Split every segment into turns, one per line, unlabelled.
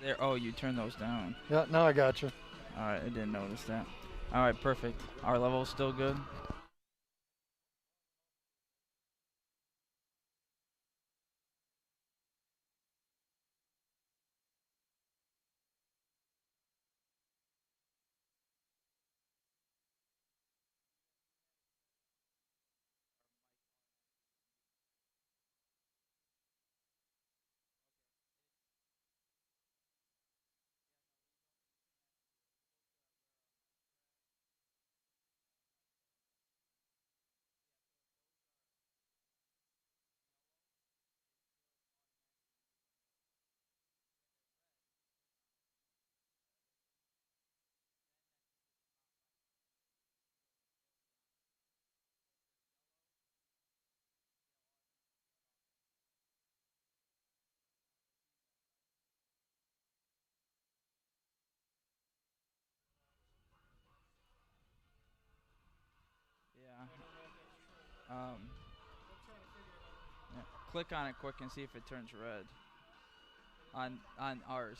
There. Oh, you turned those down.
Yeah, now I got you.
All right, I didn't notice that. All right, perfect. Our level's still good. Yeah. Yeah. Click on it quick and see if it turns red. On ours.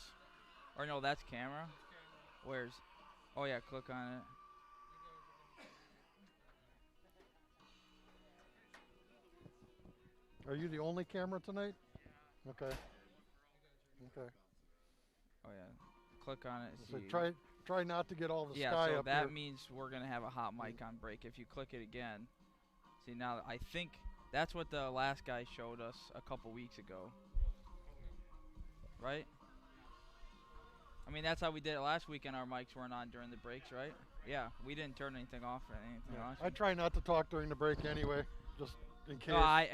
Or no, that's camera. Where's? Oh yeah, click on it.
Are you the only camera tonight? Okay. Okay.
Oh yeah. Click on it.
So
See.
try not to get all the
Yeah,
sky
so
up
that
here.
means we're gonna have a hot mic on break. If you click it again, see now I think that's what the last guy showed us a couple weeks ago, right? I mean that's how we did it last weekend. Our mics weren't on during the breaks, right? Yeah, we didn't turn anything off or anything on.
I try not to talk during the break anyway, just in case.
No, I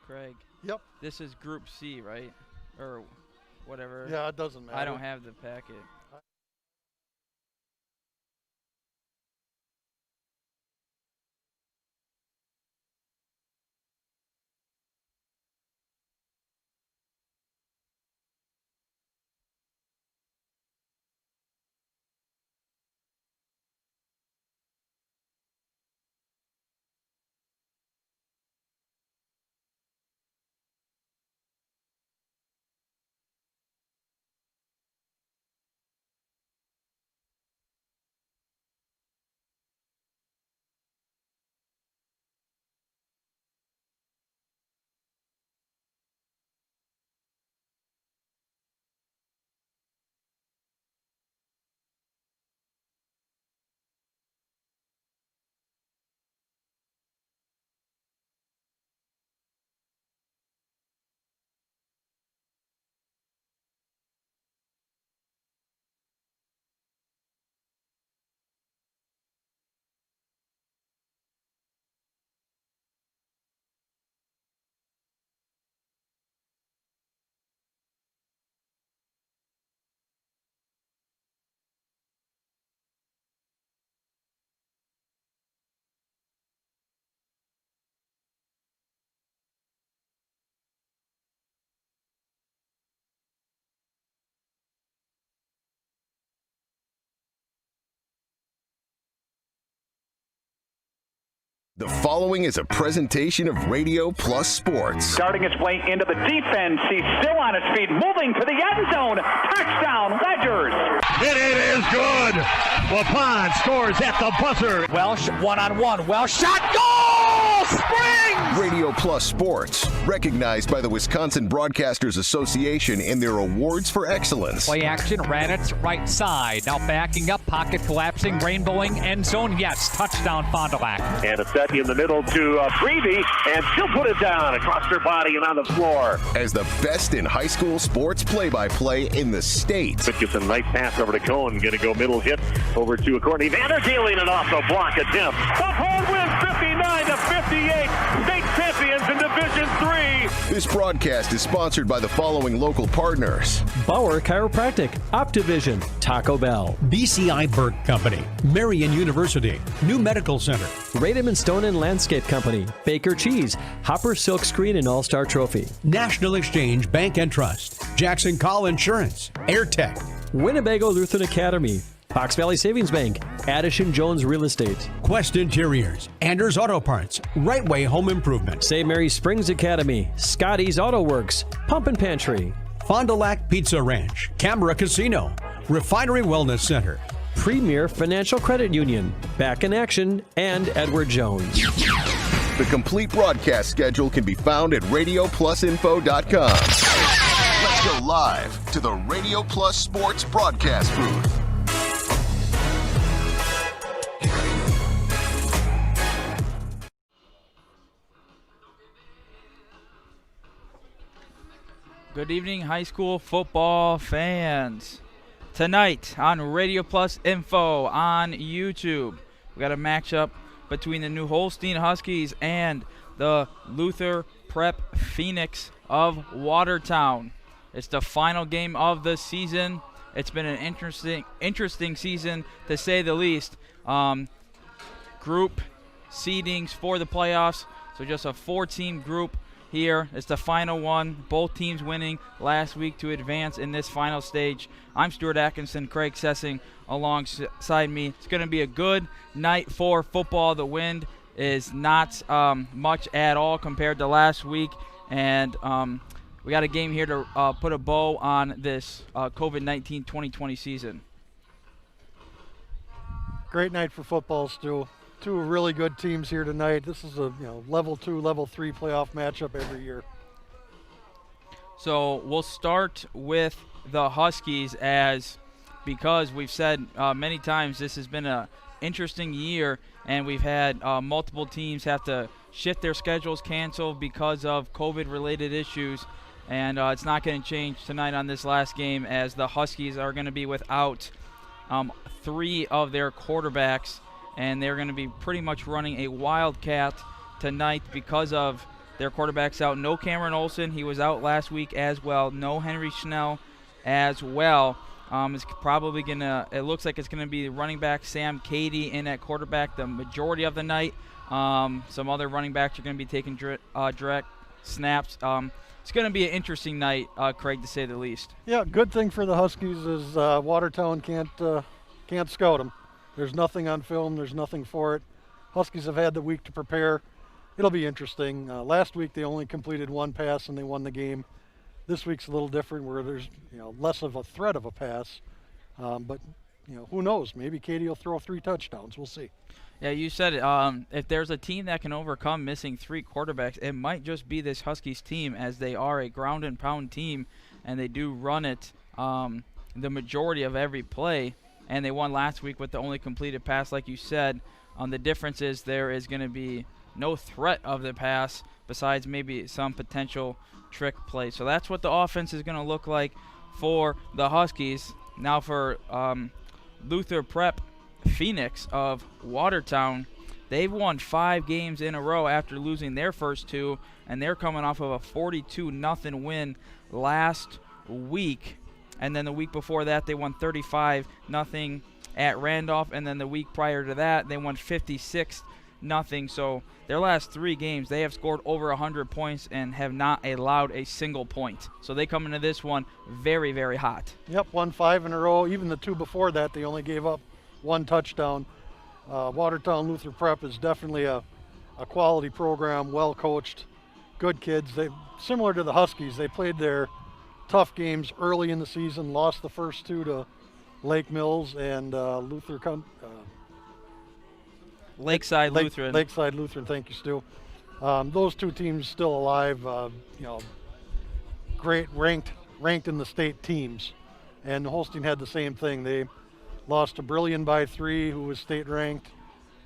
Craig.
Yep.
This is Group C, right? Or whatever.
Yeah, it doesn't matter.
I don't have the packet.
The following is a presentation of Radio Plus Sports.
Starting his way into the defense. He's still on his feet, moving to the end zone. Touchdown, Ledgers.
It is good. LaPont scores at the buzzer.
Welsh one-on-one. Welsh shot. Goal! Springs!
Radio Plus Sports, recognized by the Wisconsin Broadcasters Association in their awards for excellence.
Play action, Raditz, right side. Now backing up, pocket collapsing, rainbowing, end zone. Yes, touchdown, Fond du Lac.
And a set in the middle to Freebie, and she'll put it down across her body and on the floor.
As the best in high school sports play-by-play in the state.
Gibson, nice pass over to Cohn. Going to go middle hit over to Courtney Vanderdeeling, and off the block attempt.
Buckhorn wins 59-58. State champions in Division III.
This broadcast is sponsored by the following local partners.
Bauer Chiropractic, Optivision, Taco Bell,
BCI Burke Company, Marian University, New Medical Center,
Radom and Stone and Landscape Company, Baker Cheese, Hopper Silk Screen and All-Star Trophy,
National Exchange Bank and Trust, Jackson Call Insurance, AirTech,
Winnebago Lutheran Academy, Fox Valley Savings Bank, Addison Jones Real Estate,
Quest Interiors, Anders Auto Parts, Right Way Home Improvement,
St. Mary Springs Academy, Scotty's Auto Works, Pump and Pantry,
Fond du Lac Pizza Ranch, Canberra Casino, Refinery Wellness Center,
Premier Financial Credit Union, Back in Action, and Edward Jones.
The complete broadcast schedule can be found at radioplusinfo.com. Let's go live to the Radio Plus Sports broadcast booth.
Good evening, high school football fans. Tonight on Radio Plus Info on YouTube, we got a matchup between the New Holstein Huskies and the Luther Prep Phoenix of Watertown. It's the final game of the season. It's been an interesting season, to say the least. Group seedings for the playoffs, so just a 4-team group here. It's the final one. Both teams winning last week to advance in this final stage. I'm Stuart Atkinson, Craig Sessing alongside me. It's going to be a good night for football. The wind is not much at all compared to last week, and we got a game here to put a bow on this COVID-19 2020 season.
Great night for football, Stu. Two really good teams here tonight. This is a level 2, level 3 playoff matchup every year.
So we'll start with the Huskies, because we've said many times this has been an interesting year, and we've had multiple teams have to shift their schedules, cancel because of COVID-related issues, and it's not going to change tonight on this last game, as the Huskies are going to be without 3 of their quarterbacks, and they're going to be pretty much running a wildcat tonight because of their quarterbacks out. No Cameron Olsen, he was out last week as well. No Henry Schnell as well. It's probably it looks like it's gonna be running back Sam Cady in at quarterback the majority of the night. Some other running backs are gonna be taking direct snaps. It's gonna be an interesting night, Craig, to say the least.
Yeah, good thing for the Huskies is Watertown can't scout them. There's nothing on film. There's nothing for it. Huskies have had the week to prepare. It'll be interesting. Last week they only completed 1 pass and they won the game. This week's a little different, where there's less of a threat of a pass. But who knows? Maybe Katie will throw 3 touchdowns. We'll see.
Yeah, you said it. If there's a team that can overcome missing 3 quarterbacks, it might just be this Huskies team, as they are a ground and pound team, and they do run it the majority of every play. And they won last week with the only completed pass, like you said. The difference is there is going to be no threat of the pass besides maybe some potential trick play. So that's what the offense is going to look like for the Huskies. Now for Luther Prep Phoenix of Watertown, they've won 5 games in a row after losing their first 2, and they're coming off of a 42-0 win last week. And then the week before that, they won 35-0 at Randolph. And then the week prior to that, they won 56-0. So their last 3 games, they have scored over 100 points and have not allowed a single point. So they come into this one very, very hot.
Yep, won 5 in a row. Even the 2 before that, they only gave up 1 touchdown. Watertown Luther Prep is definitely a quality program, well coached, good kids. They similar to the Huskies. They played their tough games early in the season, lost the first 2 to Lake Mills and
Lakeside Lutheran.
Lakeside Lutheran, thank you, Stu. Those two teams still alive, great ranked in the state teams. And Holstein had the same thing. They lost to Brillion by 3, who was state ranked.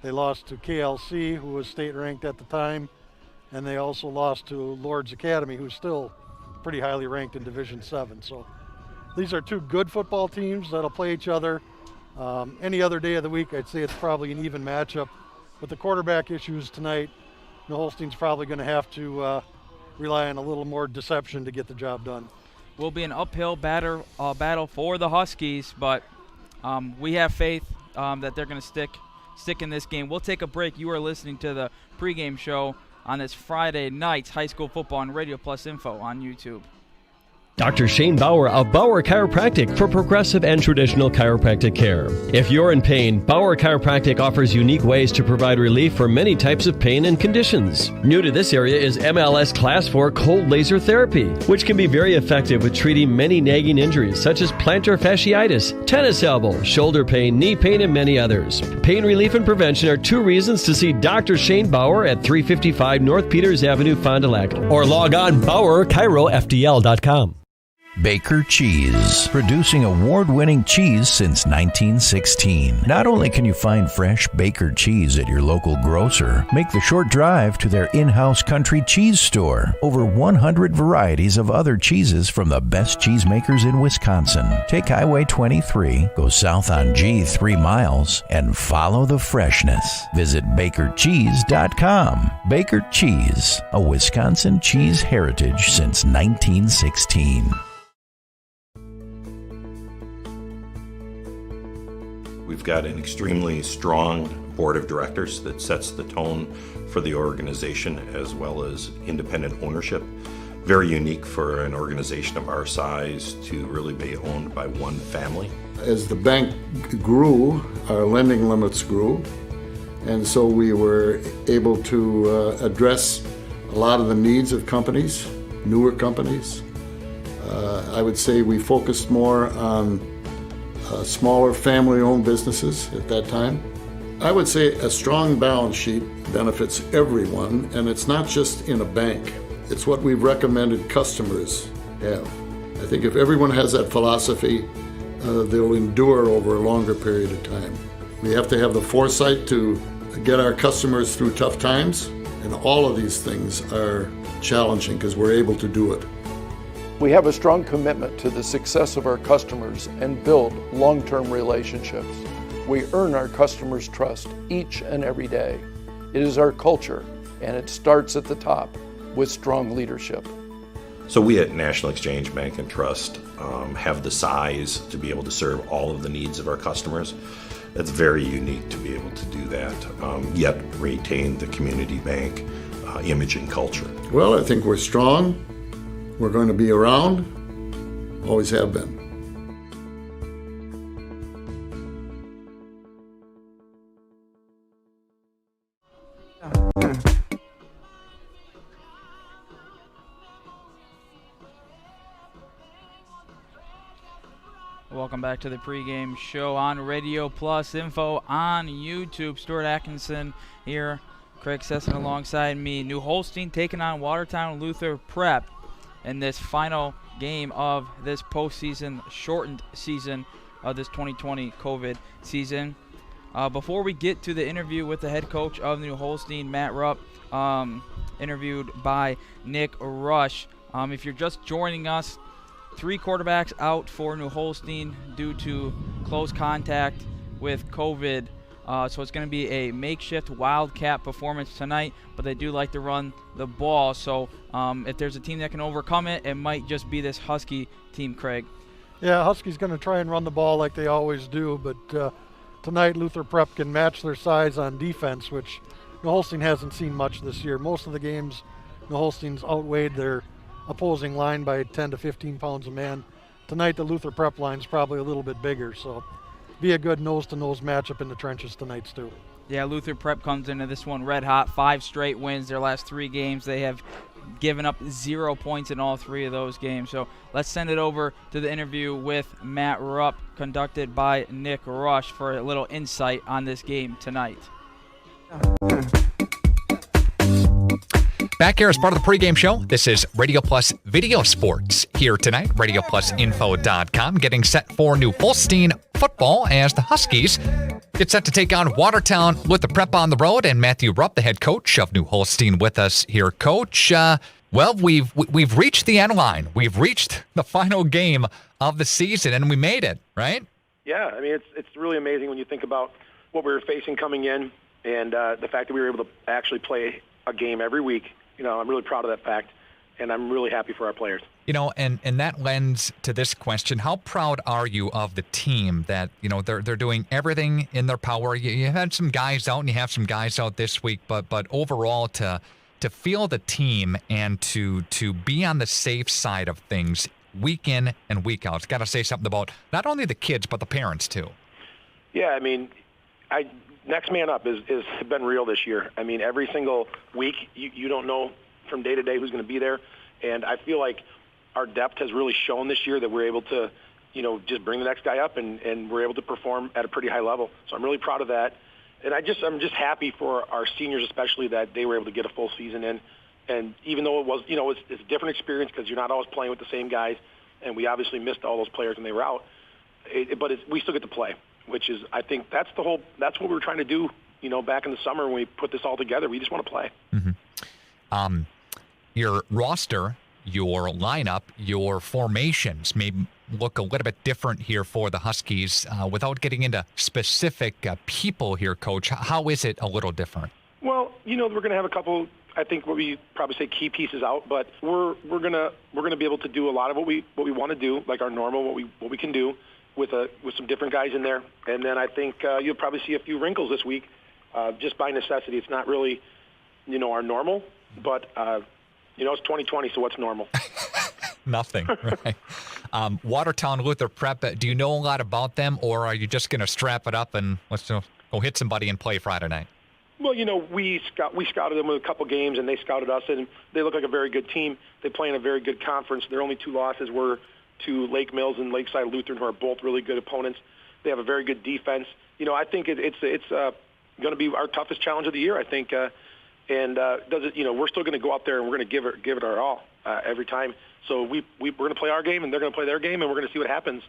They lost to KLC, who was state ranked at the time. And they also lost to Lord's Academy, who's still pretty highly ranked in Division 7. So these are two good football teams that'll play each other. Any other day of the week, I'd say it's probably an even matchup. With the quarterback issues tonight, Holstein's probably going to have to rely on a little more deception to get the job done.
Will be an uphill battle for the Huskies, but we have faith that they're going to stick in this game. We'll take a break. You are listening to the pregame show on this Friday night's high school football on Radio Plus Info on YouTube.
Dr. Shane Bauer of Bauer Chiropractic for progressive and traditional chiropractic care. If you're in pain, Bauer Chiropractic offers unique ways to provide relief for many types of pain and conditions. New to this area is MLS Class 4 cold laser therapy, which can be very effective with treating many nagging injuries such as plantar fasciitis, tennis elbow, shoulder pain, knee pain, and many others. Pain relief and prevention are 2 reasons to see Dr. Shane Bauer at 355 North Peters Avenue, Fond du Lac, or log on BauerChiroFDL.com.
Baker Cheese, producing award-winning cheese since 1916. Not only can you find fresh Baker cheese at your local grocer, make the short drive to their in-house country cheese store. Over 100 varieties of other cheeses from the best cheesemakers in Wisconsin. Take Highway 23, go south on G 3 miles, and follow the freshness. Visit BakerCheese.com. Baker Cheese, a Wisconsin cheese heritage since 1916.
We've got an extremely strong board of directors that sets the tone for the organization, as well as independent ownership. Very unique for an organization of our size to really be owned by one family.
As the bank grew, our lending limits grew, and so we were able to address a lot of the needs of companies, newer companies. I would say we focused more on smaller family-owned businesses at that time. I would say a strong balance sheet benefits everyone, and it's not just in a bank. It's what we've recommended customers have. I think if everyone has that philosophy, they'll endure over a longer period of time. We have to have the foresight to get our customers through tough times, and all of these things are challenging because we're able to do it.
We have a strong commitment to the success of our customers and build long-term relationships. We earn our customers' trust each and every day. It is our culture, and it starts at the top with strong leadership.
So we at National Exchange Bank and Trust have the size to be able to serve all of the needs of our customers. That's very unique to be able to do that, yet retain the community bank image and culture.
Well, I think we're strong. We're going to be around, always have been.
Welcome back to the pregame show on Radio Plus Info on YouTube. Stuart Atkinson here, Craig Sesson alongside me. New Holstein taking on Watertown Luther Prep in this final game of this postseason, shortened season of this 2020 COVID season. Before we get to the interview with the head coach of New Holstein, Matt Rupp, interviewed by Nick Rush. If you're just joining us, 3 quarterbacks out for New Holstein due to close contact with COVID. So it's going to be a makeshift Wildcat performance tonight, but they do like to run the ball. So if there's a team that can overcome it, it might just be this Husky team, Craig.
Yeah, Husky's going to try and run the ball like they always do, but tonight Luther Prep can match their size on defense, which New Holstein hasn't seen much this year. Most of the games, New Holstein's outweighed their opposing line by 10 to 15 pounds a man. Tonight the Luther Prep line's probably a little bit bigger, so be a good nose-to-nose matchup in the trenches tonight, Stu.
Yeah, Luther Prep comes into this one red hot, 5 straight wins. Their last 3 games, they have given up 0 points in all 3 of those games. So let's send it over to the interview with Matt Rupp, conducted by Nick Rush, for a little insight on this game tonight.
Back here as part of the pregame show, this is Radio Plus Video Sports. Here tonight, RadioPlusInfo.com, getting set for New Holstein football as the Huskies get set to take on Watertown with the prep on the road. And Matthew Rupp, the head coach of New Holstein, with us here. Coach, well, we've reached the end line. We've reached the final game of the season, and we made it, right?
Yeah, I mean, it's really amazing when you think about what we were facing coming in and the fact that we were able to actually play a game every week. You know, I'm really proud of that fact, and I'm really happy for our players.
You know, and that lends to this question. How proud are you of the team that, you know, they're doing everything in their power? You had some guys out, and you have some guys out this week, but overall to feel the team and to be on the safe side of things week in and week out. It's got to say something about not only the kids, but the parents, too.
Yeah, I mean, next man up has been real this year. I mean, every single week, you don't know from day to day who's going to be there. And I feel like our depth has really shown this year that we're able to, you know, just bring the next guy up and we're able to perform at a pretty high level. So I'm really proud of that. And I'm just happy for our seniors, especially, that they were able to get a full season in. And even though it was, you know, it's a different experience because you're not always playing with the same guys, and we obviously missed all those players when they were out, but we still get to play, which is, I think that's what we were trying to do, you know, back in the summer when we put this all together. We just want to play.
Mm-hmm. Your roster, your lineup, your formations may look a little bit different here for the Huskies. Without getting into specific people here, Coach, how is it a little different?
Well, you know, we're going to have a couple, I think what we probably say key pieces out, but we're gonna be able to do a lot of what we want to do, like our normal, what we can do with some different guys in there. And then I think you'll probably see a few wrinkles this week, just by necessity. It's not really, you know, our normal, but you know, it's 2020, so what's normal?
Nothing, right? Watertown Luther Prep, do you know a lot about them, or are you just going to strap it up and let's go hit somebody and play Friday night?
Well, you know, we scouted them with a couple games, and they scouted us, and they look like a very good team. They play in a very good conference. Their only two losses were to Lake Mills and Lakeside Lutheran, who are both really good opponents. They have a very good defense. You know, I think it's going to be our toughest challenge of the year, I think. And you know, we're still going to go out there and we're going to give it our all every time. So we're going to play our game, and they're going to play their game, and we're going to see what happens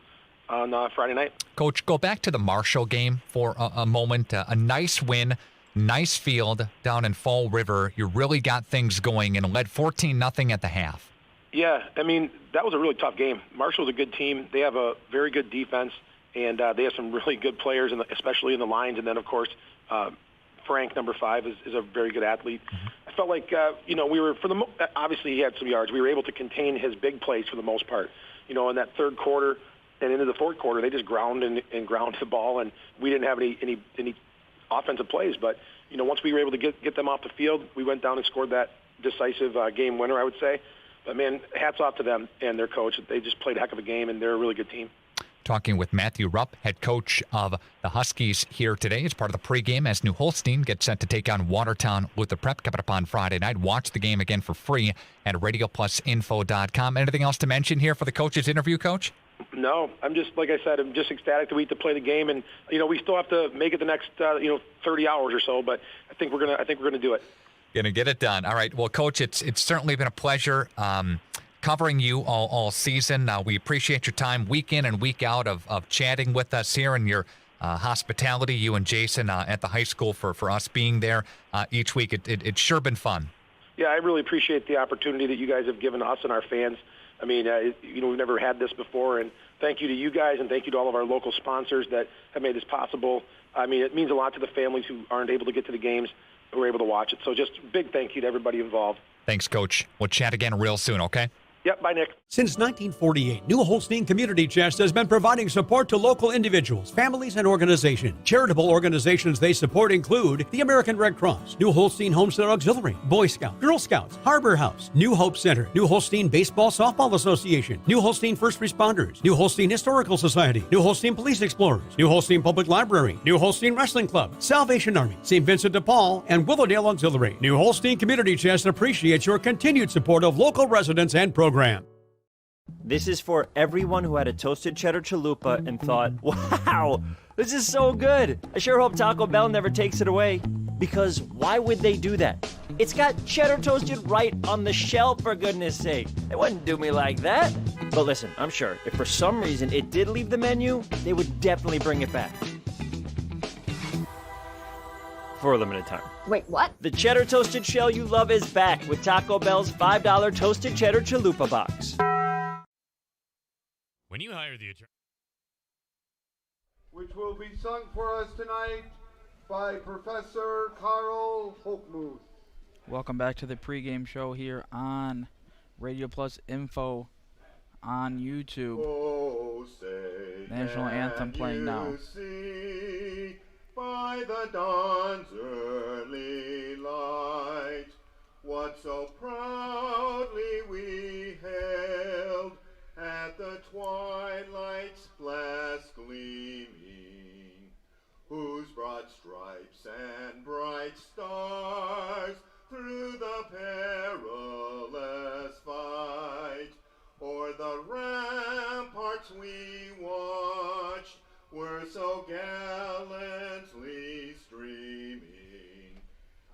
on Friday night.
Coach, go back to the Marshall game for a moment. A nice win. Nice field down in Fall River. You really got things going and led 14-0 at the half.
Yeah, I mean, that was a really tough game. Marshall's a good team. They have a very good defense, and they have some really good players, especially in the lines. And then, of course, Frank, number 5, is a very good athlete. Mm-hmm. I felt like, you know, we were, obviously he had some yards. We were able to contain his big plays for the most part. You know, in that third quarter and into the fourth quarter, they just ground the ball, and we didn't have any offensive plays. But, you know, once we were able to get them off the field, we went down and scored that decisive game winner, I would say. But, man, hats off to them and their coach. They just played a heck of a game, and they're a really good team.
Talking with Matthew Rupp, head coach of the Huskies, here today as part of the pregame as New Holstein gets set to take on Watertown Luther Prep coming up on Friday night. Watch the game again for free at RadioPlusInfo.com. Anything else to mention here for the coach's interview, Coach?
No, I'm just, like I said, I'm just ecstatic to play the game, and you know, we still have to make it the next 30 hours or so, but I think we're gonna do it.
Gonna get it done. All right. Well, Coach, it's certainly been a pleasure covering you all season. We appreciate your time week in and week out of chatting with us here, and your hospitality, you and Jason at the high school for us being there each week. It's sure been fun.
Yeah, I really appreciate the opportunity that you guys have given us and our fans. I mean, you know, we've never had this before, and thank you to you guys, and thank you to all of our local sponsors that have made this possible. I mean, it means a lot to the families who aren't able to get to the games, who are able to watch it. So just big thank you to everybody involved.
Thanks, Coach. We'll chat again real soon, okay?
Yep, bye, Nick.
Since 1948, New Holstein Community Chest has been providing support to local individuals, families, and organizations. Charitable organizations they support include the American Red Cross, New Holstein Homestead Auxiliary, Boy Scouts, Girl Scouts, Harbor House, New Hope Center, New Holstein Baseball Softball Association, New Holstein First Responders, New Holstein Historical Society, New Holstein Police Explorers, New Holstein Public Library, New Holstein Wrestling Club, Salvation Army, St. Vincent de Paul, and Willowdale Auxiliary. New Holstein Community Chest appreciates your continued support of local residents and programs.
This is for everyone who had a toasted cheddar chalupa and thought, wow, this is so good. I sure hope Taco Bell never takes it away. Because why would they do that? It's got cheddar toasted right on the shell, for goodness sake. They wouldn't do me like that. But listen, I'm sure if for some reason it did leave the menu, they would definitely bring it back. For a limited time.
Wait, what?
The cheddar toasted shell you love is back with Taco Bell's $5 toasted cheddar chalupa box.
When you hire the attorney,
which will be sung for us tonight by Professor Carl Hochmuth.
Welcome back to the pregame show here on Radio Plus Info on YouTube.
Oh, say
National anthem playing now.
See by the dawn's early light what so proudly we hailed at the twilight's blast gleaming, whose broad stripes and bright stars through the perilous fight o'er the ramparts we watched were so gallantly streaming,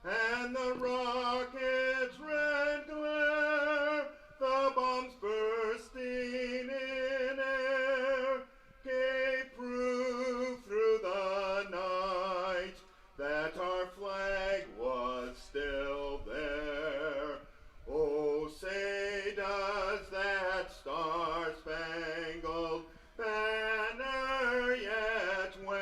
and the rocket's red glare, the bombs bursting in air, gave proof through the night that our flag was still there. Oh, say does that star-spangled banner yet wave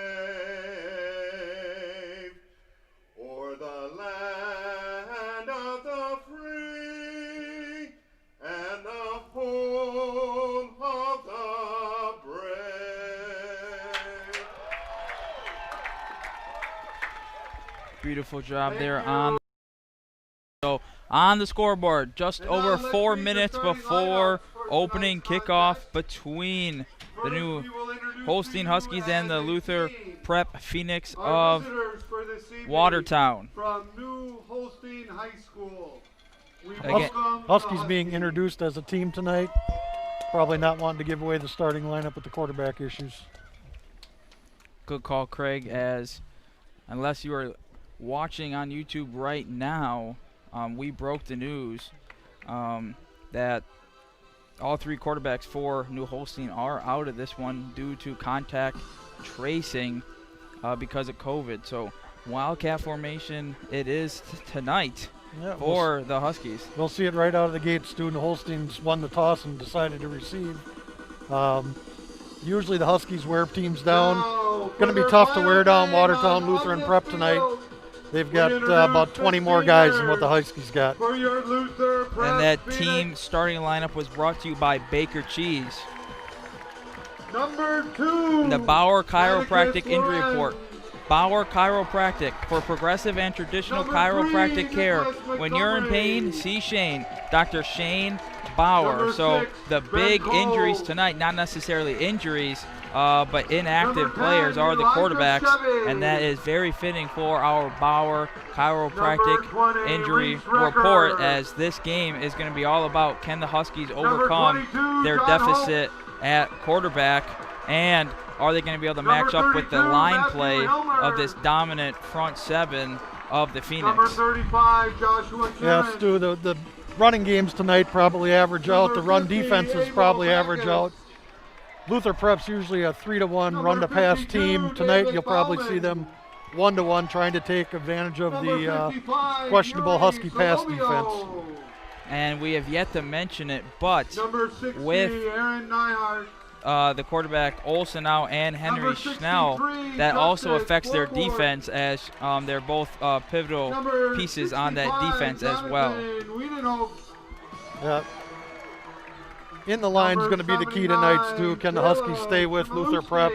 o'er the land of the free and the home of the brave.
Beautiful job there on the scoreboard. Just over 4 minutes before opening kickoff between the new Holstein Huskies and the Luther Prep Phoenix of Watertown.
From New Holstein High School, we
Huskies being introduced as a team tonight. Probably not wanting to give away the starting lineup with the quarterback issues.
Good call, Craig, as unless you are watching on YouTube right now, we broke the news that all three quarterbacks for New Holstein are out of this one due to contact tracing because of COVID. So Wildcat formation it is tonight for the Huskies.
We'll see it right out of the gate. Student Holstein's won the toss and decided to receive. Usually the Huskies wear teams down. Going to be tough to wear down Watertown Lutheran Prep tonight. They've got about 20 more guys than what the Huskies got.
And that team starting lineup was brought to you by Baker Cheese.
Number 2.
And the Bauer Chiropractic Injury Report. Bauer Chiropractic for progressive and traditional chiropractic care. When you're in pain, see Shane. Dr. Shane Bauer. So the big injuries tonight, not necessarily injuries, but inactive players are the quarterbacks, and that is very fitting for our Bauer Chiropractic Injury Report, as this game is going to be all about can the Huskies overcome their deficit at quarterback, and are they going to be able to match up with the line play of this dominant front seven of the Phoenix?
Number 35, Joshua Kimmons.
Yeah, Stu, the running games tonight probably average out. The run defenses probably average out. Luther Prep's usually a 3-to-1 run-to-pass team. Tonight you'll probably see them 1-to-1 trying to take advantage of the questionable Husky pass defense.
And we have yet to mention it, but with
Aaron Nyhart,
the quarterback Olsen now and Henry Schnell, that also affects their defense, as they're both pivotal pieces on that defense as well.
Yeah. In the line is going to be the key tonight, Stu. Can the Huskies stay with Luther Prep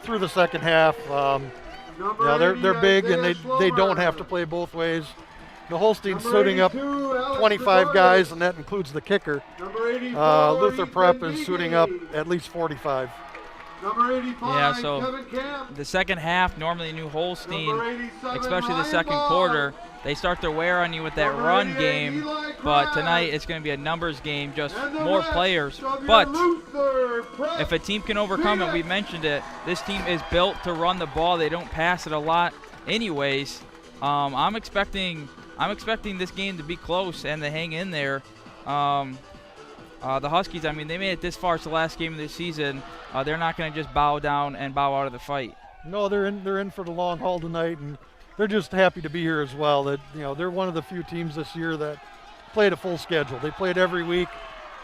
through the second half? Yeah, they're big, and they don't have to play both ways. The Holstein's suiting up 25 guys, and that includes the kicker. Luther Prep is suiting up at least 45.
Yeah, so the second half, normally New Holstein, especially the second quarter, they start to wear on you with that run game, but tonight it's going to be a numbers game, just more players. But if a team can overcome it, we mentioned it, this team is built to run the ball. They don't pass it a lot anyways. I'm expecting I'm expecting this game to be close and to hang in there. The Huskies, I mean, they made it this far. It's the last game of the season. They're not going to just bow down and bow out of the fight.
No, they're in for the long haul tonight, and they're just happy to be here as well. That, you know, they're one of the few teams this year that played a full schedule. They played every week.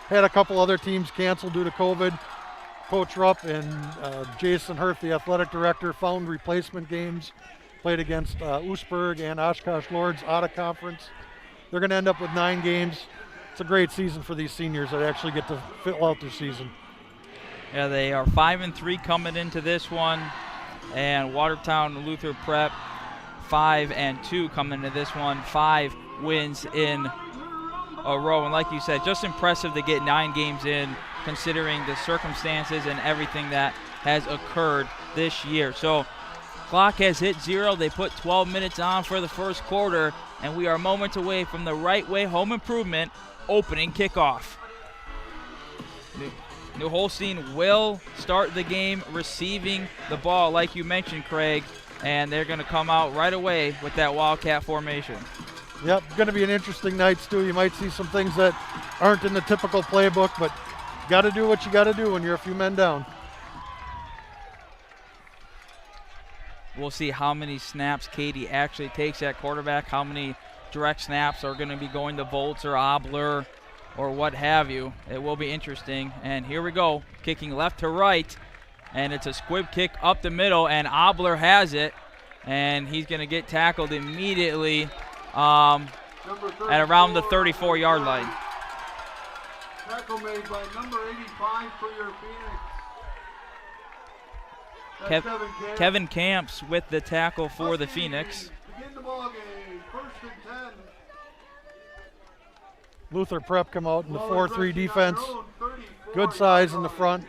Had a couple other teams cancel due to COVID. Coach Rupp and Jason Hurth, the athletic director, found replacement games. Played against Oostburg and Oshkosh Lords out of conference. They're going to end up with 9 games. It's a great season for these seniors that actually get to fill out their season.
Yeah, they are 5-3 coming into this one, and Watertown Luther Prep 5-2 coming into this one. 5 wins in a row, and like you said, just impressive to get 9 games in, considering the circumstances and everything that has occurred this year. So clock has hit 0. They put 12 minutes on for the first quarter, and we are moments away from the Right Way Home Improvement opening kickoff. New Holstein will start the game receiving the ball, like you mentioned, Craig, and they're going to come out right away with that Wildcat formation.
Yep, going to be an interesting night, Stu. You might see some things that aren't in the typical playbook, but got to do what you got to do when you're a few men down.
We'll see how many snaps Katie actually takes at quarterback, how many direct snaps are going to be going to Volts or Obler or what have you. It will be interesting. And here we go, kicking left to right, and it's a squib kick up the middle, and Obler has it, and he's going to get tackled immediately at around the 34-yard line.
Tackle made by number 85 for your Phoenix.
Kevin Camps with the tackle for the Phoenix.
Begin the ball game, 1st and 10.
Luther Prep come out in the 4-3 defense. Good size in the front.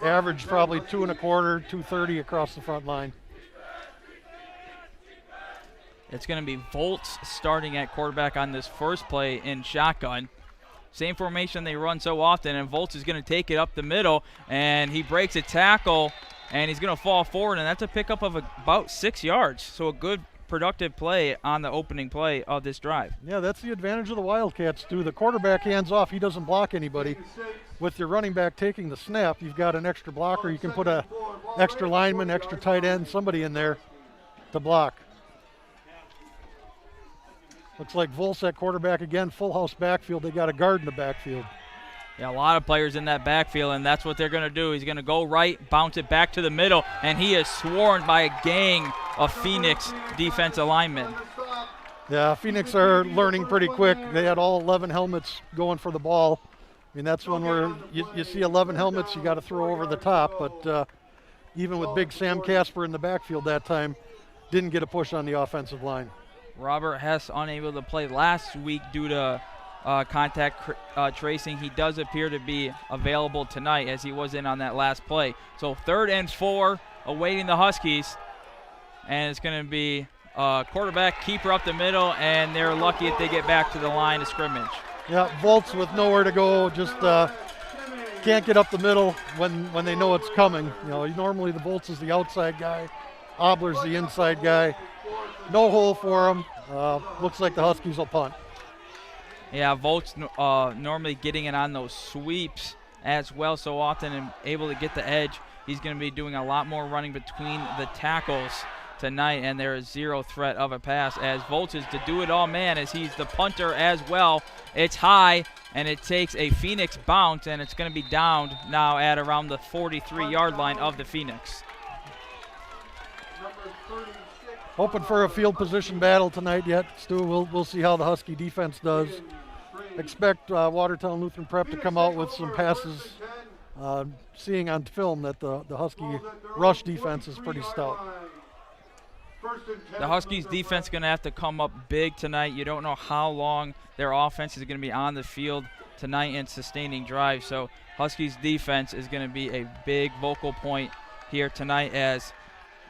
Average probably 2 1/4, 230 across the front line.
It's going to be Volts starting at quarterback on this first play in shotgun. Same formation they run so often, and Volts is going to take it up the middle, and he breaks a tackle, and he's going to fall forward, and that's a pickup of about 6 yards. So a good, productive play on the opening play of this drive.
Yeah, that's the advantage of the Wildcats, too. The quarterback hands off. He doesn't block anybody. With your running back taking the snap, you've got an extra blocker. You can put a extra lineman, extra tight end, somebody in there to block. Looks like Volts at quarterback again, full house backfield. They got a guard in the backfield.
Yeah, a lot of players in that backfield, and that's what they're going to do. He's going to go right, bounce it back to the middle, and he is swarmed by a gang of Phoenix defensive linemen.
Yeah, Phoenix are learning pretty quick. They had all 11 helmets going for the ball. I mean, that's when you see 11 helmets, you got to throw over the top. But even with big Sam Casper in the backfield that time, didn't get a push on the offensive line.
Robert Hess unable to play last week due to contact tracing. He does appear to be available tonight as he was in on that last play. So 3rd and 4 awaiting the Huskies, and it's going to be quarterback keeper up the middle, and they're lucky if they get back to the line of scrimmage.
Yeah, Volts with nowhere to go, just can't get up the middle when they know it's coming. You know, normally the Volts is the outside guy, Obler's the inside guy. No hole for him. Looks like the Huskies will punt.
Yeah, Volts normally getting it on those sweeps as well so often and able to get the edge. He's going to be doing a lot more running between the tackles tonight, and there is 0 threat of a pass as Volts is the do-it-all man as he's the punter as well. It's high, and it takes a Phoenix bounce, and it's going to be downed now at around the 43-yard line of the Phoenix.
Hoping for a field position battle tonight yet, Stu. We'll see how the Husky defense does. Expect Watertown Lutheran Prep to come out with some passes. Seeing on film that the Husky rush defense is pretty stout.
The Huskies defense going to have to come up big tonight. You don't know how long their offense is going to be on the field tonight and sustaining drives. So Huskies defense is going to be a big vocal point here tonight as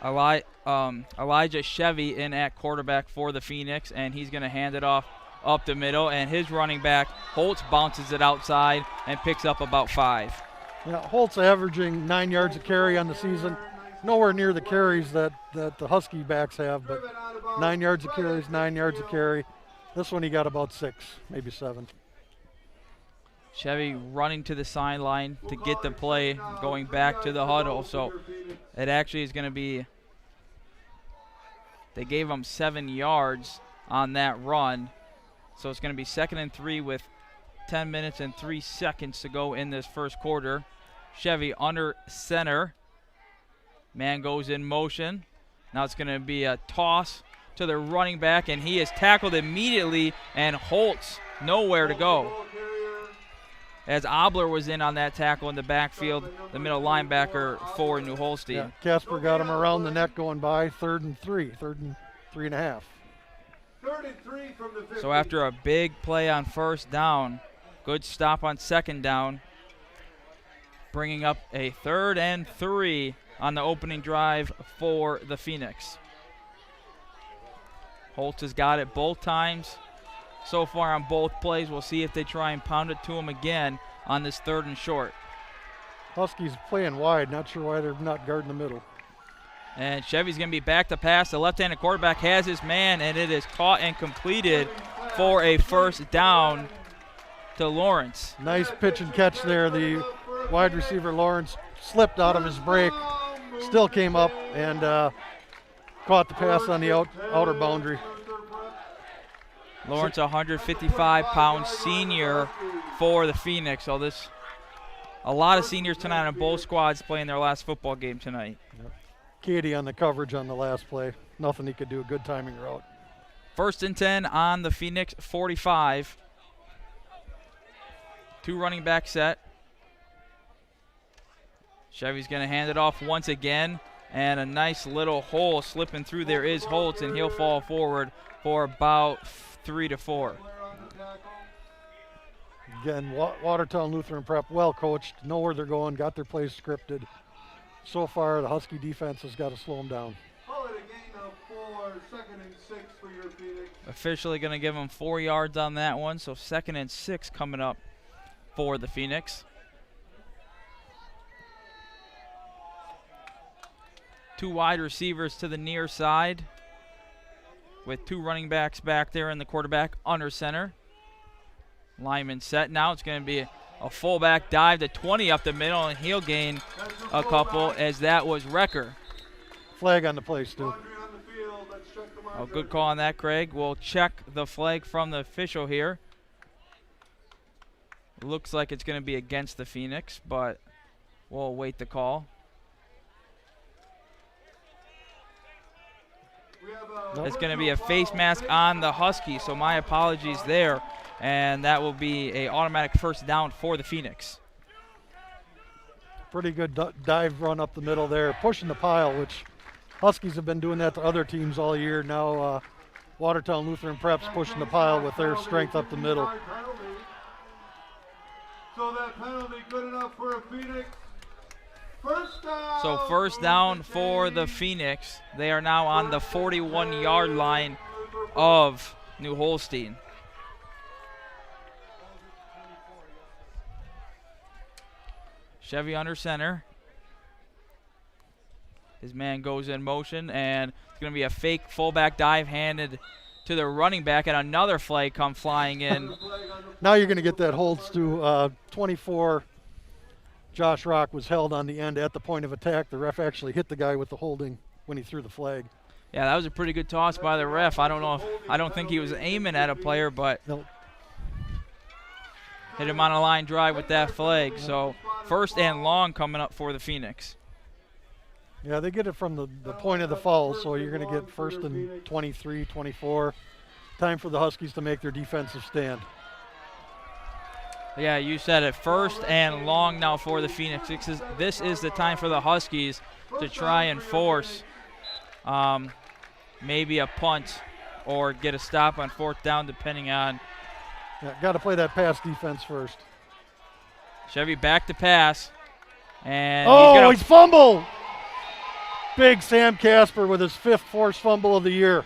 Elijah Chevy in at quarterback for the Phoenix, and he's going to hand it off up the middle, and his running back, Holtz, bounces it outside and picks up about 5.
Yeah, Holtz averaging 9 yards a carry on the season. Nowhere near the carries that the Husky backs have, but 9 yards of carries, 9 yards of carry. This one he got about 6, maybe 7.
Chevy running to the sideline to get the play, going back to the huddle. So it actually is going to be, they gave him 7 yards on that run. So it's going to be 2nd and 3 with 10 minutes and 3 seconds to go in this first quarter. Chevy under center. Man goes in motion. Now it's going to be a toss to the running back, and he is tackled immediately, and Holtz nowhere to go. As Obler was in on that tackle in the backfield, the middle linebacker for New Holstein.
Yeah, Casper got him around the neck going by, 3rd and 3, 3rd and 3.5.
3rd and 3 from the 50.
So after a big play on 1st down, good stop on 2nd down, bringing up a 3rd and 3 on the opening drive for the Phoenix. Holtz has got it both times so far on both plays. We'll see if they try and pound it to him again on this 3rd and short.
Huskies playing wide, not sure why they're not guarding the middle.
And Chevy's going to be back to pass. The left-handed quarterback has his man, and it is caught and completed for a 1st down to Lawrence.
Nice pitch and catch there. The wide receiver Lawrence slipped out of his break, still came up and caught the pass on the outer boundary.
Lawrence, 155-pound senior for the Phoenix. So a lot of seniors tonight on both squads playing their last football game tonight.
Yep. Katie on the coverage on the last play. Nothing he could do, a good timing route.
1st and 10 on the Phoenix 45. 2 running back set. Chevy's going to hand it off once again, and a nice little hole slipping through there is Holtz, and he'll fall forward for about 3 to 4.
Again, Watertown Lutheran Prep, well coached, know where they're going, got their plays scripted. So far, the Husky defense has got to slow them down.
Call it a gain of 4, 2nd and 6 for your Phoenix.
Officially going to give him 4 yards on that one, so 2nd and 6 coming up for the Phoenix. 2 wide receivers to the near side with 2 running backs back there and the quarterback under center. Lineman set now. It's going to be a fullback dive to 20 up the middle, and he'll gain a couple as that was Recker.
Flag on the play, Stu.
Oh, good call on that, Craig. We'll check the flag from the official here. Looks like it's going to be against the Phoenix, but we'll await the call. It's going to be a face mask on the Huskies, so my apologies there. And that will be an automatic 1st down for the Phoenix.
Pretty good dive run up the middle there, pushing the pile, which Huskies have been doing that to other teams all year. Now Watertown Lutheran Prep's pushing the pile with their strength up the middle.
So that penalty good enough for a Phoenix. 1st down.
So 1st down for the Phoenix. They are now on the 41-yard line of New Holstein. Chevy under center. His man goes in motion, and it's going to be a fake fullback dive handed to the running back, and another flag come flying in.
Now you're going to get that holds to 24. Josh Rock was held on the end at the point of attack. The ref actually hit the guy with the holding when he threw the flag.
Yeah, that was a pretty good toss by the ref. I don't think he was aiming at a player, but
nope.
Hit him on a line drive with that flag. So 1st and long coming up for the Phoenix.
Yeah, they get it from the point of the foul, so you're going to get 1st and 23, 24. Time for the Huskies to make their defensive stand.
Yeah, you said it. 1st and long now for the Phoenix. This is the time for the Huskies to try and force maybe a punt or get a stop on 4th down, depending on.
Yeah, got to play that pass defense first.
Chevy back to pass. And
he's fumbled. Big Sam Casper with his 5th forced fumble of the year.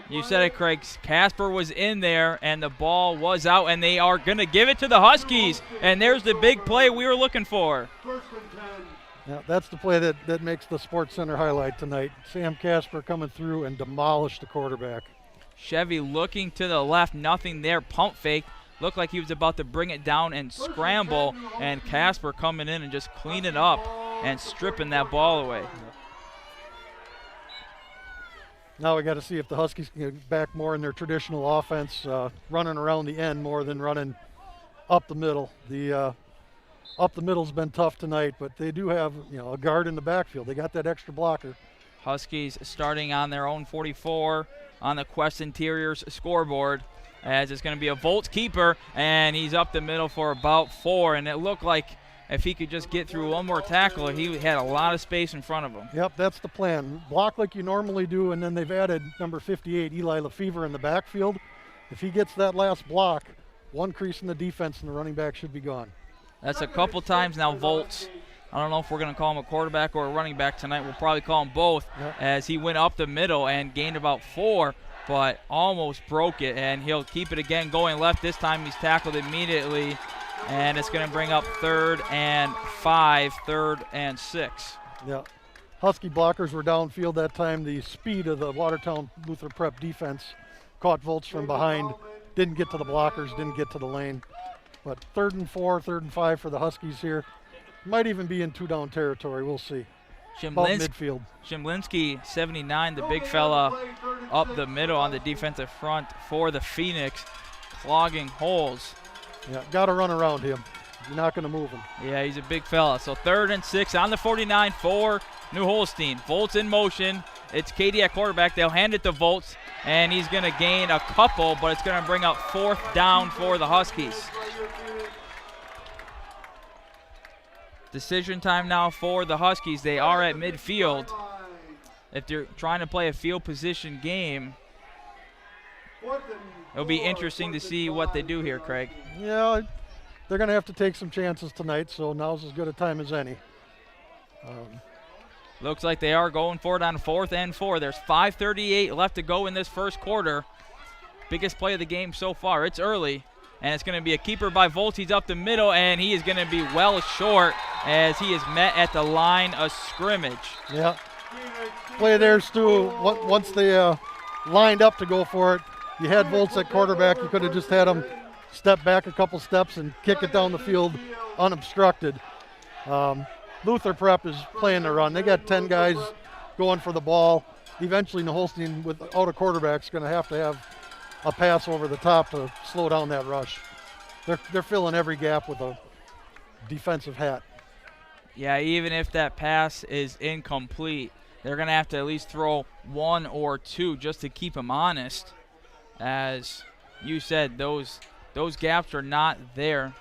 You said it, Craig. Casper was in there, and the ball was out, and they are going to give it to the Huskies. And there's the big play we were looking for.
Yeah, that's the play that makes the Sports Center highlight tonight. Sam Casper coming through and demolished the quarterback.
Chevy looking to the left, nothing there, pump fake. Looked like he was about to bring it down and scramble, and Casper coming in and just cleaning up and stripping that ball away.
Now we got to see if the Huskies can get back more in their traditional offense, running around the end more than running up the middle. The up the middle's been tough tonight, but they do have a guard in the backfield. They got that extra blocker.
Huskies starting on their own 44 on the Quest Interiors scoreboard, as it's going to be a Volts keeper, and he's up the middle for about 4, and it looked like if he could just get through one more tackler, he had a lot of space in front of him.
Yep, that's the plan. Block like you normally do, and then they've added number 58, Eli Lefevre, in the backfield. If he gets that last block, one crease in the defense and the running back should be gone.
That's a couple times now Volts. I don't know if we're going to call him a quarterback or a running back tonight. We'll probably call him both, as he went up the middle and gained about 4, but almost broke it, and he'll keep it again going left. This time he's tackled immediately, and it's going to bring up 3rd and 5, 3rd and 6.
Yeah. Husky blockers were downfield that time. The speed of the Watertown Luther Prep defense caught Volts from behind. Didn't get to the blockers, didn't get to the lane. But 3rd and 4, 3rd and 5 for the Huskies here. Might even be in 2-down territory. We'll see. About midfield.
Shimlinski, 79, the big fella up the middle on the defensive front for the Phoenix, clogging holes.
Yeah, got to run around him. You're not going to move him.
Yeah, he's a big fella. So 3rd and 6 on the 49 for New Holstein. Volts in motion. It's Katie at quarterback. They'll hand it to Volts, and he's going to gain a couple, but it's going to bring up 4th down for the Huskies. Decision time now for the Huskies. They are at midfield. If they're trying to play a field position game, it'll be interesting to see what they do here, Craig.
Yeah, they're going to have to take some chances tonight, so now's as good a time as any.
Looks like they are going for it on 4th and 4. There's 5:38 left to go in this first quarter. Biggest play of the game so far. It's early, and it's going to be a keeper by Volts. He's up the middle, and he is going to be well short as he is met at the line of scrimmage.
Yeah. Play there, Stu. Once they lined up to go for it, you had Volts at quarterback. You could have just had him step back a couple steps and kick it down the field unobstructed. Luther Prep is playing the run. They got 10 guys going for the ball. Eventually, New Holstein, without a quarterback, is going to have a pass over the top to slow down that rush. They're filling every gap with a defensive hat.
Yeah, even if that pass is incomplete, they're going to have to at least throw 1 or 2 just to keep them honest. As you said, those gaps are not there.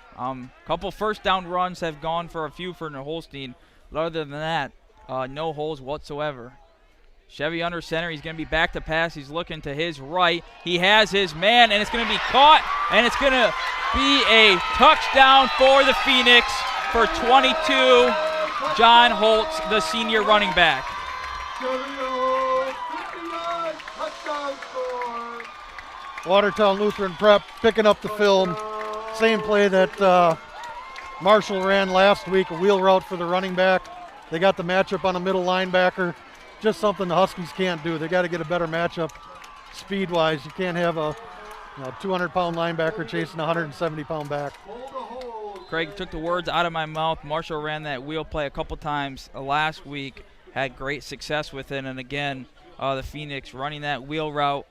Couple first down runs have gone for a few for New Holstein. But other than that, no holes whatsoever. Chevy under center. He's going to be back to pass. He's looking to his right. He has his man, and it's going to be caught, and it's going to be a touchdown for the Phoenix for 22. John Holtz, the senior running back.
Watertown Lutheran Prep picking up the film. Same play that Marshall ran last week, a wheel route for the running back. They got the matchup on a middle linebacker. Just something the Huskies can't do. They got to get a better matchup speed-wise. You can't have a 200-pound linebacker chasing a 170-pound back.
Craig took the words out of my mouth. Marshall ran that wheel play a couple times last week, had great success with it, and again, the Phoenix running that wheel route,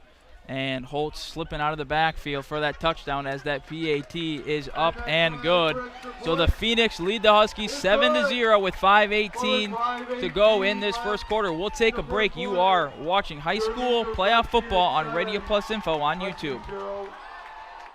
and Holtz slipping out of the backfield for that touchdown as that PAT is up and good. So the Phoenix lead the Huskies 7-0 with 5:18 to go in this first quarter. We'll take a break. You are watching high school playoff football on Radio Plus Info on YouTube.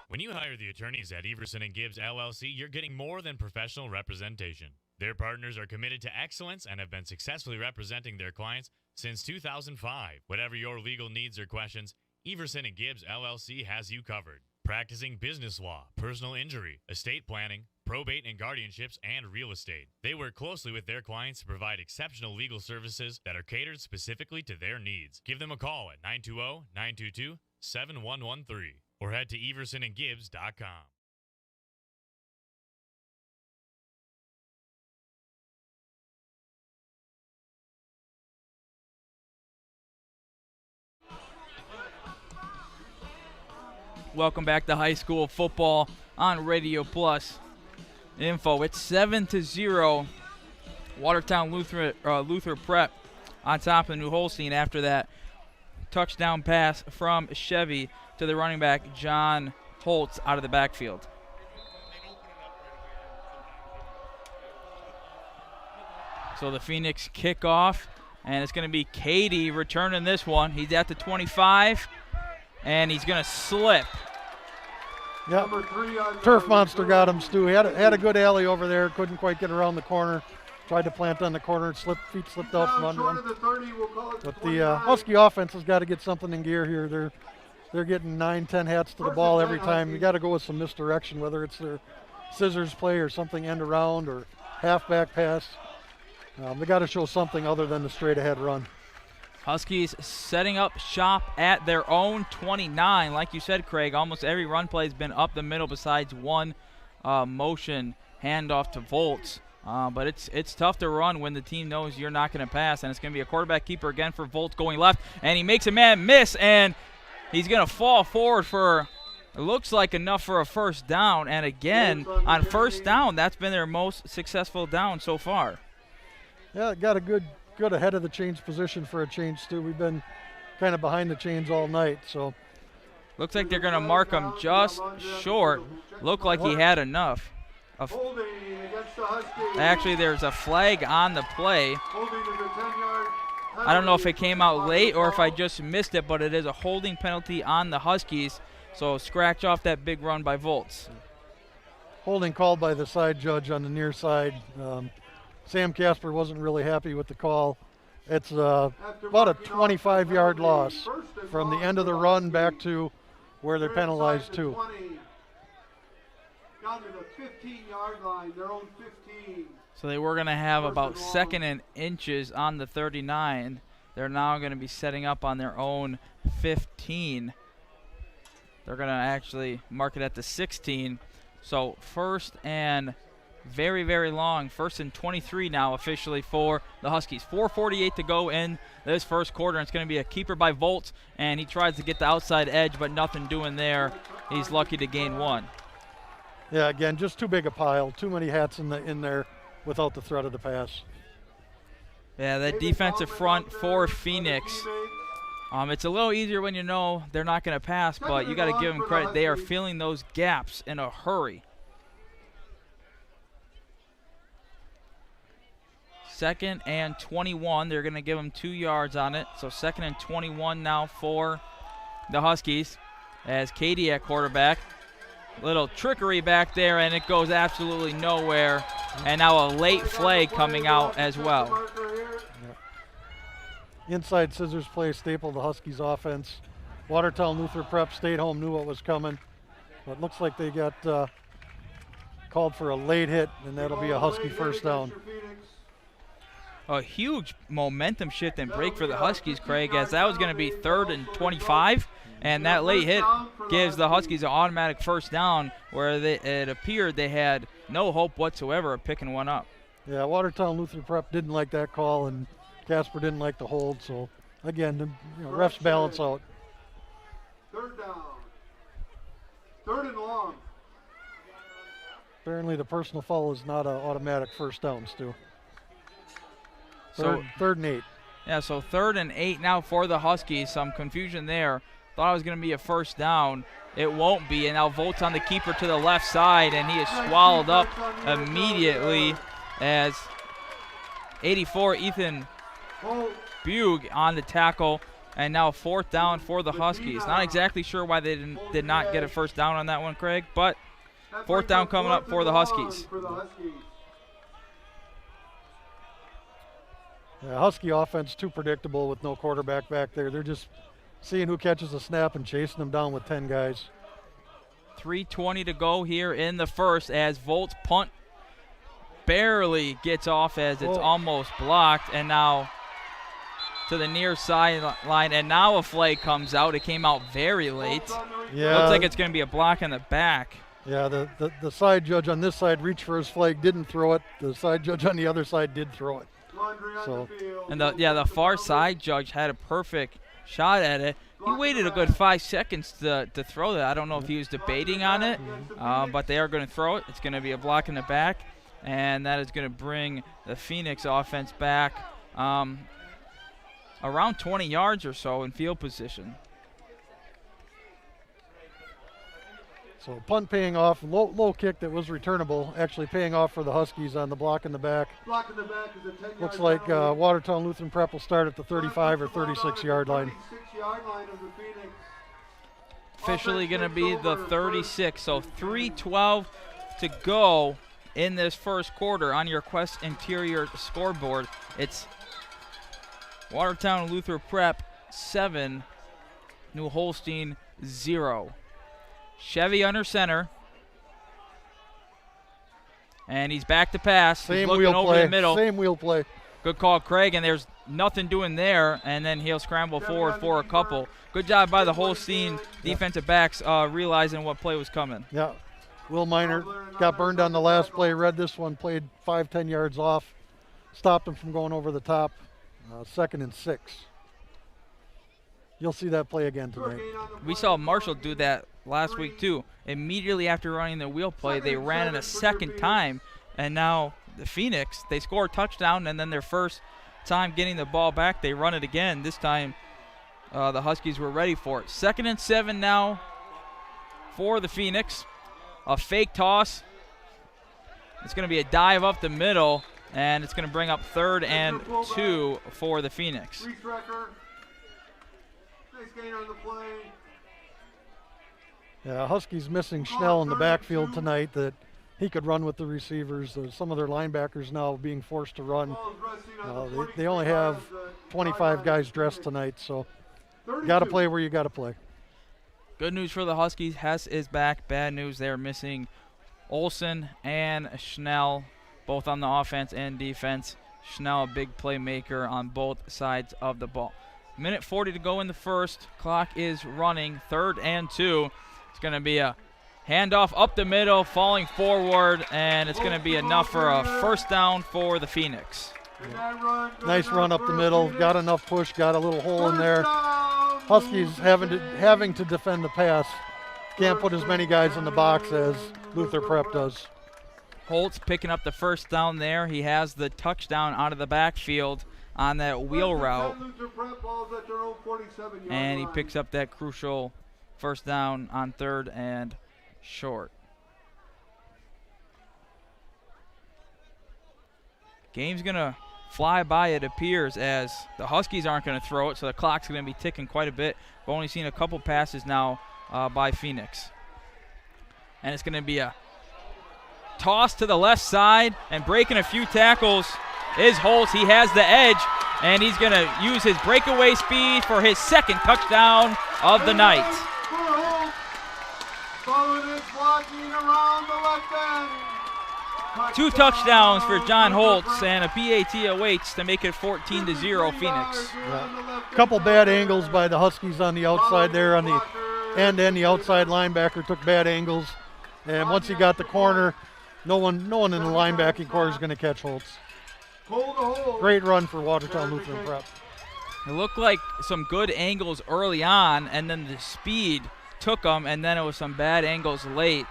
When you hire the attorneys at Everson & Gibbs LLC, you're getting more than professional representation. Their partners are committed to excellence and have been successfully representing their clients since 2005. Whatever your legal needs or questions, Everson & Gibbs LLC has you covered. Practicing business law, personal injury, estate planning, probate and guardianships, and real estate. They work closely with their clients to provide exceptional legal services that are catered specifically to their needs. Give them a call at 920-922-7113 or head to eversonandgibbs.com.
Welcome back to high school football on Radio Plus Info. It's 7-0. Watertown Luther Prep on top of the New Holstein after that touchdown pass from Chevy to the running back John Holtz out of the backfield. So the Phoenix kickoff, and it's going to be Cady returning this one. He's at the 25, and he's going to slip.
Yep. Turf Monster got him, Stu. He had a good alley over there. Couldn't quite get around the corner. Tried to plant on the corner. Feet slipped out from under him. But the Husky offense has got to get something in gear here. They're getting 9-10 hats to the ball every time. You got to go with some misdirection, whether it's their scissors play or something end around or halfback pass. They got to show something other than the straight ahead run.
Huskies setting up shop at their own 29. Like you said, Craig, almost every run play has been up the middle besides one motion handoff to Volts. But it's tough to run when the team knows you're not going to pass, and it's going to be a quarterback keeper again for Volts going left, and he makes a man miss, and he's going to fall forward for, it looks like enough for a first down, and again, on first down, that's been their most successful down so far.
Yeah, got a good ahead of the chains position for a change, Stu. We've been kind of behind the chains all night, so.
Looks like they're going to mark him just short. Looked like he had enough. Actually, there's a flag on the play. I don't know if it came out late or if I just missed it, but it is a holding penalty on the Huskies. So scratch off that big run by Volts.
Holding called by the side judge on the near side. Sam Casper wasn't really happy with the call. It's about a 25-yard loss from the end of the run back to where they're penalized to.
Down to the 15-yard line, their own 15.
So they were going to have about 2nd and inches on the 39. They're now going to be setting up on their own 15. They're going to actually mark it at the 16. So first and very, very long. 1st and 23 now officially for the Huskies. 4:48 to go in this first quarter. And it's going to be a keeper by Volts, and he tries to get the outside edge, but nothing doing there. He's lucky to gain one.
Yeah, again, just too big a pile. Too many hats in there without the threat of the pass.
Yeah, that defensive front for Phoenix. It's a little easier when you know they're not going to pass, but you got to give them credit. They are filling those gaps in a hurry. 2nd and 21. They're going to give them 2 yards on it. So 2nd and 21 now for the Huskies as Cady at quarterback. Little trickery back there, and it goes absolutely nowhere. And now a late flag coming out as well.
Inside scissors play stapled the Huskies offense. Watertown Luther Prep stayed home, knew what was coming. But it looks like they got called for a late hit, and that'll be a Husky first down.
A huge momentum shift and break for the Huskies, Craig, as that was going to be 3rd and 25. And that late hit gives the Huskies an automatic first down where it appeared they had no hope whatsoever of picking one up.
Yeah, Watertown Luther Prep didn't like that call, and Casper didn't like the hold. So, again, the refs balance out.
3rd down. 3rd and long.
Apparently the personal foul is not an automatic first down, Stu. Third and 8.
Yeah, so 3rd and 8 now for the Huskies. Some confusion there. Thought it was going to be a first down. It won't be, and now Volts on the keeper to the left side, and he is swallowed up immediately as 84 Ethan Bug on the tackle, and now 4th down for the Huskies. Not exactly sure why they did not get a first down on that one, Craig, but 4th down coming up for the Huskies.
Yeah, Husky offense too predictable with no quarterback back there. They're just seeing who catches a snap and chasing them down with 10 guys.
3:20 to go here in the first as Volts punt barely gets off as it's almost blocked, and now to the near sideline, and now a flag comes out. It came out very late.
Yeah.
Looks like it's going to be a block in the back.
Yeah, the side judge on this side reached for his flag, didn't throw it. The side judge on the other side did throw it. So,
and the far side judge had a perfect shot at it, he waited a good 5 seconds to throw that. I don't know if he was debating on it, but they are going to throw it. It's going to be a block in the back, and that is going to bring the Phoenix offense back around 20 yards or so in field position.
So punt paying off, low kick that was returnable, actually paying off for the Huskies on the block in the back.
Block in the back is a 10-yard
Looks like Watertown Lutheran Prep will start at the 35 or 36 yard line.
36-yard line of the Phoenix.
Officially going to be the 36, so 3:12 to go in this first quarter. On your Quest Interior scoreboard, it's Watertown Lutheran Prep 7, New Holstein 0. Chevy under center. And he's back to pass.
Same
he's looking
wheel
over
play.
the middle.
Same wheel play.
Good call, Craig, and there's nothing doing there, and then he'll scramble forward for a couple. Good job by the Holstein defensive backs realizing what play was coming.
Yeah. Will Miner got burned on the last play, read this one, played 5-10 yards off, stopped him from going over the top. 2nd and 6. You'll see that play again tonight.
We saw Marshall do that last week too. Immediately after running the wheel play, they ran it a second time, and now the Phoenix, they score a touchdown, and then their first time getting the ball back, they run it again. This time the Huskies were ready for it. 2nd and 7 now for the Phoenix. A fake toss. It's going to be a dive up the middle, and it's going to bring up 3rd and 2 for the Phoenix.
Nice gain on the play.
Yeah, Huskies missing Schnell in the backfield tonight that he could run with the receivers. Some of their linebackers now being forced to run. They only have 25 guys dressed tonight, so got to play where you got to play.
Good news for the Huskies. Hess is back. Bad news, they're missing Olsen and Schnell, both on the offense and defense. Schnell, a big playmaker on both sides of the ball. Minute 40 to go in the first. Clock is running. 3rd and 2. It's going to be a handoff up the middle, falling forward, and it's going to be enough for a first down for the Phoenix.
Nice run up the middle. Got enough push. Got a little hole in there. Huskies having to defend the pass. Can't put as many guys in the box as Luther Prep does.
Holtz picking up the first down there. He has the touchdown out of the backfield on that wheel route, and he picks up that crucial first down on 3rd and short. Game's gonna fly by, it appears, as the Huskies aren't gonna throw it, so the clock's gonna be ticking quite a bit. We've only seen a couple passes now by Phoenix, and it's gonna be a toss to the left side, and breaking a few tackles is Holtz. He has the edge, and he's going to use his breakaway speed for his 2nd touchdown of the night. Two touchdowns for John Holtz, and a PAT awaits to make it 14-0 Phoenix.
Yeah. Couple bad angles by the Huskies on the outside there on the end, and the outside linebacker took bad angles. And once he got the corner, no one in the linebacking corner is going to catch Holtz. Great run for Watertown Lutheran Prep.
It looked like some good angles early on, and then the speed took them, and then it was some bad angles late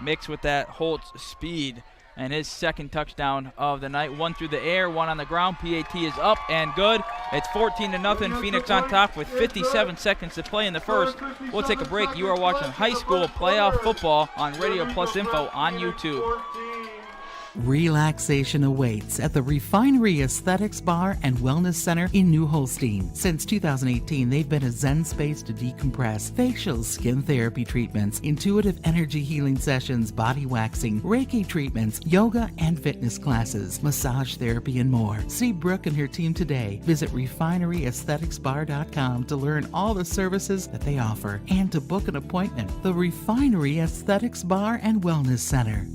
mixed with that Holtz speed. And his 2nd touchdown of the night. 1 through the air, 1 on the ground. PAT is up and good. It's 14-0. Phoenix on top with 57 seconds to play in the first. We'll take a break. You are watching high school playoff football on Radio Plus Info on YouTube.
Relaxation awaits at the Refinery Aesthetics Bar and Wellness Center in New Holstein. Since 2018, they've been a zen space to decompress. Facials, skin therapy treatments, intuitive energy healing sessions, body waxing, Reiki treatments, yoga and fitness classes, massage therapy, and more. See Brooke and her team today. Visit refineryaestheticsbar.com to learn all the services that they offer and to book an appointment. The Refinery Aesthetics Bar and Wellness Center.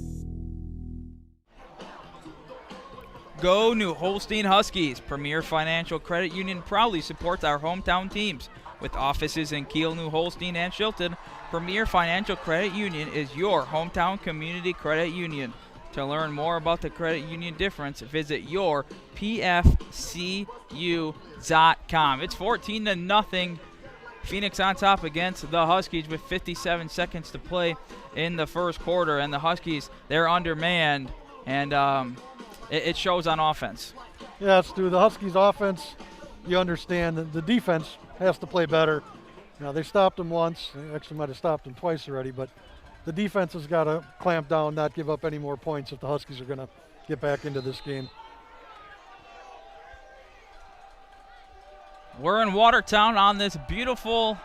Go New Holstein Huskies. Premier Financial Credit Union proudly supports our hometown teams. With offices in Kiel, New Holstein, and Shilton, Premier Financial Credit Union is your hometown community credit union. To learn more about the credit union difference, visit yourpfcu.com. It's 14-0 Phoenix on top against the Huskies with 57 seconds to play in the first quarter, and the Huskies, they're undermanned, and it shows on offense.
Yeah, it's through the Huskies offense. You understand that the defense has to play better. Now, they stopped them once. They actually might have stopped them twice already, but the defense has got to clamp down, not give up any more points if the Huskies are going to get back into this game.
We're in Watertown on this beautiful,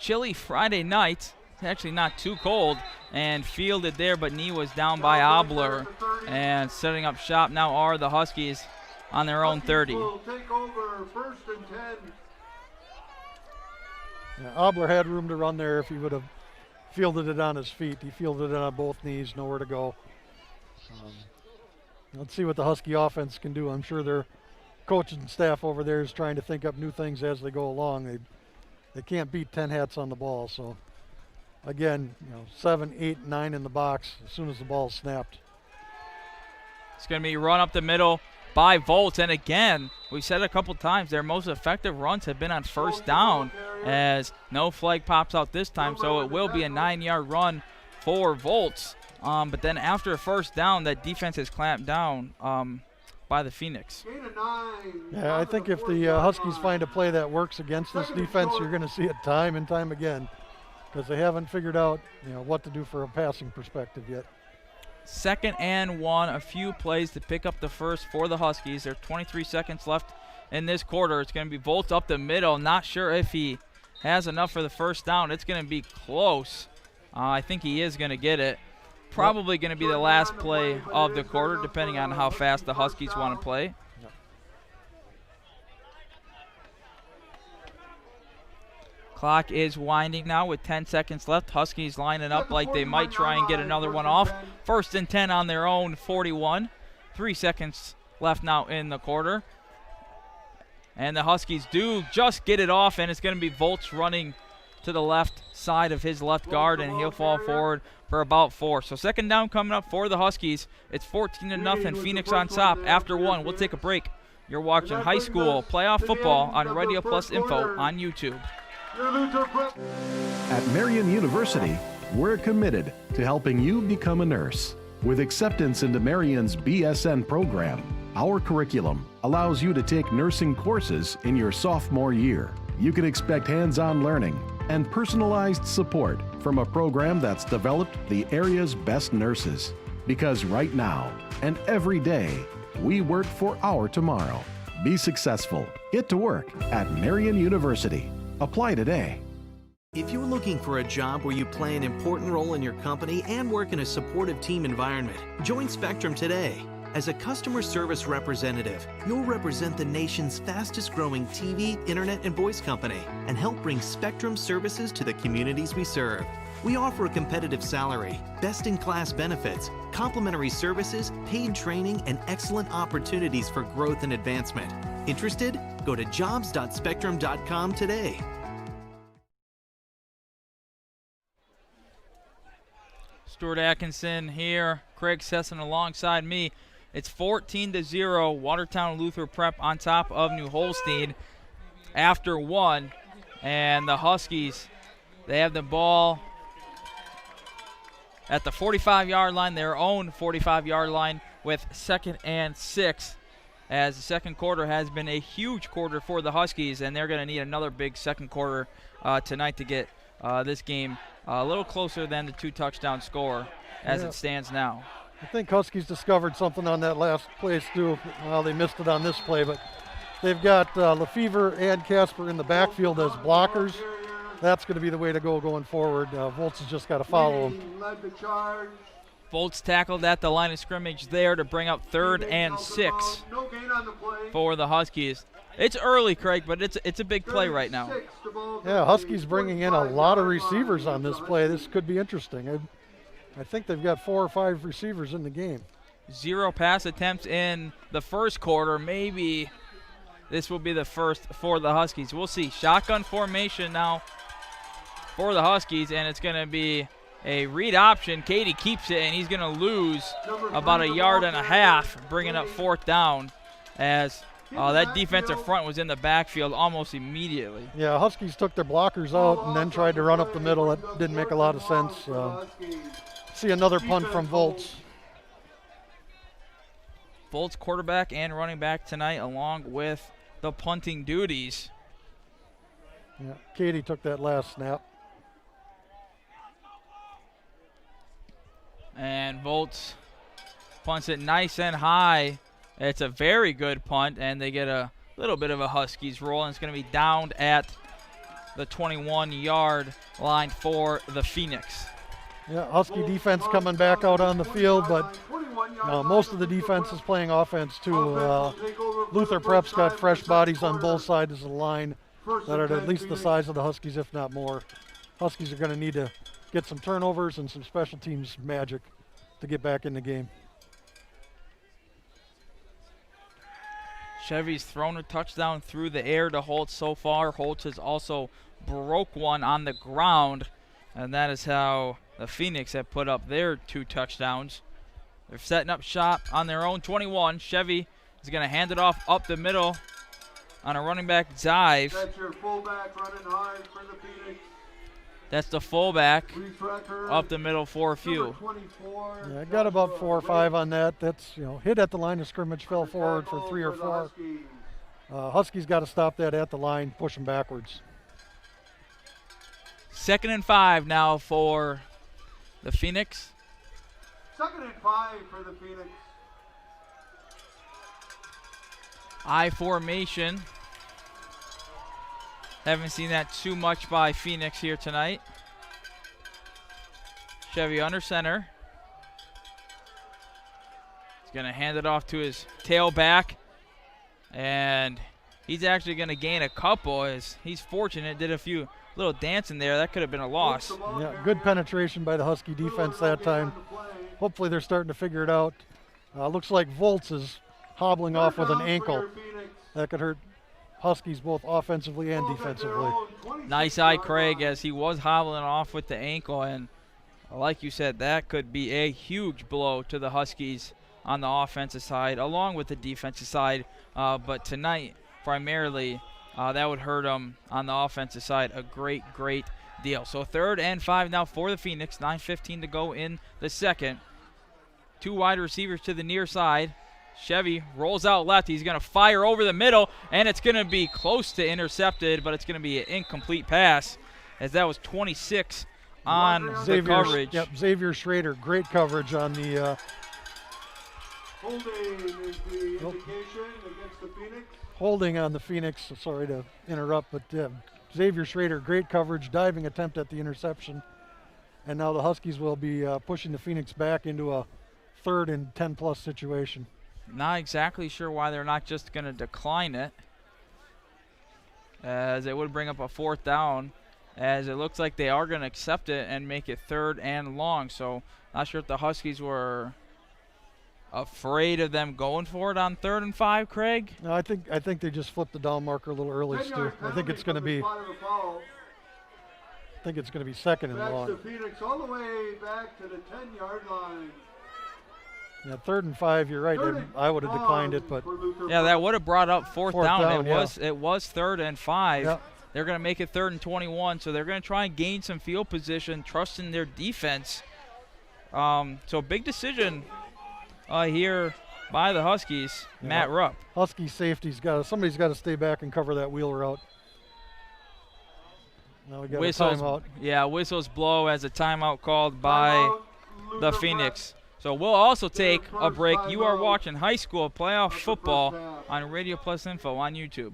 chilly Friday night. It's actually not too cold, and fielded there, but knee was down by Obler. And setting up shop now are the Huskies on their own 30.
Will take over 1st and 10.
Yeah, Obler had room to run there if he would have fielded it on his feet. He fielded it on both knees, nowhere to go. Let's see what the Husky offense can do. I'm sure their coaching staff over there is trying to think up new things as they go along. They can't beat 10 hats on the ball. So again, 7, 8, 9 in the box as soon as the ball's snapped.
It's going to be run up the middle by Volts, and again, we've said a couple times, their most effective runs have been on first down, as no flag pops out this time, so it will be a 9-yard run for Volts. But then after a first down, that defense is clamped down by the Phoenix.
Yeah, I think if the Huskies find a play that works against this defense, you're going to see it time and time again, because they haven't figured out what to do for a passing perspective yet.
2nd and 1, a few plays to pick up the first for the Huskies. There's 23 seconds left in this quarter. It's going to be Volts up the middle. Not sure if he has enough for the first down. It's going to be close. I think he is going to get it. Probably going to be the last play of the quarter, depending on how fast the Huskies want to play. Clock is winding now with 10 seconds left. Huskies lining up like they might try and get another one off. 1st and 10 on their own 41. 3 seconds left now in the quarter. And the Huskies do just get it off, and it's going to be Volts running to the left side of his left guard, and he'll fall forward for about 4. So 2nd down coming up for the Huskies. It's 14-0, Phoenix on top after 1. We'll take a break. You're watching high school playoff football on Radio Plus Info on YouTube.
At Marian University, we're committed to helping you become a nurse. With acceptance into Marian's BSN program, our curriculum allows you to take nursing courses in your sophomore year. You can expect hands-on learning and personalized support from a program that's developed the area's best nurses. Because right now and every day, we work for our tomorrow. Be successful. Get to work at Marian University. Apply today.
If you're looking for a job where you play an important role in your company and work in a supportive team environment, join Spectrum today. As a customer service representative, you'll represent the nation's fastest growing TV, internet, and voice company and help bring Spectrum services to the communities we serve. We offer a competitive salary, best-in-class benefits, complimentary services, paid training, and excellent opportunities for growth and advancement. Interested? Go to jobs.spectrum.com today.
Stuart Atkinson here, Craig Sesson alongside me. It's 14-0, Watertown Luther Prep on top of New Holstein after 1. And the Huskies, they have the ball at the 45-yard line, their own 45-yard line, with 2nd and 6. As the second quarter has been a huge quarter for the Huskies, and they're going to need another big second quarter tonight to get this game a little closer than the 2-touchdown score as it stands now.
I think Huskies discovered something on that last play, too. Well, they missed it on this play, but they've got Lefevre and Casper in the backfield as blockers. That's going to be the way to go going forward. Volts has just got to follow them.
Volts tackled at the line of scrimmage there to bring up 3rd and 6 for the Huskies. It's early, Craig, but it's a big play right now.
Yeah, Huskies bringing in a lot of receivers on this play. This could be interesting. I think they've got 4 or 5 receivers in the game.
0 pass attempts in the first quarter. Maybe this will be the first for the Huskies. We'll see. Shotgun formation now for the Huskies, and it's going to be a read option. Katie keeps it, and he's going to lose about 1.5 yards, bringing up 4th down as That defensive front was in the backfield almost immediately.
Yeah, Huskies took their blockers out and then tried to run up the middle. That didn't make a lot of sense. See another punt from Volts.
Volts quarterback and running back tonight, along with the punting duties.
Yeah, Katie took that last snap.
And Volts punts it nice and high. It's a very good punt, and they get a little bit of a Huskies roll, and it's going to be downed at the 21-yard line for the Phoenix.
Yeah, Husky defense coming back out on the field, but most of the defense is playing offense too. Luther Prep's got fresh bodies on both sides of the line that are at least the size of the Huskies, if not more. Huskies are going to need to get some turnovers and some special teams magic to get back in the game.
Chevy's thrown a touchdown through the air to Holtz so far. Holtz has also broke one on the ground, and that is how the Phoenix have put up their 2 touchdowns. They're setting up shop on their own 21. Chevy is going to hand it off up the middle on a running back dive.
That's your fullback running high for the Phoenix.
That's the fullback up the middle for a few.
Yeah, I got about 4 or 5 on that. That's, hit at the line of scrimmage, fell forward for 3 or 4. Huskies got to stop that at the line, push them backwards.
2nd and 5 now for the Phoenix.
2nd and 5 for the Phoenix.
I formation. Haven't seen that too much by Phoenix here tonight. Chevy under center. He's going to hand it off to his tailback. And he's actually going to gain a couple as he's fortunate. Did a few little dancing there. That could have been a loss.
Yeah, good penetration by the Husky defense that time. Hopefully they're starting to figure it out. Looks like Volts is hobbling off with an ankle. That could hurt Huskies both offensively and defensively.
Nice eye, Craig, as he was hobbling off with the ankle. And like you said, that could be a huge blow to the Huskies on the offensive side, along with the defensive side. But tonight, primarily, that would hurt them on the offensive side a great, great deal. So 3rd and 5 now for the Phoenix. 9:15 to go in the second. 2 wide receivers to the near side. Chevy rolls out left. He's going to fire over the middle, and it's going to be close to intercepted, but it's going to be an incomplete pass, as that was 26 on the coverage.
Yep, Xavier Schrader, great coverage on the
Holding is the indication against the Phoenix.
Holding on the Phoenix. Sorry to interrupt, but Xavier Schrader, great coverage, diving attempt at the interception. And now the Huskies will be pushing the Phoenix back into a 3rd and 10-plus situation.
Not exactly sure why they're not just going to decline it, as it would bring up a 4th down, as it looks like they are going to accept it and make it 3rd and long. So not sure if the Huskies were afraid of them going for it on 3rd and 5, Craig.
No, I think they just flipped the down marker a little early, Stu. I think it's going to be 2nd and long.
That's the Phoenix all the way back to the 10-yard line.
Yeah, 3rd and 5, you're right. I would have declined it, but
yeah, that would have brought up 4th down. It
yeah.
was 3rd and 5.
Yeah.
They're going to make it 3rd and 21, so they're going to try and gain some field position, trusting their defense. So big decision here by the Huskies. Yeah. Matt Rupp.
Husky safety's somebody's got to stay back and cover that wheel route. Now we got a timeout.
Yeah, whistles blow as a timeout called by the Phoenix. So we'll also take a break. You are watching high school playoff football on Radio Plus Info on YouTube.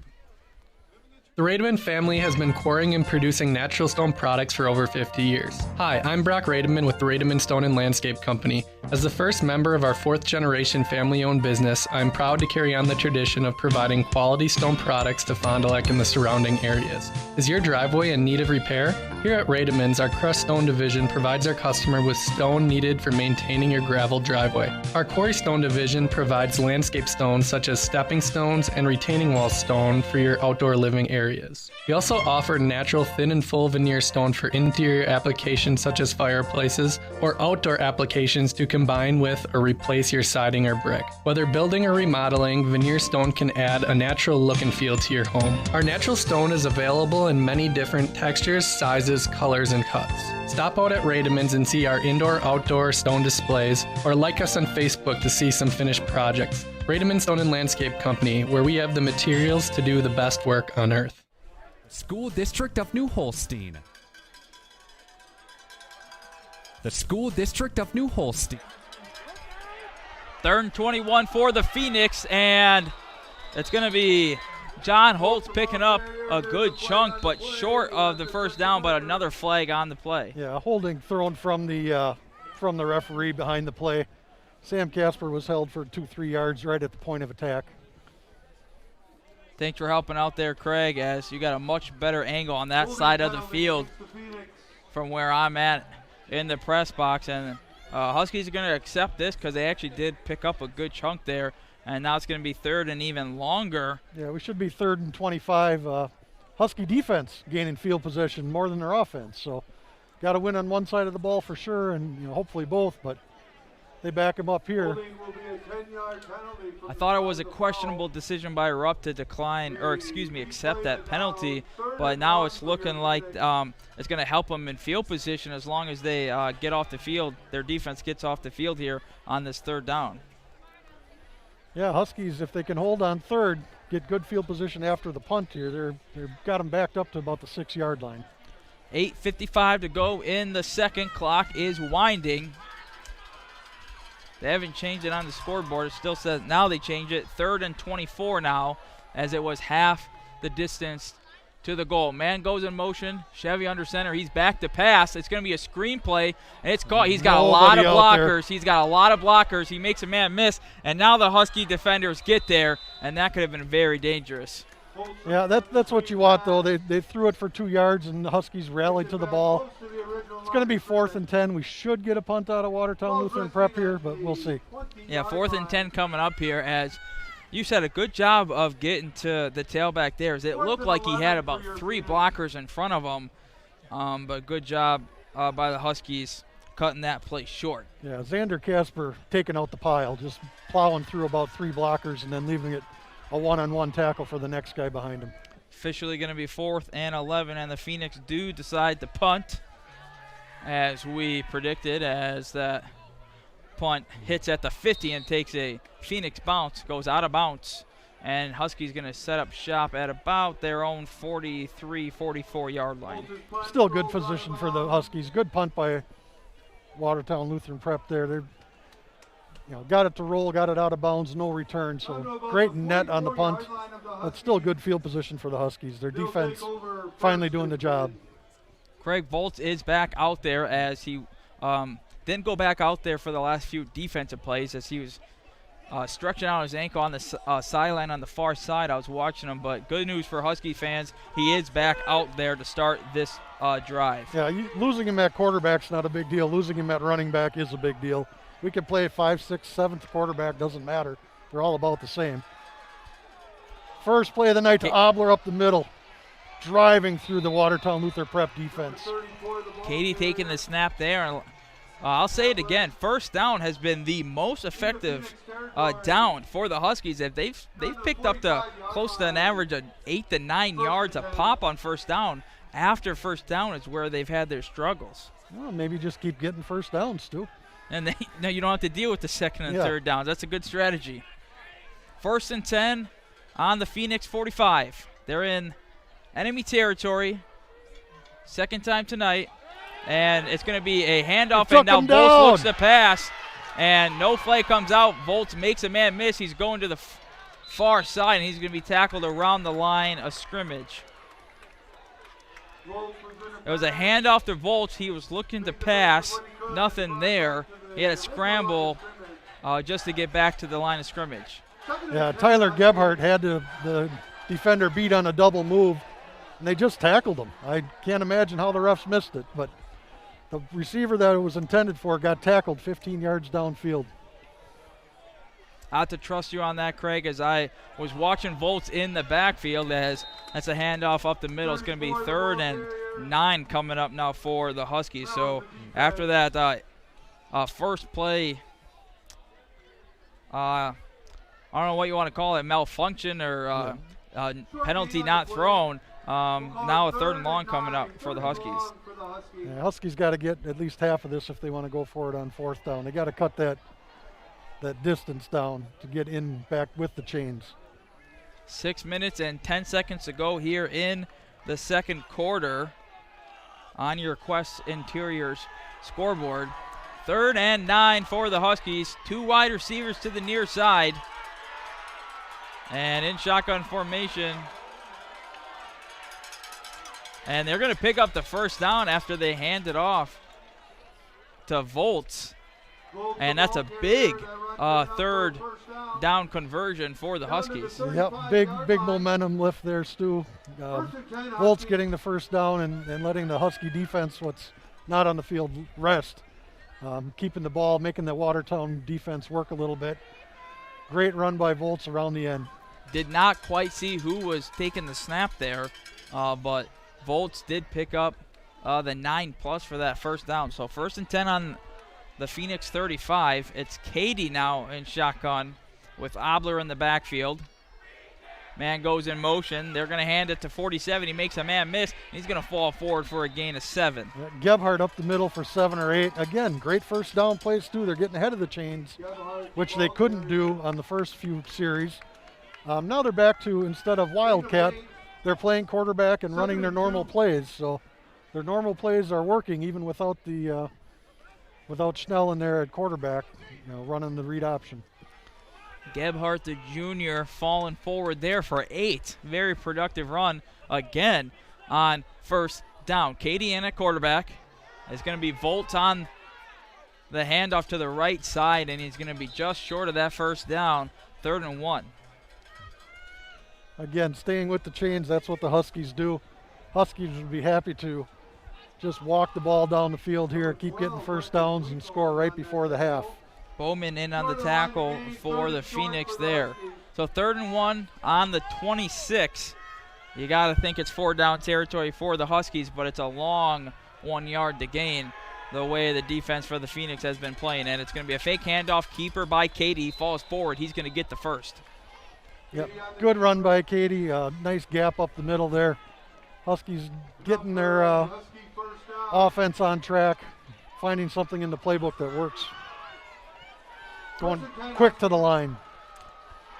The Rademan family has been quarrying and producing natural stone products for over 50 years. Hi, I'm Brock Rademan with the Rademan Stone and Landscape Company. As the first member of our 4th generation family-owned business, I'm proud to carry on the tradition of providing quality stone products to Fond du Lac and the surrounding areas. Is your driveway in need of repair? Here at Rademan's, our crushed stone division provides our customer with stone needed for maintaining your gravel driveway. Our quarry stone division provides landscape stones such as stepping stones and retaining wall stone for your outdoor living area. areas. We also offer natural thin and full veneer stone for interior applications such as fireplaces or outdoor applications to combine with or replace your siding or brick. Whether building or remodeling, veneer stone can add a natural look and feel to your home. Our natural stone is available in many different textures, sizes, colors, and cuts. Stop out at Rademann's and see our indoor-outdoor stone displays, or like us on Facebook to see some finished projects. Rademan Stone and Landscape Company, where we have the materials to do the best work on earth.
School District of New Holstein. The School District of New Holstein.
3rd and 21 for the Phoenix, and it's going to be John Holtz picking up a good chunk, but short of the first down, but another flag on the play.
Yeah, a holding thrown from the referee behind the play. Sam Casper was held for 2-3 yards right at the point of attack.
Thanks for helping out there, Craig, as you got a much better angle on that side of the field from where I'm at in the press box. And Huskies are going to accept this because they actually did pick up a good chunk there. And now it's going to be 3rd and even longer.
Yeah, we should be 3rd and 25. Husky defense gaining field possession more than their offense. So got to win on one side of the ball for sure, and hopefully both, but they back them up here.
I thought it was a questionable decision by Rupp to accept that penalty, but now it's looking like it's going to help them in field position as long as they get off the field. Their defense gets off the field here on this 3rd down.
Yeah, Huskies, if they can hold on 3rd, get good field position after the punt here, they've got them backed up to about the 6-yard line.
8:55 to go in the second. Clock is winding. They haven't changed it on the scoreboard. It still says now they change it. 3rd and 24 now, as it was half the distance to the goal. Man goes in motion. Chevy under center. He's back to pass. It's going to be a screen play, and it's caught. He's got a lot of blockers. He's got a lot of blockers. He makes a man miss, and now the Husky defenders get there, and that could have been very dangerous.
Yeah, that's what you want, though. They threw it for 2 yards, and the Huskies rallied to the ball. It's going to be 4th and 10. We should get a punt out of Watertown Lutheran Prep here, but we'll see.
Yeah, 4th and 10 coming up here, as you said a good job of getting to the tailback there. As it looked like he had about 3 blockers in front of him, but good job by the Huskies cutting that play short.
Yeah, Xander Casper taking out the pile, just plowing through about 3 blockers and then leaving it a one-on-one tackle for the next guy behind him.
Officially going to be 4th and 11, and the Phoenix do decide to punt, as we predicted, as that punt hits at the 50 and takes a Phoenix bounce, goes out of bounds, and Huskies going to set up shop at about their own 43, 44-yard line.
Still good position for the Huskies. Good punt by Watertown Lutheran Prep there. They're got it to roll, got it out of bounds, no return. So great net on the punt, but still good field position for the Huskies. Their defense finally doing the job.
Craig Volz is back out there, as he didn't go back out there for the last few defensive plays, as he was stretching out his ankle on the sideline on the far side. I was watching him, but good news for Husky fans. He is back out there to start this drive.
Yeah, losing him at quarterback's not a big deal. Losing him at running back is a big deal. We can play 5th, 6th, 7th quarterback, doesn't matter. They're all about the same. First play of the night to Obler up the middle, driving through the Watertown Luther Prep defense.
Katie taking the snap there, and I'll say it again, first down has been the most effective down for the Huskies. If they've picked up to close to an average of 8 to 9 yards a pop on first down. After first down is where they've had their struggles.
Well, maybe just keep getting first downs, too.
And now you don't have to deal with the 2nd and 3rd downs. That's a good strategy. 1st and 10 on the Phoenix 45. They're in enemy territory. 2nd time tonight. And it's going to be a handoff, and now Volz looks to pass. And no flag comes out. Volz makes a man miss. He's going to the far side, and he's going to be tackled around the line of scrimmage. It was a handoff to Volz. He was looking to pass. Nothing there. He had a scramble just to get back to the line of scrimmage.
Yeah, Tyler Gebhardt had the defender beat on a double move, and they just tackled him. I can't imagine how the refs missed it, but the receiver that it was intended for got tackled 15 yards downfield.
I have to trust you on that, Craig, as I was watching Volts in the backfield as that's a handoff up the middle. It's going to be 3rd and 9 coming up now for the Huskies. So after that first play, I don't know what you want to call it, malfunction or penalty not thrown. Now a 3rd and long coming up for the Huskies.
Yeah, Huskies got to get at least half of this if they want to go for it on 4th down. They got to cut that distance down to get in back with the chains.
6 minutes and 10 seconds to go here in the second quarter on your Quest Interiors scoreboard. 3rd and 9 for the Huskies. 2 wide receivers to the near side. And in shotgun formation. And they're going to pick up the first down after they hand it off to Volts. And that's a big 3rd down conversion for the Huskies.
Yep, big momentum lift there, Stu. Volts getting the first down and letting the Husky defense, what's not on the field, rest. Keeping the ball, making the Watertown defense work a little bit. Great run by Volts around the end.
Did not quite see who was taking the snap there, but Volts did pick up the 9+ for that first down. So 1st and 10 on the Phoenix 35. It's Katie now in shotgun with Obler in the backfield. Man goes in motion. They're going to hand it to 47. He makes a man miss. He's going to fall forward for a gain of 7.
Gebhardt up the middle for 7 or 8. Again, great first down plays, too. They're getting ahead of the chains, which they couldn't do on the first few series. Now they're back to, instead of Wildcat, they're playing quarterback and running their normal plays. So their normal plays are working even without the without Schnell in there at quarterback, running the read option.
Gebhardt, the junior, falling forward there for 8. Very productive run again on first down. Katie in at quarterback. It's going to be Volts on the handoff to the right side, and he's going to be just short of that first down. 3rd and 1.
Again, staying with the chains, that's what the Huskies do. Huskies would be happy to just walk the ball down the field here, keep getting first downs, and score right before the half.
Bowman in on the tackle for the Phoenix there. So 3rd and 1 on the 26. You got to think it's 4-down territory for the Huskies, but it's a long 1 yard to gain the way the defense for the Phoenix has been playing. And it's going to be a fake handoff, keeper by Katie, falls forward. He's going to get the first.
Yep, good run by Katie. Nice gap up the middle there. Huskies getting their offense on track, finding something in the playbook that works. Going quick to the line.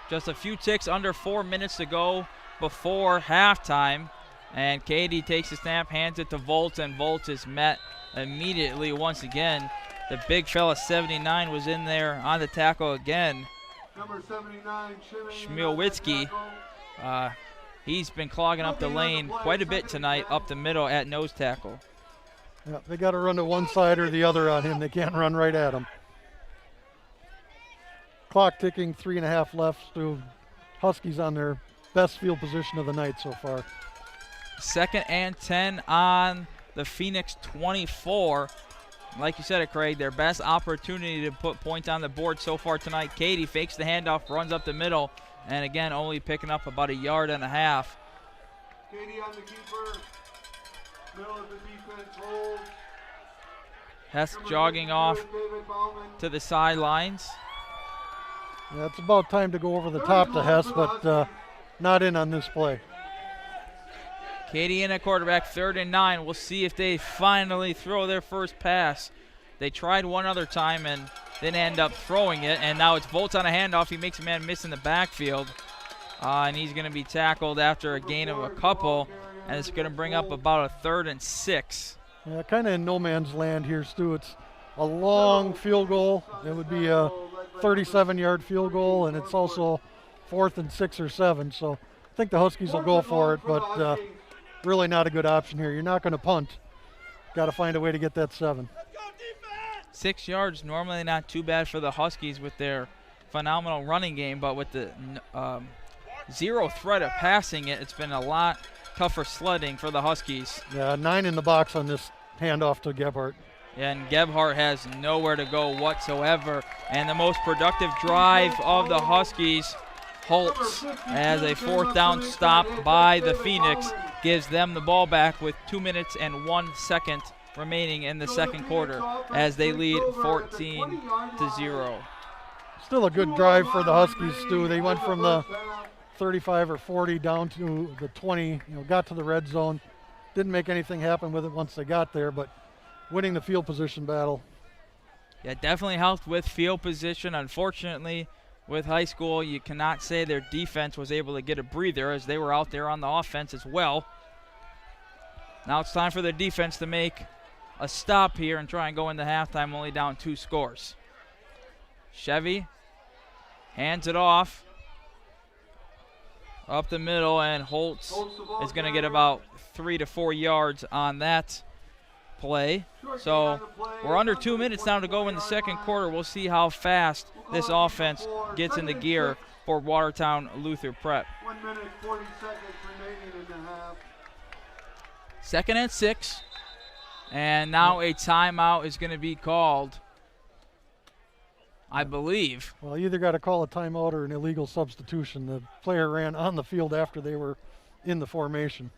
Just a few ticks under 4 minutes to go before halftime. And Katie takes the snap, hands it to Volts, and Volts is met immediately once again. The big fella, 79, was in there on the tackle again.
Number 79,
Schmielwitzki, he's been clogging up the lane quite a bit tonight up the middle at nose tackle.
Yeah, they got to run to one side or the other on him. They can't run right at him. Clock ticking, 3.5 left. To Huskies on their best field position of the night so far.
2nd and 10 on the Phoenix 24. Like you said it, Craig, their best opportunity to put points on the board so far tonight. Katie fakes the handoff, runs up the middle, and again, only picking up about 1.5 yards.
Katie on the keeper. Middle of the defense holds.
Hess jogging off to the sidelines.
Yeah, it's about time to go over the top to Hess, but not in on this play.
Katie in at quarterback, 3rd and 9. We'll see if they finally throw their first pass. They tried one other time and didn't end up throwing it, and now it's Volts on a handoff. He makes a man miss in the backfield, and he's going to be tackled after a gain of a couple, and it's going to bring up about a 3rd and 6.
Yeah, kind of in no man's land here, Stu. It's a long field goal. It would be a 37-yard field goal, and it's also 4th and 6 or 7. So I think the Huskies will go for it, but really not a good option here. You're not going to punt. Got to find a way to get that 7.
6 yards, normally not too bad for the Huskies with their phenomenal running game, but with the zero threat of passing it, it's been a lot tougher sledding for the Huskies.
Yeah, 9 in the box on this handoff to Gebhardt.
And Gebhardt has nowhere to go whatsoever. And the most productive drive of the Huskies halts as a 4th down stop by the Phoenix gives them the ball back with 2 minutes and 1 second remaining in the second quarter as they lead 14-0.
Still a good drive for the Huskies, Stu. They went from the 35 or 40 down to the 20, got to the red zone. Didn't make anything happen with it once they got there, but winning the field position battle.
Yeah, definitely helped with field position. Unfortunately, with high school, you cannot say their defense was able to get a breather as they were out there on the offense as well. Now it's time for the defense to make a stop here and try and go into halftime only down 2 scores. Chevy hands it off up the middle, and Holtz is going to get about 3 to 4 yards on that play. So we're under 2 minutes now to go in the second quarter. We'll see how fast this offense gets into gear for Watertown Luther Prep.
1 minute, 40 seconds remaining in the half.
2nd and 6. And now a timeout is going to be called, I believe.
Well, you either got to call a timeout or an illegal substitution. The player ran on the field after they were in the formation.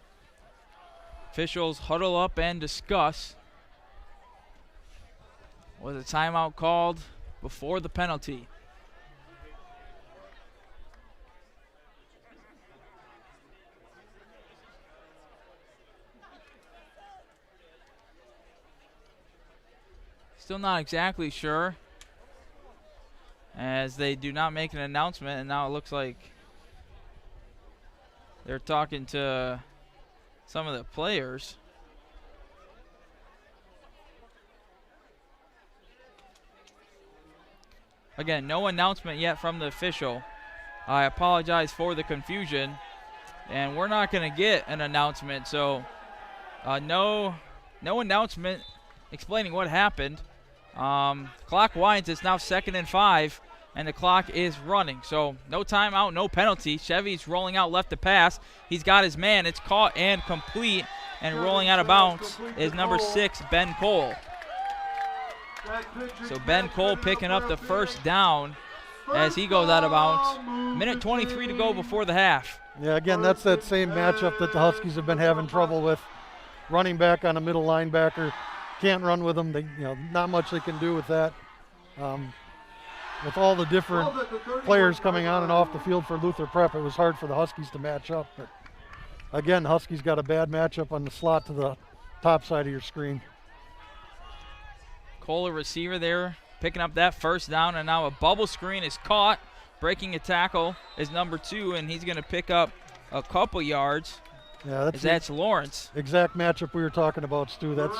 Officials huddle up and discuss. Was a timeout called before the penalty? Still not exactly sure, as they do not make an announcement, and now it looks like they're talking to some of the players. Again, no announcement yet from the official. I apologize for the confusion, and we're not going to get an announcement, so no announcement explaining what happened. Clock winds. It's now 2nd and 5, and the clock is running. So no timeout, no penalty. Chevy's rolling out left to pass. He's got his man. It's caught and complete, and rolling out of bounds is number 6, Ben Cole. So Ben Cole picking up the first down as he goes out of bounds. Minute 23 to go before the half.
Yeah, again, that's that same matchup that the Huskies have been having trouble with. Running back on a middle linebacker. Can't run with them. They, not much they can do with that. With all the different players coming on and off the field for Luther Prep, it was hard for the Huskies to match up. But again, Huskies got a bad matchup on the slot to the top side of your screen.
Cole, a receiver there, picking up that first down, and now a bubble screen is caught. Breaking a tackle is number 2, and he's going to pick up a couple yards.
Yeah,
that's Lawrence.
Exact matchup we were talking about, Stu. That's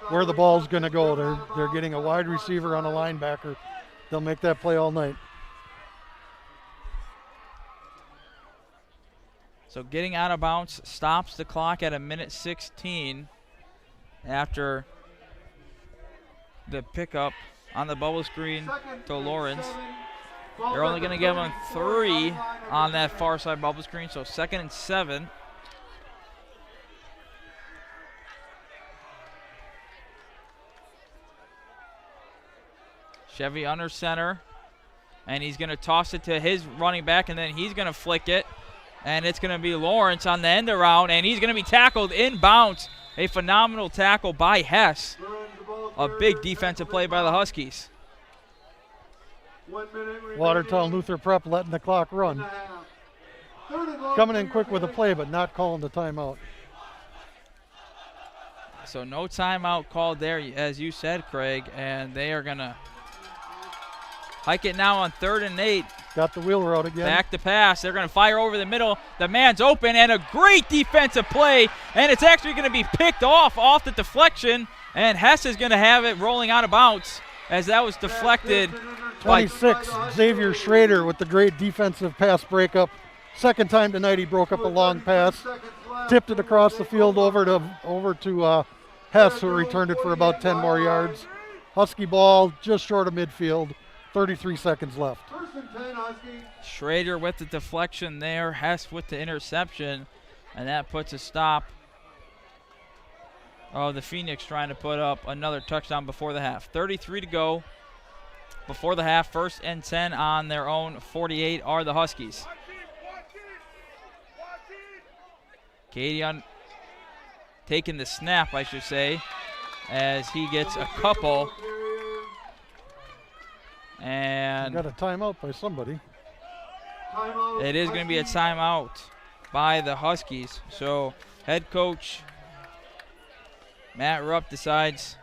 where the ball's going to go. They're getting a wide receiver on a linebacker. They'll make that play all night.
So getting out of bounds stops the clock at a minute 16 after the pickup on the bubble screen to Lawrence. They're only going to give him 3 on that far side bubble screen, so 2nd and 7. Chevy under center, and he's going to toss it to his running back, and then he's going to flick it, and it's going to be Lawrence on the end around, and he's going to be tackled inbounds. A phenomenal tackle by Hess. A big defensive play by the Huskies.
Watertown Luther Prep letting the clock run. Coming in quick with a play, but not calling the timeout.
So no timeout called there, as you said, Craig, and they are going to hike it now on 3rd and 8.
Got the wheel route again.
Back to pass. They're going to fire over the middle. The man's open, and a great defensive play, and it's actually going to be picked off the deflection, and Hess is going to have it rolling out of bounds as that was deflected.
26, Xavier Schrader with the great defensive pass breakup. Second time tonight he broke up a long pass, tipped it across the field over to Hess, who returned it for about 10 more yards. Husky ball just short of midfield, 33 seconds left.
Schrader with the deflection there, Hess with the interception, and that puts a stop the Phoenix trying to put up another touchdown before the half. 33 to go before the half. 1st and 10 on their own 48 are the Huskies. Katie taking the snap, I should say, as he gets a couple. And
got a timeout by somebody.
It is going to be a timeout by the Huskies. So head coach Matt Rupp decides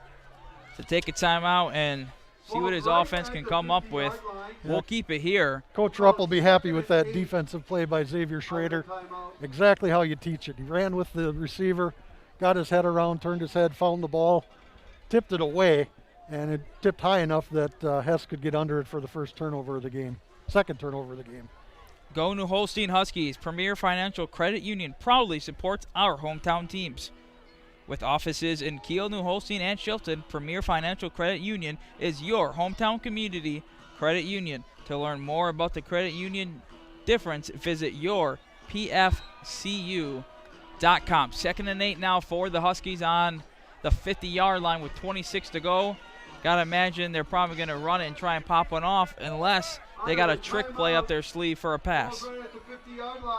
to take a timeout and see what his offense can come up with. We'll keep it here.
Coach Rupp will be happy with that defensive play by Xavier Schrader. Exactly how you teach it. He ran with the receiver, got his head around, turned his head, found the ball, tipped it away, and it tipped high enough that Hess could get under it for the first turnover of the game, second turnover of the game.
Go New Holstein Huskies. Premier Financial Credit Union proudly supports our hometown teams. With offices in Kiel, New Holstein, and Shilton, Premier Financial Credit Union is your hometown community credit union. To learn more about the credit union difference, visit yourpfcu.com. 2nd and 8 now for the Huskies on the 50-yard line with 26 to go. Gotta imagine they're probably gonna run it and try and pop one off unless they got a trick play up their sleeve for a pass.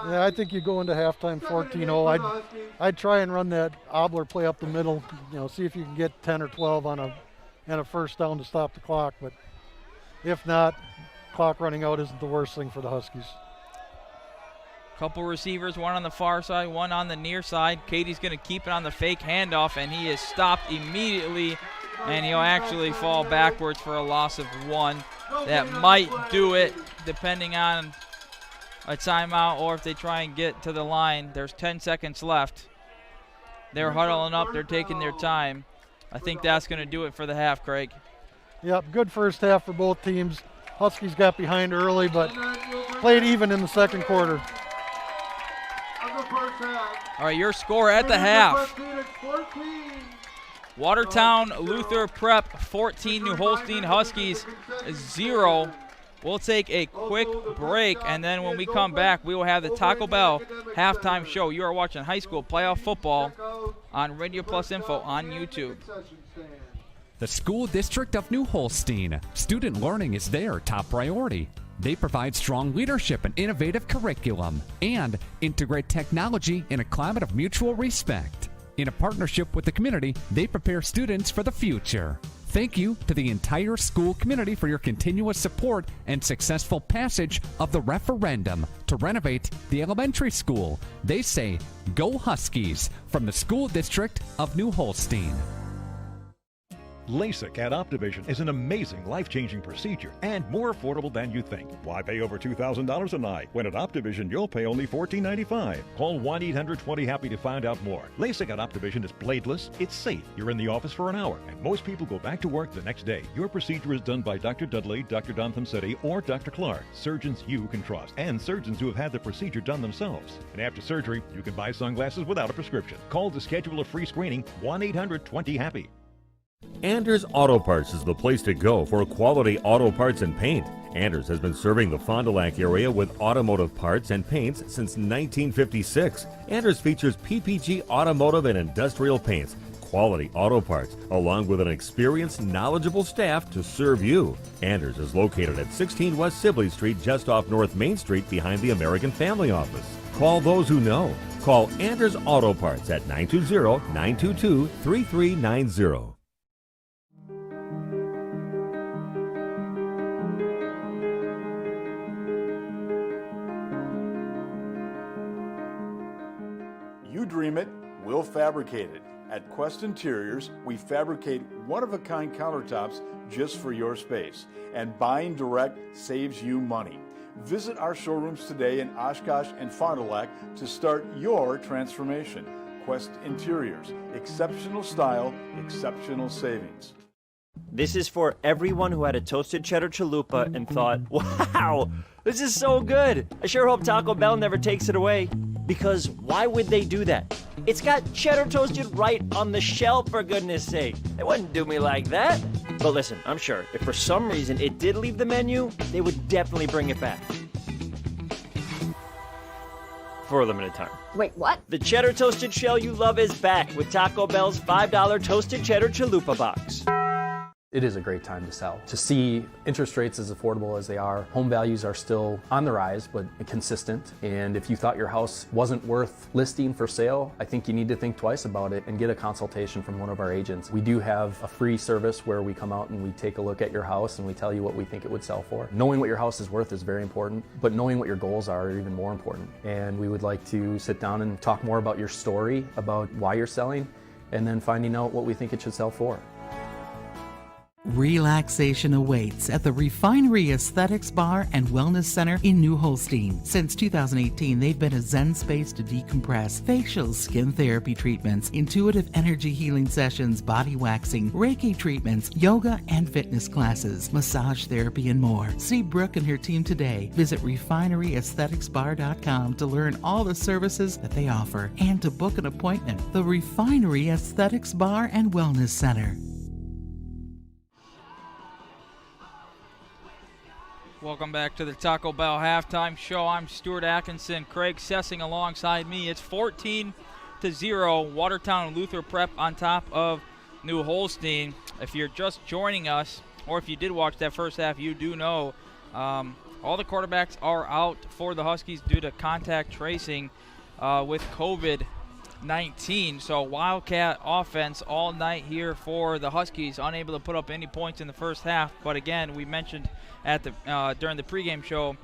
Yeah, I think you go into halftime 14-0. I'd try and run that Obler play up the middle, see if you can get 10 or 12 on a first down to stop the clock. But if not, clock running out isn't the worst thing for the Huskies.
Couple receivers, one on the far side, one on the near side. Katie's going to keep it on the fake handoff, and he is stopped immediately, and he'll actually fall backwards for a loss of 1. That might do it, depending on a timeout or if they try and get to the line. There's 10 seconds left. They're huddling up. They're taking their time. I think that's going to do it for the half, Craig.
Yep, good first half for both teams. Huskies got behind early, but played even in the second quarter.
All right, your score at the half. Watertown Luther Prep 14, New Holstein Huskies 0. We'll take a quick break, and then when we come back, we will have the Taco Bell halftime show. You are watching high school playoff football on Radio Plus Info on YouTube.
The School District of New Holstein. Student learning is their top priority. They provide strong leadership and innovative curriculum and integrate technology in a climate of mutual respect. In a partnership with the community, they prepare students for the future. Thank you to the entire school community for your continuous support and successful passage of the referendum to renovate the elementary school. They say, "Go Huskies," from the School District of New Holstein.
LASIK at Optivision is an amazing, life-changing procedure and more affordable than you think. Why pay over $2,000 a night when at Optivision you'll pay only $14.95? Call 1-800-20-HAPPY to find out more. LASIK at Optivision is bladeless, it's safe. You're in the office for an hour, and most people go back to work the next day. Your procedure is done by Dr. Dudley, Dr. Dontham City, or Dr. Clark, surgeons you can trust, and surgeons who have had the procedure done themselves. And after surgery, you can buy sunglasses without a prescription. Call to schedule a free screening, 1-800-20-HAPPY.
Anders Auto Parts is the place to go for quality auto parts and paint. Anders has been serving the Fond du Lac area with automotive parts and paints since 1956. Anders features PPG automotive and industrial paints, quality auto parts, along with an experienced, knowledgeable staff to serve you. Anders is located at 16 West Sibley Street, just off North Main Street behind the American Family Office. Call those who know. Call Anders Auto Parts at 920-922-3390.
You dream it, we'll fabricate it. At Quest Interiors, we fabricate one-of-a-kind countertops just for your space. And buying direct saves you money. Visit our showrooms today in Oshkosh and Fond du Lac to start your transformation. Quest Interiors, exceptional style, exceptional savings.
This is for everyone who had a toasted cheddar chalupa and thought, wow, this is so good. I sure hope Taco Bell never takes it away. Because why would they do that? It's got cheddar toasted right on the shelf, for goodness sake. They wouldn't do me like that. But listen, I'm sure if for some reason it did leave the menu, they would definitely bring it back. for a limited time.
Wait, what?
The cheddar toasted shell you love is back with Taco Bell's $5 toasted cheddar chalupa box.
It is a great time to sell. To see interest rates as affordable as they are, home values are still on the rise, but consistent. And if you thought your house wasn't worth listing for sale, I think you need to think twice about it and get a consultation from one of our agents. We do have a free service where we come out and we take a look at your house and we tell you what we think it would sell for. Knowing what your house is worth is very important, but knowing what your goals are even more important. And we would like to sit down and talk more about your story, about why you're selling, and then finding out what we think it should sell for.
Relaxation awaits at the Refinery Aesthetics Bar and Wellness Center in New Holstein. Since 2018, they've been a zen space to decompress, facials, skin therapy treatments, intuitive energy healing sessions, body waxing, Reiki treatments, yoga and fitness classes, massage therapy, and more. See Brooke and her team today. Visit refineryaestheticsbar.com to learn all the services that they offer and to book an appointment. The Refinery Aesthetics Bar and Wellness Center.
Welcome back to the Taco Bell halftime show. I'm Stuart Atkinson. Craig Sessing alongside me. It's 14-0. Watertown Luther Prep on top of New Holstein. If you're just joining us, or if you did watch that first half, you do know all the quarterbacks are out for the Huskies due to contact tracing with COVID-19. So Wildcat offense all night here for the Huskies, unable to put up any points in the first half. But again, we mentioned at the during the pregame show,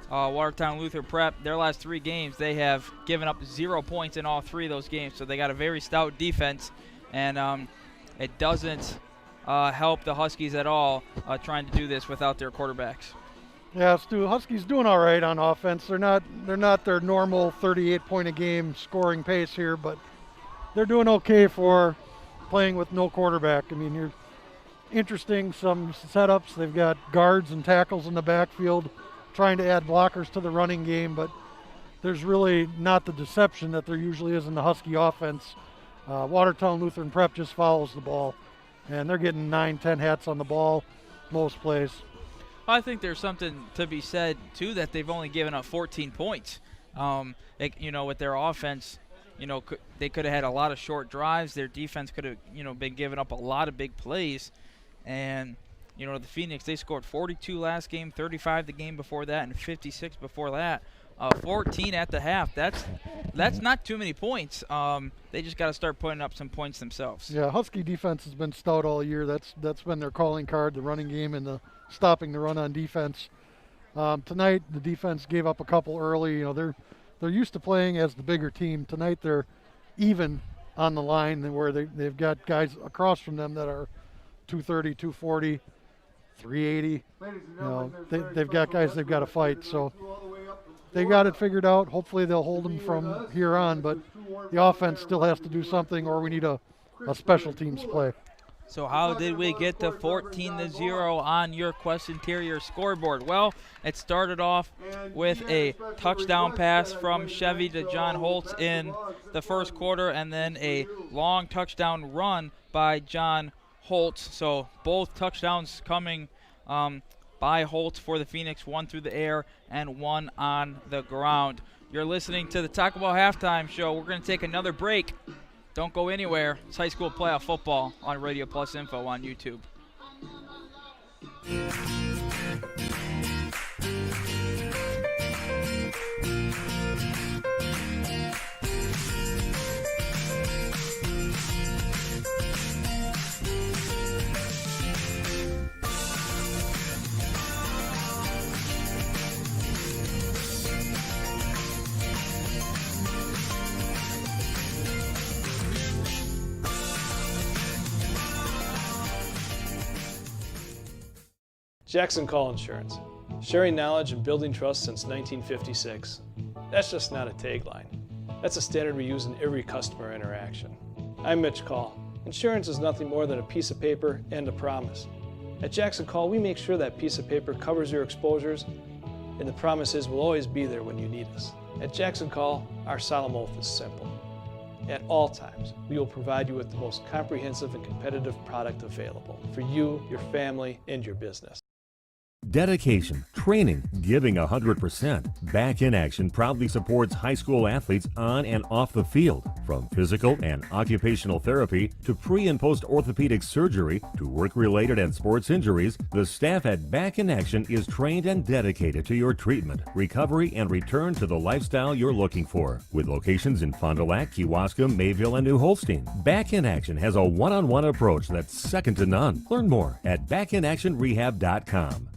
Watertown Luther Prep, their last 3 games, they have given up 0 points in all 3 of those games. So they got a very stout defense, and it doesn't help the Huskies at all trying to do this without their quarterbacks.
Yeah, Stu, Huskies doing all right on offense. They're not their normal 38-point a game scoring pace here, but they're doing okay for playing with no quarterback. I mean, you're interesting some setups. They've got guards and tackles in the backfield trying to add blockers to the running game, but there's really not the deception that there usually is in the Husky offense. Watertown Lutheran Prep just follows the ball, and they're getting 9-10 hats on the ball most plays.
I think there's something to be said, too, that they've only given up 14 points. With their offense, they could have had a lot of short drives. Their defense could have, been giving up a lot of big plays. And, the Phoenix, they scored 42 last game, 35 the game before that, and 56 before that. 14 at the half. That's not too many points. They just got to start putting up some points themselves.
Yeah, Husky defense has been stout all year. That's been their calling card, the running game and the stopping the run on defense. Tonight, the defense gave up a couple early. They're used to playing as the bigger team. Tonight, they're even on the line where they've got guys across from them that are 230, 240, 380. They've got guys they've got to fight. So they got it figured out. Hopefully they'll hold them from here on, but the offense still has to do something, or we need a special teams play.
So how did we get to 14-0 on your Quest Interior scoreboard? Well, it started off with a touchdown pass from Chevy to John Holtz in the first quarter, and then a long touchdown run by John Holtz. So both touchdowns coming by Holtz for the Phoenix, one through the air and one on the ground. You're listening to the Taco Bell Halftime Show. We're going to take another break. Don't go anywhere. It's high school playoff football on Radio Plus Info on YouTube.
Jackson Call Insurance, sharing knowledge and building trust since 1956. That's just not a tagline. That's a standard we use in every customer interaction. I'm Mitch Call. Insurance is nothing more than a piece of paper and a promise. At Jackson Call, we make sure that piece of paper covers your exposures, and the promise is we'll always be there when you need us. At Jackson Call, our solemn oath is simple. At all times, we will provide you with the most comprehensive and competitive product available for you, your family, and your business.
Dedication, training, giving 100%. Back in Action proudly supports high school athletes on and off the field. From physical and occupational therapy to pre- and post-orthopedic surgery to work-related and sports injuries, the staff at Back in Action is trained and dedicated to your treatment, recovery, and return to the lifestyle you're looking for. With locations in Fond du Lac, Kewaskum, Mayville, and New Holstein, Back in Action has a one-on-one approach that's second to none. Learn more at backinactionrehab.com.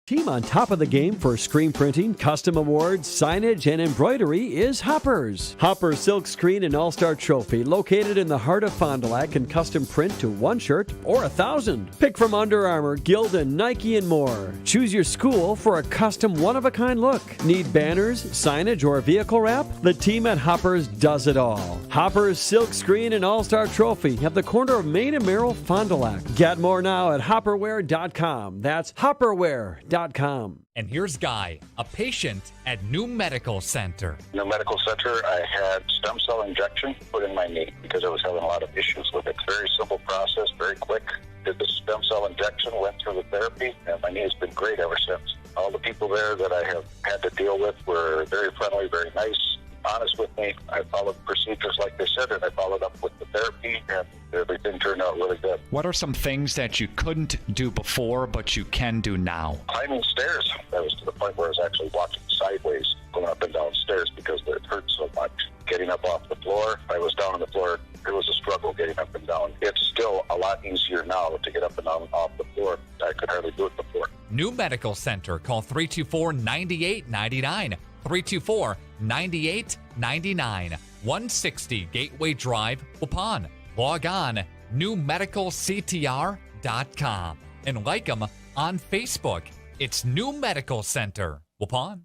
Team on top of the game for screen printing, custom awards, signage, and embroidery is Hoppers. Hoppers Silk Screen and All-Star Trophy, located in the heart of Fond du Lac, can custom print to 1 shirt or 1,000. Pick from Under Armour, Gildan, Nike, and more. Choose your school for a custom one-of-a-kind look. Need banners, signage, or vehicle wrap? The team at Hoppers does it all. Hoppers Silk Screen and All-Star Trophy at the corner of Main and Merrill, Fond du Lac. Get more now at hopperware.com. That's hopperware.com.
And here's Guy, a patient at New Medical Center.
In the medical center, I had stem cell injection put in my knee because I was having a lot of issues with it. Very simple process, very quick. Did the stem cell injection, went through the therapy, and my knee has been great ever since. All the people there that I have had to deal with were very friendly, very nice, honest with me. I followed procedures like they said, and I followed up with the therapy, and everything turned out really good.
What are some things that you couldn't do before, but you can do now?
Climbing stairs. I was to the point where I was actually walking sideways, going up and down stairs because it hurt so much. Getting up off the floor, I was down on the floor. It was a struggle getting up and down. It's still a lot easier now to get up and down off the floor. I could hardly do it before.
New Medical Center. Call 324-9899. 324-9899. 160 Gateway Drive, Waupun. Log on newmedicalctr.com and like them on Facebook. It's New Medical Center, Waupun.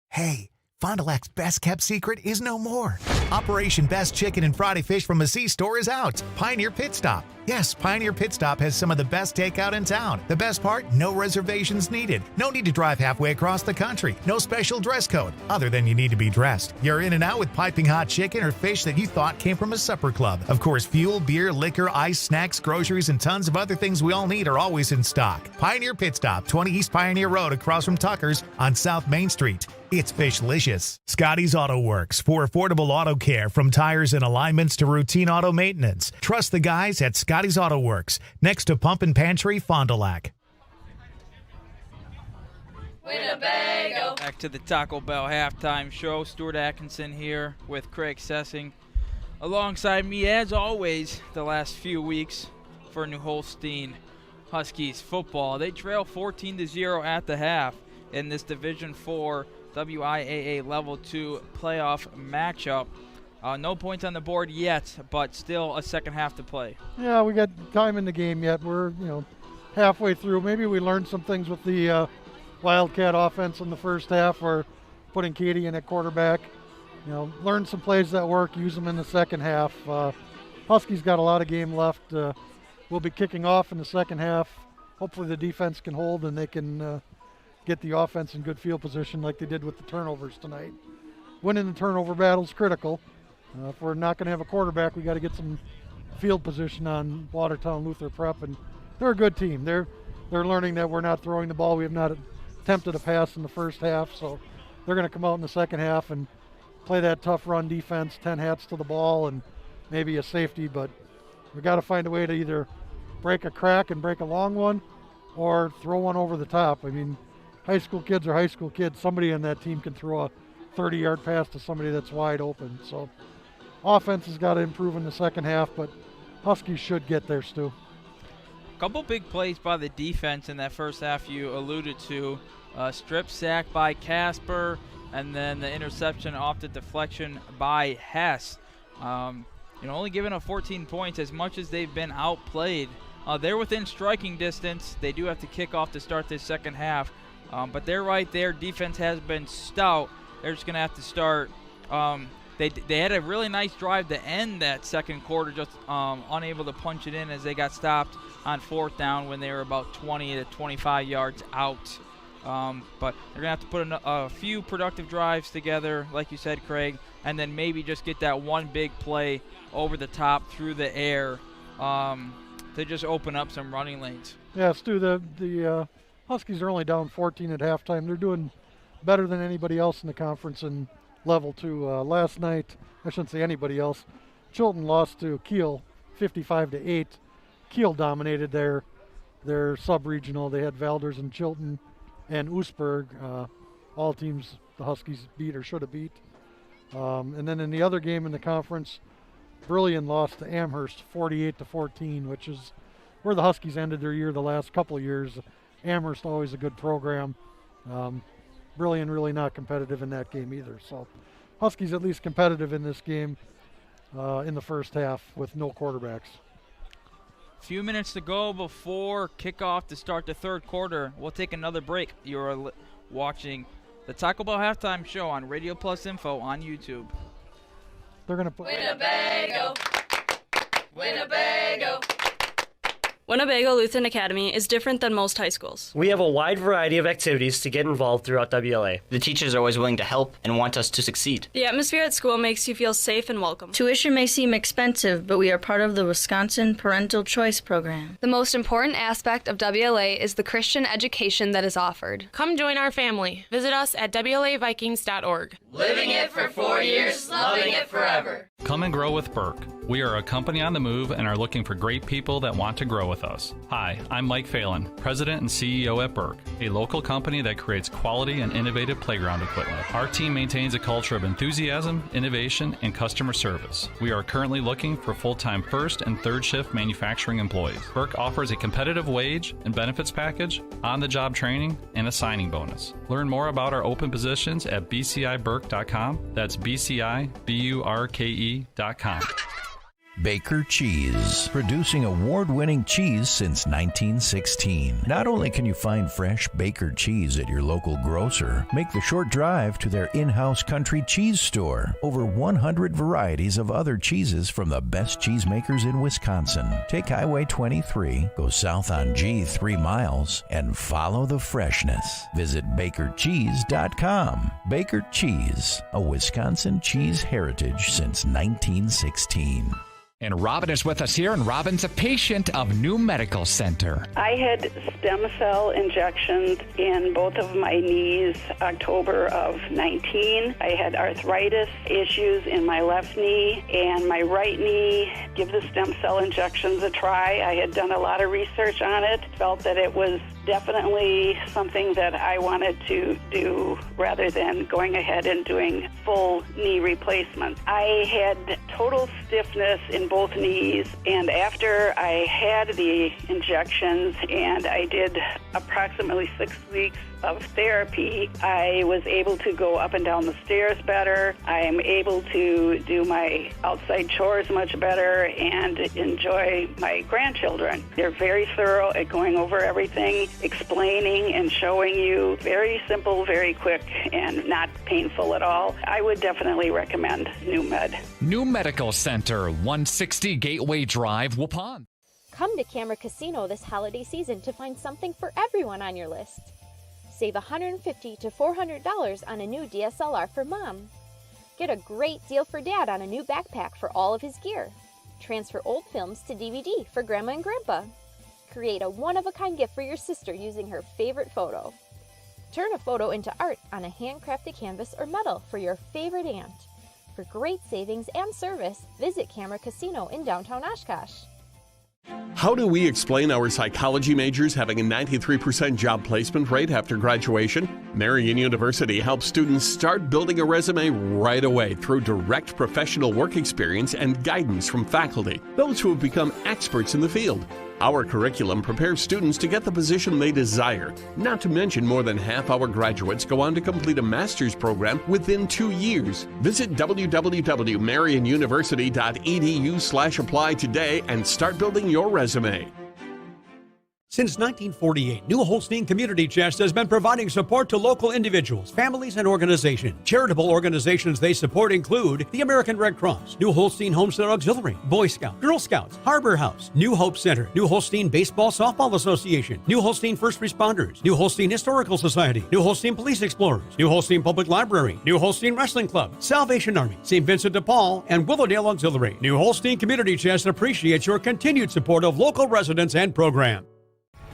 Hey, Fond du Lac's best-kept secret is no more. Operation Best Chicken and Friday Fish from a C-Store is out. Pioneer Pit Stop. Yes, Pioneer Pit Stop has some of the best takeout in town. The best part? No reservations needed. No need to drive halfway across the country. No special dress code, other than you need to be dressed. You're in and out with piping hot chicken or fish that you thought came from a supper club. Of course, fuel, beer, liquor, ice, snacks, groceries, and tons of other things we all need are always in stock. Pioneer Pit Stop, 20 East Pioneer Road across from Tucker's on South Main Street. It's Fishlicious. Scotty's Auto Works for affordable auto care, from tires and alignments to routine auto maintenance. Trust the guys at Scotty's Auto Works, next to Pump and Pantry, Fond du Lac.
Winnebago. Back to the Taco Bell halftime show. Stuart Atkinson here with Craig Sessing. Alongside me, as always, the last few weeks for New Holstein Huskies football. They trail 14-0 at the half in this Division IV WIAA Level 2 playoff matchup. No points on the board yet, but still a second half to play.
Yeah, we got time in the game yet. We're halfway through. Maybe we learned some things with the Wildcat offense in the first half, or putting Katie in at quarterback. Learn some plays that work, use them in the second half. Huskies got a lot of game left. We'll be kicking off in the second half. Hopefully the defense can hold and they can get the offense in good field position like they did with the turnovers tonight. Winning the turnover battle is critical. If we're not going to have a quarterback, we got to get some field position on Watertown Luther Prep, and they're a good team. They're learning that we're not throwing the ball. We have not attempted a pass in the first half, so they're going to come out in the second half and play that tough run defense, 10 hats to the ball, and maybe a safety. But we got to find a way to either break a crack and break a long one, or throw one over the top. I mean, high school kids are high school kids. Somebody on that team can throw a 30-yard pass to somebody that's wide open. So offense has got to improve in the second half, but Huskies should get there, Stu.
A couple big plays by the defense in that first half you alluded to. Strip sack by Casper, and then the interception off the deflection by Hess. Only giving up 14 points. As much as they've been outplayed, they're within striking distance. They do have to kick off to start this second half. But they're right there. Defense has been stout. They're just going to have to start. They had a really nice drive to end that second quarter, just unable to punch it in as they got stopped on fourth down when they were about 20 to 25 yards out. But they're going to have to put a few productive drives together, like you said, Craig, and then maybe just get that one big play over the top through the air to just open up some running lanes.
Yeah, Stu, the Huskies are only down 14 at halftime. They're doing better than anybody else in the conference in level 2. Last night, I shouldn't say anybody else, Chilton lost to Kiel 55-8. Kiel dominated their sub-regional. They had Valders and Chilton and Oostburg, all teams the Huskies beat or should have beat. And then in the other game in the conference, Brillion lost to Amherst 48-14, which is where the Huskies ended their year the last couple of years. Amherst always a good program. Brillion really not competitive in that game either. So Huskies at least competitive in this game in the first half with no quarterbacks.
Few minutes to go before kickoff to start the third quarter. We'll take another break. You're watching the Taco Bell Halftime Show on Radio Plus Info on YouTube.
They're going to put
Winnebago, Winnebago. Winnebago Lutheran Academy is different than most high schools.
We have a wide variety of activities to get involved throughout WLA.
The teachers are always willing to help and want us to succeed.
The atmosphere at school makes you feel safe and welcome.
Tuition may seem expensive, but we are part of the Wisconsin Parental Choice Program.
The most important aspect of WLA is the Christian education that is offered.
Come join our family. Visit us at WLAVikings.org.
Living it for 4 years, loving it forever.
Come and grow with Burke. We are a company on the move and are looking for great people that want to grow with us. Hi, I'm Mike Phelan, President and CEO at Burke, a local company that creates quality and innovative playground equipment. Our team maintains a culture of enthusiasm, innovation, and customer service. We are currently looking for full-time first and third shift manufacturing employees. Burke offers a competitive wage and benefits package, on-the-job training, and a signing bonus. Learn more about our open positions at bciburke.com. That's bciburke.com.
Baker Cheese, producing award-winning cheese since 1916. Not only can you find fresh Baker cheese at your local grocer, make the short drive to their in-house country cheese store. Over 100 varieties of other cheeses from the best cheesemakers in Wisconsin. Take Highway 23, go south on G 3 miles, and follow the freshness. Visit bakercheese.com. Baker Cheese, a Wisconsin cheese heritage since 1916.
And Robin is with us here, and Robin's a patient of New Medical Center.
I had stem cell injections in both of my knees October of 19. I had arthritis issues in my left knee and my right knee. Give the stem cell injections a try. I had done a lot of research on it, felt that it was definitely something that I wanted to do rather than going ahead and doing full knee replacement. I had total stiffness in both knees, and after I had the injections and I did approximately 6 weeks of therapy, I was able to go up and down the stairs better. I am able to do my outside chores much better and enjoy my grandchildren. They're very thorough at going over everything, explaining and showing you. Very simple, very quick, and not painful at all. I would definitely recommend New Med.
New Medical Center, 160 Gateway Drive, Waupun.
Come to Camera Casino this holiday season to find something for everyone on your list. Save $150 to $400 on a new DSLR for mom. Get a great deal for dad on a new backpack for all of his gear. Transfer old films to DVD for grandma and grandpa. Create a one-of-a-kind gift for your sister using her favorite photo. Turn a photo into art on a handcrafted canvas or metal for your favorite aunt. For great savings and service, visit Camera Casino in downtown Oshkosh.
How do we explain our psychology majors having a 93% job placement rate after graduation? Marian University helps students start building a resume right away through direct professional work experience and guidance from faculty, those who have become experts in the field. Our curriculum prepares students to get the position they desire. Not to mention, more than half our graduates go on to complete a master's program within 2 years. Visit www.marianuniversity.edu/apply today and start building your resume.
Since 1948, New Holstein Community Chest has been providing support to local individuals, families, and organizations. Charitable organizations they support include the American Red Cross, New Holstein Homestead Auxiliary, Boy Scouts, Girl Scouts, Harbor House, New Hope Center, New Holstein Baseball Softball Association, New Holstein First Responders, New Holstein Historical Society, New Holstein Police Explorers, New Holstein Public Library, New Holstein Wrestling Club, Salvation Army, St. Vincent de Paul, and Willowdale Auxiliary. New Holstein Community Chest appreciates your continued support of local residents and programs.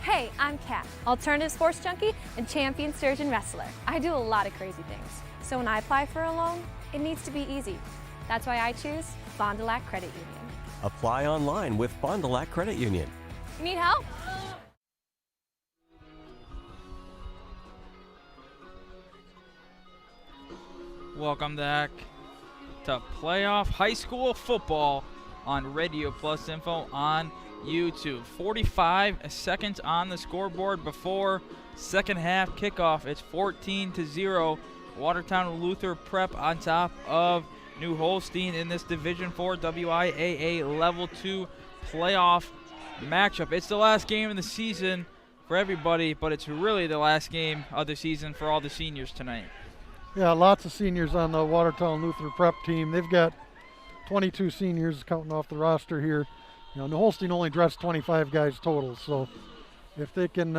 Hey, I'm
I'm Kat, alternative sports junkie and champion sturgeon wrestler. I do a lot of crazy things. So when I apply for a loan, it needs to be easy. That's why I choose Fond du Lac Credit Union.
Apply online with Fond du Lac Credit Union.
You need help?
Welcome back to playoff high school football on Radio Plus Info on YouTube. 45 seconds on the scoreboard before second half kickoff. It's 14-0. Watertown Luther Prep on top of New Holstein in this Division IV WIAA Level 2 playoff matchup. It's the last game of the season for everybody, but it's really the last game of the season for all the seniors tonight.
Yeah, lots of seniors on the Watertown Luther Prep team. They've got 22 seniors counting off the roster here. You know, New Holstein only dressed 25 guys total, so if they can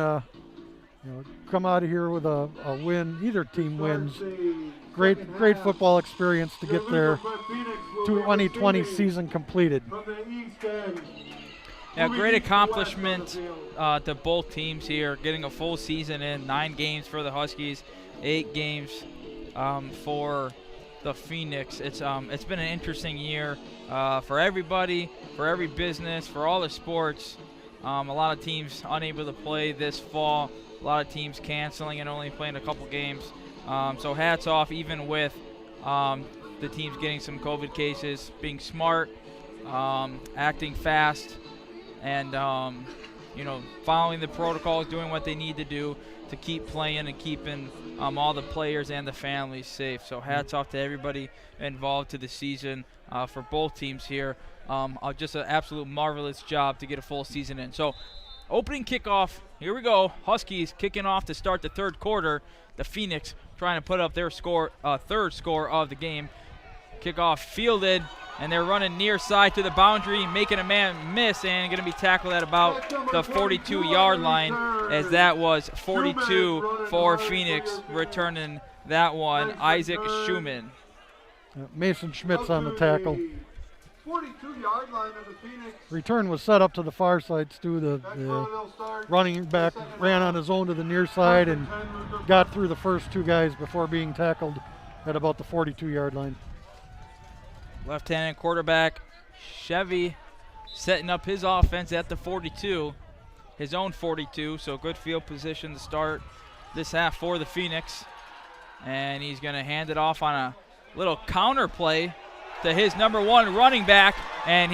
come out of here with a win, either team wins, great football experience to get their 2020 season completed.
Yeah, great accomplishment to both teams here, getting a full season in. 9 games for the Huskies, 8 games for the Phoenix. It's been an interesting year for everybody, for every business, for all the sports. A lot of teams unable to play this fall. A lot of teams canceling and only playing a couple games. So hats off, even with the teams getting some COVID cases, being smart, acting fast, and following the protocols, doing what they need to do to keep playing and keeping all the players and the families safe. So hats off to everybody involved to the season for both teams here. Just an absolute marvelous job to get a full season in. So opening kickoff, here we go. Huskies kicking off to start the third quarter. The Phoenix trying to put up their third score of the game. Kickoff fielded, and they're running near side to the boundary, making a man miss, and going to be tackled at about the 42-yard line, as that was 42 for Phoenix, returning that one, Isaac Schumann.
Mason Schmidt's on the tackle.
42-yard line of the Phoenix.
Return was set up to the far side, Stu. The running back ran on his own to the near side and got through the first 2 guys before being tackled at about the 42-yard line.
Left-handed quarterback Chevy setting up his offense at the 42, his own 42, so good field position to start this half for the Phoenix. And he's going to hand it off on a little counter play to his number 1 running back, and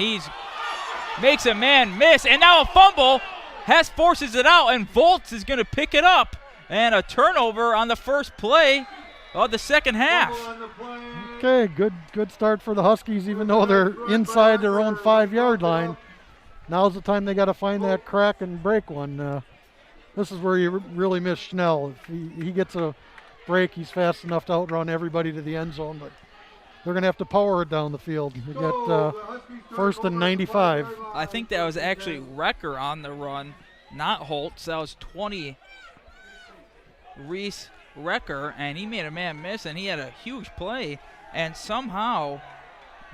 makes a man miss, and now a fumble. Hess forces it out, and Volts is going to pick it up, and a turnover on the first play of the second half.
Okay, good start for the Huskies, even though they're inside their own 5-yard line. Now's the time they got to find that crack and break one. This is where you really miss Schnell. If he gets a break, he's fast enough to outrun everybody to the end zone, but they're going to have to power it down the field. We got first and 95.
I think that was actually Recker on the run, not Holtz. That was 20 Reese Recker, and he made a man miss, and he had a huge play. And somehow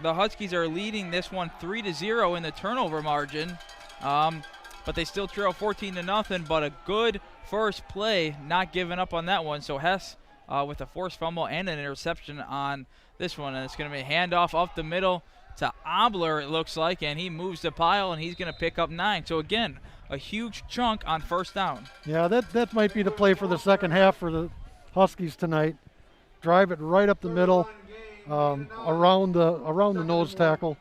the Huskies are leading this one 3-0 in the turnover margin. But they still trail 14-0, but a good first play, not giving up on that one. So Hess with a forced fumble and an interception on this one, and it's going to be a handoff up the middle to Obler, it looks like, and he moves the pile, and he's going to pick up 9. So again, a huge chunk on first down.
Yeah, that might be the play for the second half for the Huskies tonight. Drive it right up the middle, around the nose tackle,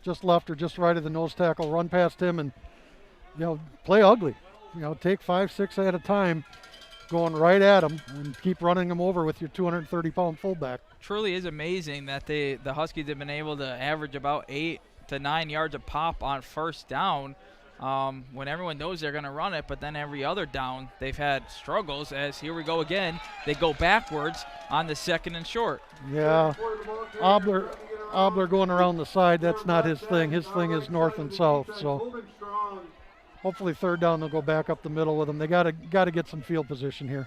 just left or just right of the nose tackle, run past him, and play ugly. Take 5-6 at a time, going right at him, and keep running him over with your 230-pound fullback.
Truly is amazing that the Huskies have been able to average about 8 to 9 yards a pop on first down when everyone knows they're going to run it, but then every other down they've had struggles, as here we go again. They go backwards on the second and short.
Yeah, Obler going around the side, that's not his thing. His thing is north and south, so hopefully third down they'll go back up the middle with him. They got to get some field position here.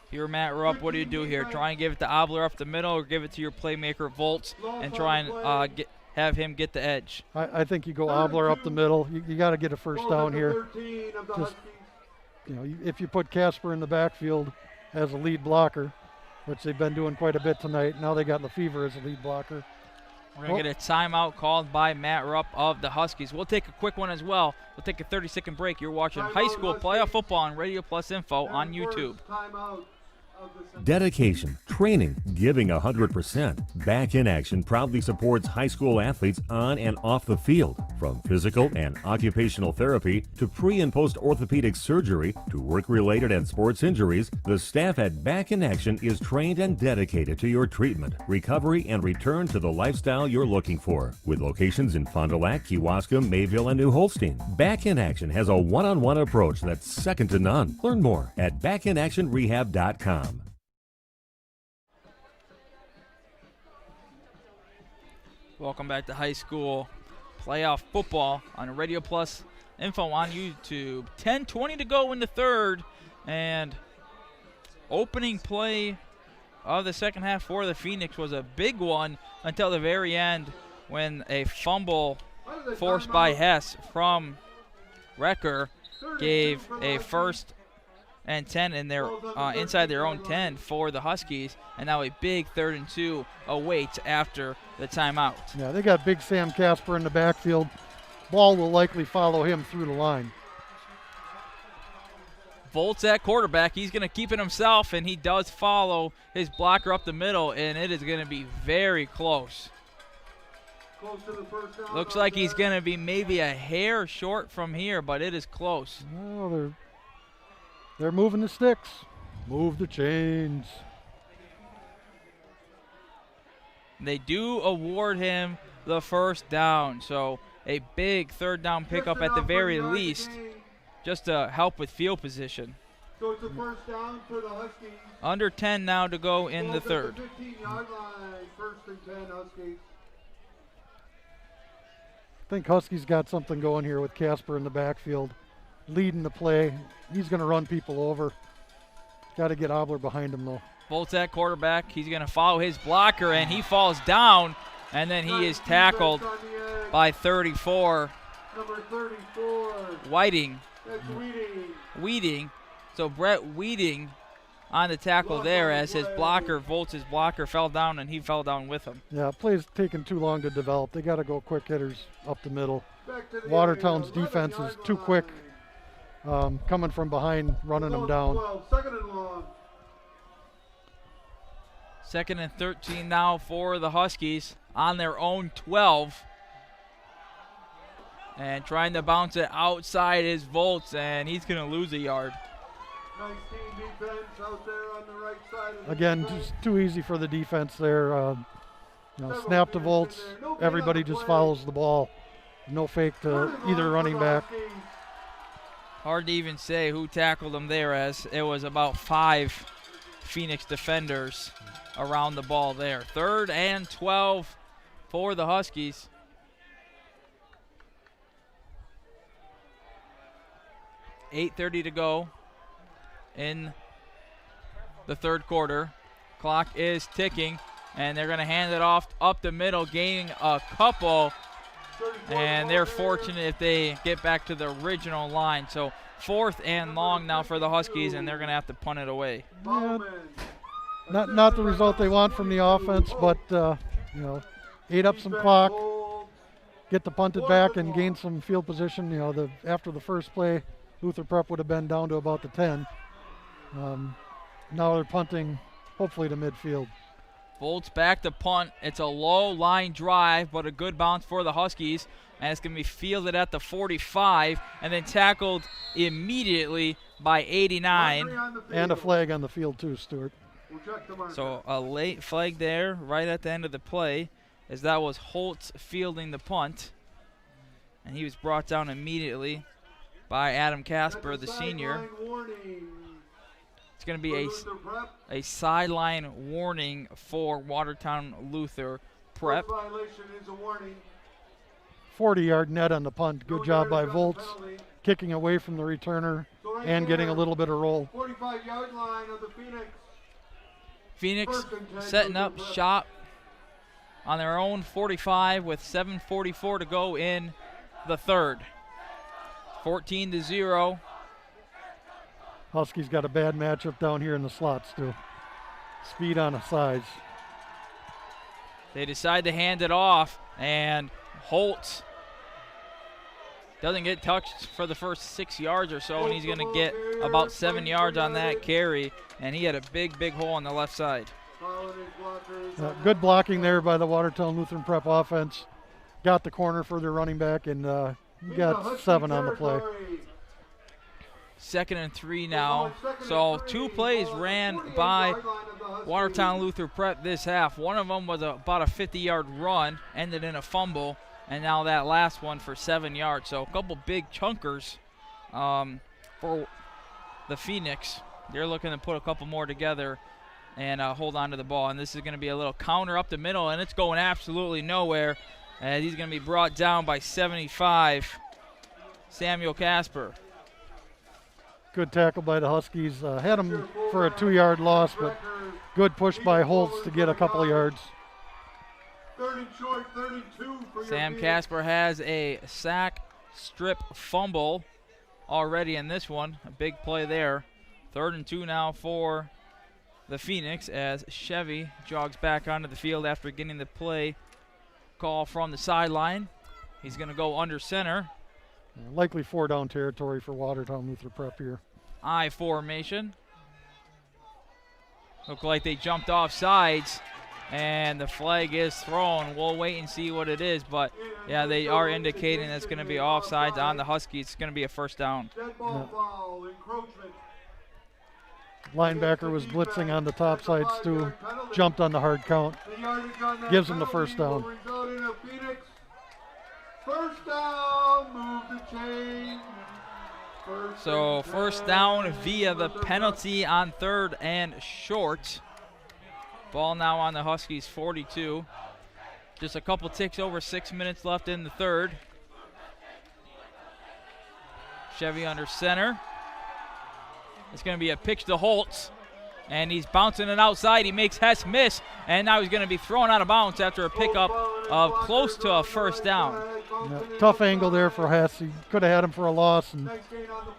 Here, Matt Rupp, what do you do here? Try and give it to Obler up the middle, or give it to your playmaker Volts and try and have him get the edge.
I think you go Obler up the middle. You got to get a first down here. Just, if you put Casper in the backfield as a lead blocker, which they've been doing quite a bit tonight, now they got Lefevre as a lead blocker.
We're going to get a timeout called by Matt Rupp of the Huskies. We'll take a quick one as well. We'll take a 30-second break. You're watching high school playoff football on Radio Plus Info on YouTube.
Dedication, training, giving 100%. Back in Action proudly supports high school athletes on and off the field. From physical and occupational therapy to pre- and post-orthopedic surgery to work-related and sports injuries, the staff at Back in Action is trained and dedicated to your treatment, recovery, and return to the lifestyle you're looking for. With locations in Fond du Lac, Kewaskum, Mayville, and New Holstein, Back in Action has a one-on-one approach that's second to none. Learn more at backinactionrehab.com.
Welcome back to high school playoff football on Radio Plus Info on YouTube. 10:20 to go in the third, and opening play of the second half for the Phoenix was a big one until the very end when a fumble forced by Hess from Recker gave a 1st and 10 in their inside their own 10 for the Huskies, and now a big 3rd and 2 awaits after the timeout.
Yeah, they got big Sam Casper in the backfield. Ball will likely follow him through the line.
Volts at quarterback. He's going to keep it himself, and he does follow his blocker up the middle, and it is going to be very close. Looks like he's going to be maybe a hair short from here, but it is close.
Well, they're moving the sticks. Move the chains.
They do award him the first down, so a big 3rd down pickup at the very least, just to help with field position.
So it's a first down for the Huskies.
Under 10 now to go in the third.
15-yard line, 1st and 10 Huskies.
I think Huskies got something going here with Casper in the backfield, leading the play. He's going to run people over. Got to get Obler behind him, though.
Volts at quarterback. He's going to follow his blocker, and he falls down, and then he is tackled by 34.
Number 34.
Whiting.
That's
Weeding. So Brett Weeding on the tackle there as his blocker, Volts' blocker, fell down, and he fell down with him.
Yeah, play's taking too long to develop. They got to go quick hitters up the middle. Watertown's defense is too quick, coming from behind, running them down.
2nd and long.
2nd and 13 now for the Huskies on their own 12. And trying to bounce it outside is Volts, and he's going to lose a yard.
Nice team defense out there on the right side.
Again, just too easy for the defense there. Snap to Volts. Everybody just follows the ball. No fake to either running back.
Hard to even say who tackled him there, as it was about 5 Phoenix defenders around the ball there. 3rd and 12 for the Huskies. .8:30 to go in the third quarter. Clock is ticking, and they're going to hand it off up the middle, gaining a couple, and they're fortunate if they get back to the original line. So 4th and long now for the Huskies, and they're going to have to punt it away.
Yeah, not the result they want from the offense, but ate up some clock, get the punted back, and gain some field position. After the first play, Luther Prep would have been down to about the 10. Now they're punting, hopefully to midfield.
Volts back to punt. It's a low line drive, but a good bounce for the Huskies. And it's going to be fielded at the 45 and then tackled immediately by 89.
And a flag on the field too, Stuart.
So a late flag there right at the end of the play, as that was Holtz fielding the punt. And he was brought down immediately by Adam Casper, the senior. It's going to be a sideline warning for Watertown Luther Prep.
40-yard net on the punt. Good job by Volts, kicking away from the returner and getting a little bit of roll.
45-yard line of the Phoenix.
Phoenix setting up shop on their own 45 with 7:44 to go in the third. 14-0.
Huskies got a bad matchup down here in the slots too. Speed on the sides.
They decide to hand it off, and Holt doesn't get touched for the first 6 yards or so, and he's going to get about 7 yards on that carry, and he had a big hole on the left side.
Good blocking there by the Watertown Lutheran Prep offense. Got the corner for their running back, and got 7 on the play.
2nd and 3 now. So 2 plays ran by Watertown Lutheran Prep this half. One of them was about a 50-yard run, ended in a fumble, and now that last one for 7 yards. So a couple big chunkers for the Phoenix. They're looking to put a couple more together and hold on to the ball. And this is going to be a little counter up the middle, and it's going absolutely nowhere. And he's going to be brought down by 75, Samuel Casper.
Good tackle by the Huskies. Had him for a 2-yard loss, but good push by Holtz to get a couple of yards.
30 short, 32 for
Sam Casper has a sack, strip, fumble already in this one. A big play there. 3rd and 2 now for the Phoenix as Chevy jogs back onto the field after getting the play call from the sideline. He's going to go under center.
Likely 4-down territory for Watertown Lutheran Prep here.
I formation. Look like they jumped off sides, and the flag is thrown. We'll wait and see what it is, but yeah, they are indicating it's going to be offsides on the Huskies. It's going to be a 1st down.
Linebacker was blitzing on the top sides too. Jumped on the hard count. Gives him the 1st down.
1st down, move the chain.
So 1st down via the penalty on 3rd and short. Ball now on the Huskies 42. Just a couple ticks over 6 minutes left in the 3rd. Chevy under center. It's going to be a pitch to Holtz, and he's bouncing it outside. He makes Hess miss, and now he's going to be thrown out of bounds after a pickup of close to a 1st down.
Yeah, tough angle there for Hess. He could have had him for a loss and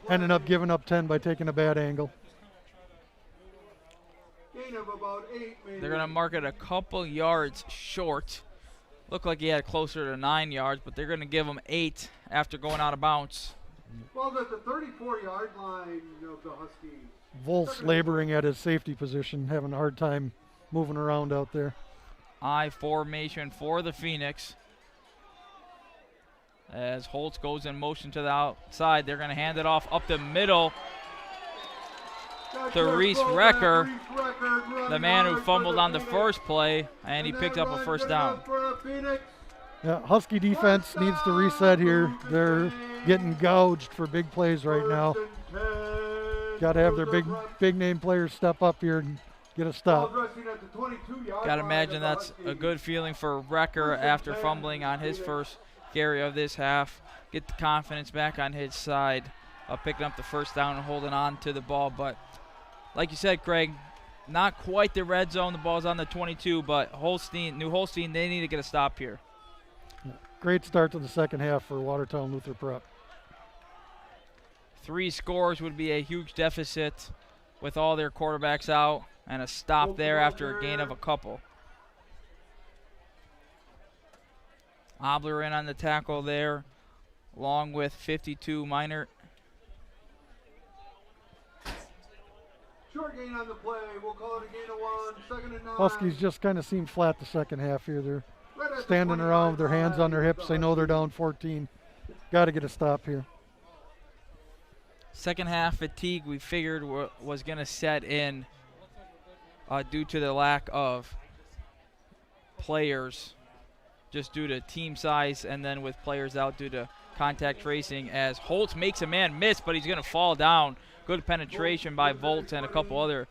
ended up giving up 10 by taking a bad angle.
They're going to mark it a couple yards short. Looked like he had closer to 9 yards, but they're going to give him 8 after going out of bounds.
Ball's at the 34-yard line of the Huskies.
Volz laboring at his safety position, having a hard time moving around out there.
I formation for the Phoenix. As Holtz goes in motion to the outside, they're going to hand it off up the middle to Reese Recker, the man who fumbled on the first play, and he picked up a 1st down.
Yeah, Husky defense needs to reset here. They're getting gouged for big plays right now. Got to have their big name players step up here and get a stop.
Got to imagine that's a good feeling for Recker after fumbling on his first carry of this half. Get the confidence back on his side of picking up the 1st down and holding on to the ball. But like you said, Craig, not quite the red zone. The ball's on the 22, but New Holstein, they need to get a stop here.
Great start to the 2nd half for Watertown Lutheran Prep.
3 scores would be a huge deficit with all their quarterbacks out, and a stop there after a gain of a couple. Obler in on the tackle there, along with 52 Minor.
Short gain on the play. We'll call it a gain of 1. 2nd and 9.
Huskies just kind of seem flat the 2nd half here. They're standing around with their hands on their hips. They know they're down 14. Got to get a stop here.
2nd half fatigue we figured was going to set in due to the lack of players, just due to team size, and then with players out due to contact tracing, as Holtz makes a man miss, but he's going to fall down. Good penetration by Volt and a couple other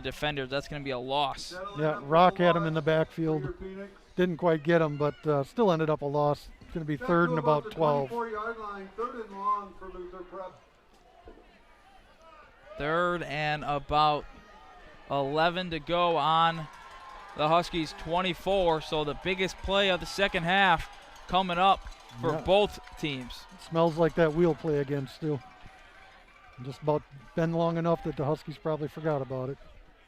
defenders. That's going to be a loss.
Yeah, Rock had him in the backfield. Didn't quite get him, but still ended up a loss. It's going to be 3rd and about 12.
24-yard line, 3rd and long for Luther Prep.
3rd and about 11 to go on the Huskies 24. So the biggest play of the second half coming up for both teams.
It smells like that wheel play again still. Just about been long enough that the Huskies probably forgot about it.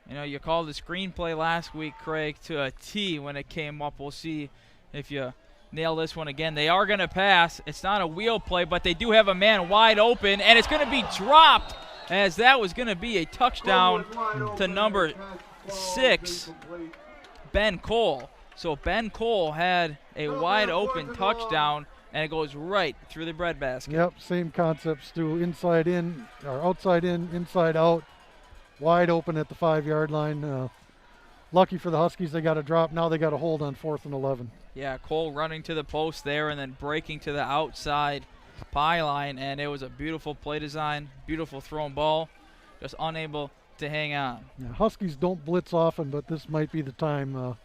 You know, you called the screenplay last week, Craig, to a T when it came up. We'll see if you nail this one again. They are going to pass. It's not a wheel play, but they do have a man wide open, and it's going to be dropped, as that was going to be a touchdown to number 6, Ben Cole. So Ben Cole had a wide open touchdown, and it goes right through the breadbasket.
Yep, same concepts too. Inside in, or outside in, inside out. Wide open at the 5-yard line. Lucky for the Huskies, they got a drop. Now they got a hold on 4th and 11.
Yeah, Cole running to the post there and then breaking to the outside pylon, and it was a beautiful play design, beautiful thrown ball, just unable to hang on.
Yeah, Huskies don't blitz often, but this might be the time.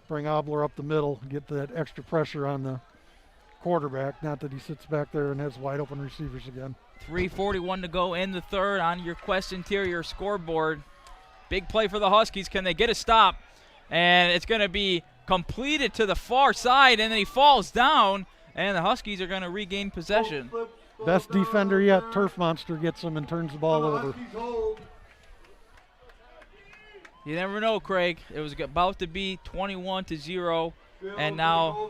Bring Obler up the middle, get that extra pressure on the quarterback. Not that he sits back there and has wide open receivers again.
3:41 to go in the third on your Quest Interior scoreboard. Big play for the Huskies. Can they get a stop? And it's going to be completed to the far side, and then he falls down, and the Huskies are going to regain possession.
Best defender yet. Turf Monster gets him and turns the ball over.
You never know, Craig. It was about to be 21-0, and now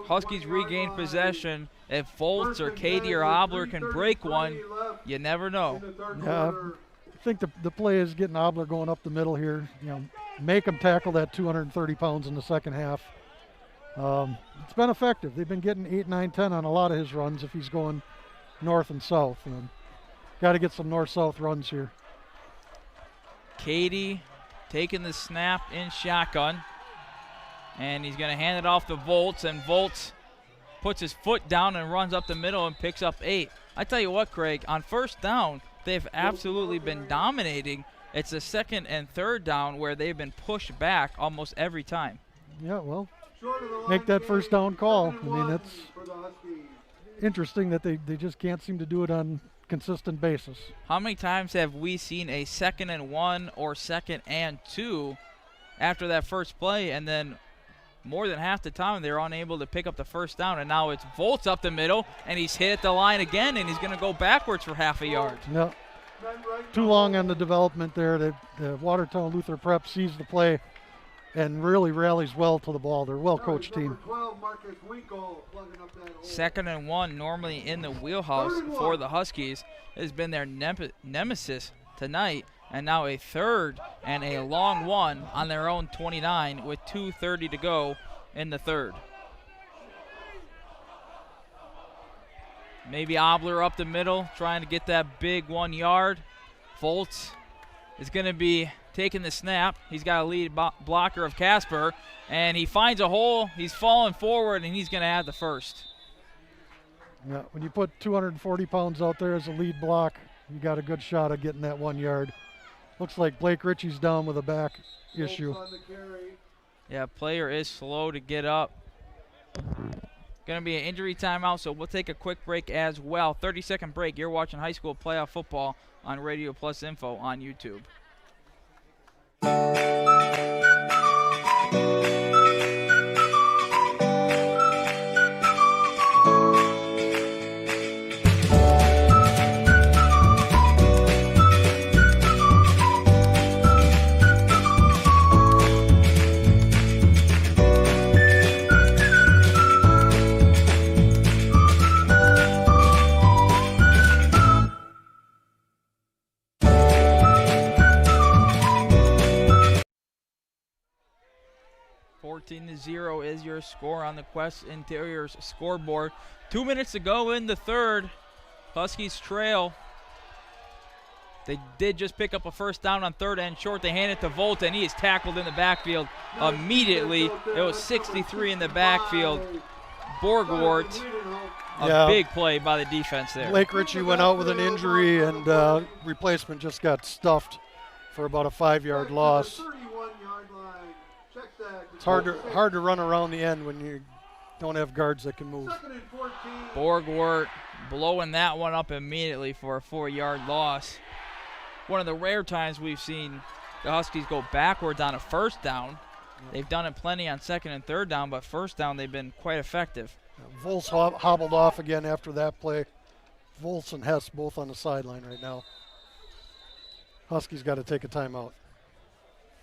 Huskies regain possession. If Volts or Katie or Obler can break one, you never know.
Yeah, I think the play is getting Obler going up the middle here. You know, make him tackle that 230 pounds in the second half. It's been effective. They've been getting 8, 9, 10 on a lot of his runs if he's going north and south. Got to get some north-south runs here.
Katie taking the snap in shotgun, and he's going to hand it off to Volts, and Volts puts his foot down and runs up the middle and picks up 8. I tell you what, Craig, on first down, they've absolutely been dominating. It's the second and third down where they've been pushed back almost every time.
Yeah, well, make that first down call. I mean, it's interesting that they just can't seem to do it on consistent basis.
How many times have we seen a 2nd and 1 or 2nd and 2 after that first play, and then more than half the time they're unable to pick up the first down, and now it's Volts up the middle, and he's hit the line again, and he's going to go backwards for half a yard.
No, too long on the development there. The Watertown Luther Prep sees the play and really rallies well to the ball. They're a well-coached team.
2nd and 1 normally in the wheelhouse for the Huskies. It has been their nemesis tonight, and now a 3rd and a long one on their own 29 with 2:30 to go in the third. Maybe Obler up the middle trying to get that big 1 yard. Volts is going to be taking the snap. He's got a lead blocker of Casper, and he finds a hole. He's falling forward, and he's going to have the first.
Yeah, when you put 240 pounds out there as a lead block, you got a good shot of getting that 1 yard. Looks like Blake Ritchie's down with a back issue.
Yeah, player is slow to get up. Going to be an injury timeout, so we'll take a quick break as well. 30-second break. You're watching high school playoff football on Radio Plus Info on YouTube. .0 is your score on the Quest Interiors scoreboard. 2 minutes to go in the third. Huskies trail. They did just pick up a first down on 3rd and short. They hand it to Volta, and he is tackled in the backfield immediately. It was 63 in the backfield. Borgwart, a big play by the defense there.
Blake Ritchie went out with an injury, and replacement just got stuffed for about a 5-yard loss. It's hard to run around the end when you don't have guards that can move.
Borgwart blowing that one up immediately for a 4-yard loss. One of the rare times we've seen the Huskies go backwards on a first down. They've done it plenty on second and third down, but first down they've been quite effective.
Volz hobbled off again after that play. Volz and Hess both on the sideline right now. Huskies got to take a timeout.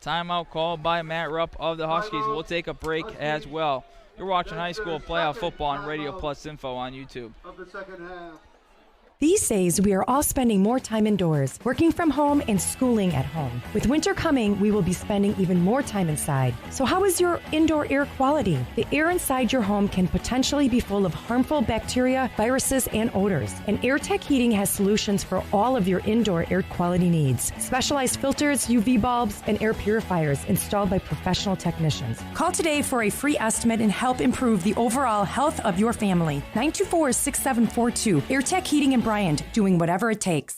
Timeout called by Matt Rupp of the Huskies. We'll take a break as well. You're watching high school playoff football on Radio Plus Info on YouTube.
Of the second half.
These days, we are all spending more time indoors, working from home and schooling at home. With winter coming, we will be spending even more time inside. So how is your indoor air quality? The air inside your home can potentially be full of harmful bacteria, viruses, and odors. And AirTech Heating has solutions for all of your indoor air quality needs. Specialized filters, UV bulbs, and air purifiers installed by professional technicians. Call today for a free estimate and help improve the overall health of your family. 924-6742. AirTech Heating and Bryant, doing whatever it takes.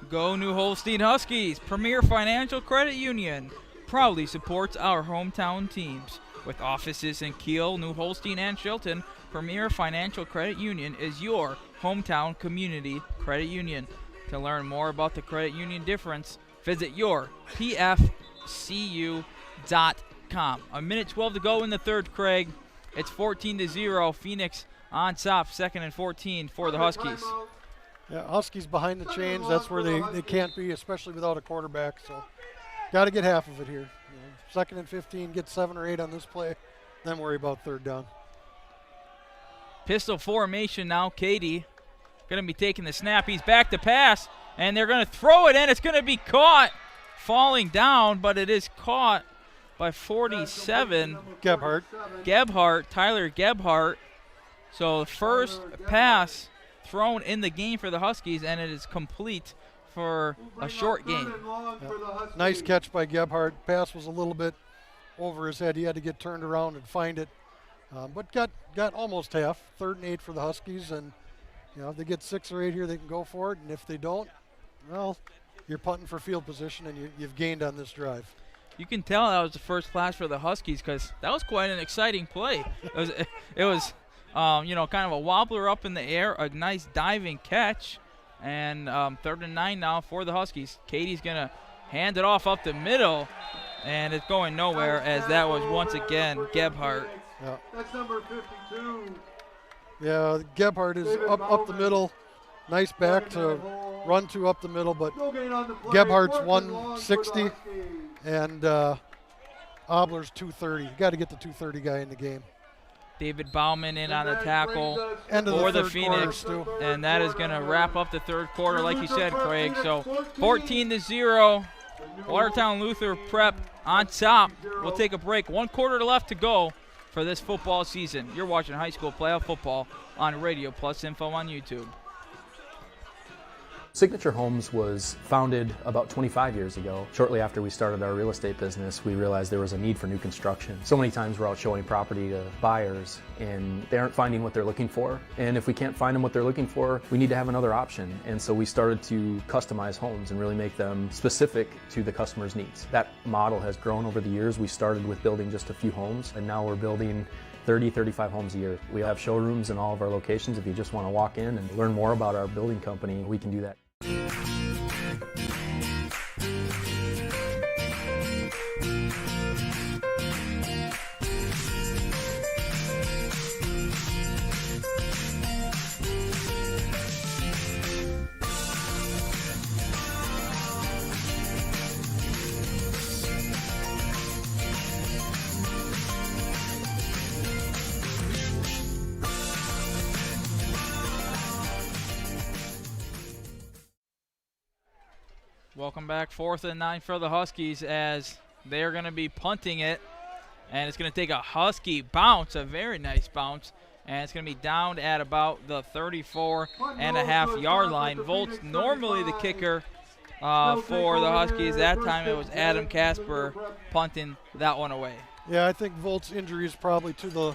Go New Holstein Huskies! Premier Financial Credit Union proudly supports our hometown teams. With offices in Kiel, New Holstein, and Chilton, Premier Financial Credit Union is your hometown community credit union. To learn more about the credit union difference, visit your pfcu.com. A minute 12 to go in the third, Craig. It's 14-0. Phoenix on top, 2nd and 14 for the Huskies.
Yeah, Huskies behind the chains. That's where they can't be, especially without a quarterback. So got to get half of it here. 2nd and 15, get 7 or 8 on this play, then worry about third down.
Pistol formation now. Katie going to be taking the snap. He's back to pass, and they're going to throw it in. It's going to be caught, falling down, but it is caught by 47. Tyler Gebhardt. So the first pass thrown in the game for the Huskies, and it is complete for a short gain.
Yeah. Nice catch by Gebhardt. Pass was a little bit over his head. He had to get turned around and find it, but got almost half. 3rd and 8 for the Huskies, and if they get 6 or 8 here, they can go for it, and if they don't, well, you're punting for field position, and you've gained on this drive.
You can tell that was the first pass for the Huskies because that was quite an exciting play. It was kind of a wobbler up in the air, a nice diving catch, and 3rd and 9 now for the Huskies. Katie's going to hand it off up the middle, and it's going nowhere as that was once again Gebhardt.
Yeah.
That's number 52.
Yeah, Gebhardt is up the middle. Nice back to run to up the middle, but Gebhardt's 160. And Obler's 230. You got to get the 230 guy in the game.
David Bauman in on the tackle
for
the Phoenix, and that is going to wrap up the third quarter, like you said, Craig. So 14-0, Watertown Luther Prep on top. We'll take a break. 1 quarter left to go for this football season. You're watching high school playoff football on Radio Plus Info on YouTube.
Signature Homes was founded about 25 years ago. Shortly after we started our real estate business, we realized there was a need for new construction. So many times we're out showing property to buyers and they aren't finding what they're looking for. And if we can't find them what they're looking for, we need to have another option. And so we started to customize homes and really make them specific to the customer's needs. That model has grown over the years. We started with building just a few homes, and now we're building 30, 35 homes a year. We have showrooms in all of our locations. If you just want to walk in and learn more about our building company, we can do that.
Welcome back. 4th and 9 for the Huskies as they're going to be punting it. And it's going to take a Husky bounce, a very nice bounce. And it's going to be down at about the 34.5-yard line. Volts, normally the kicker for the Huskies. That time it was Adam Casper punting that one away.
Yeah, I think Volt's injury is probably to the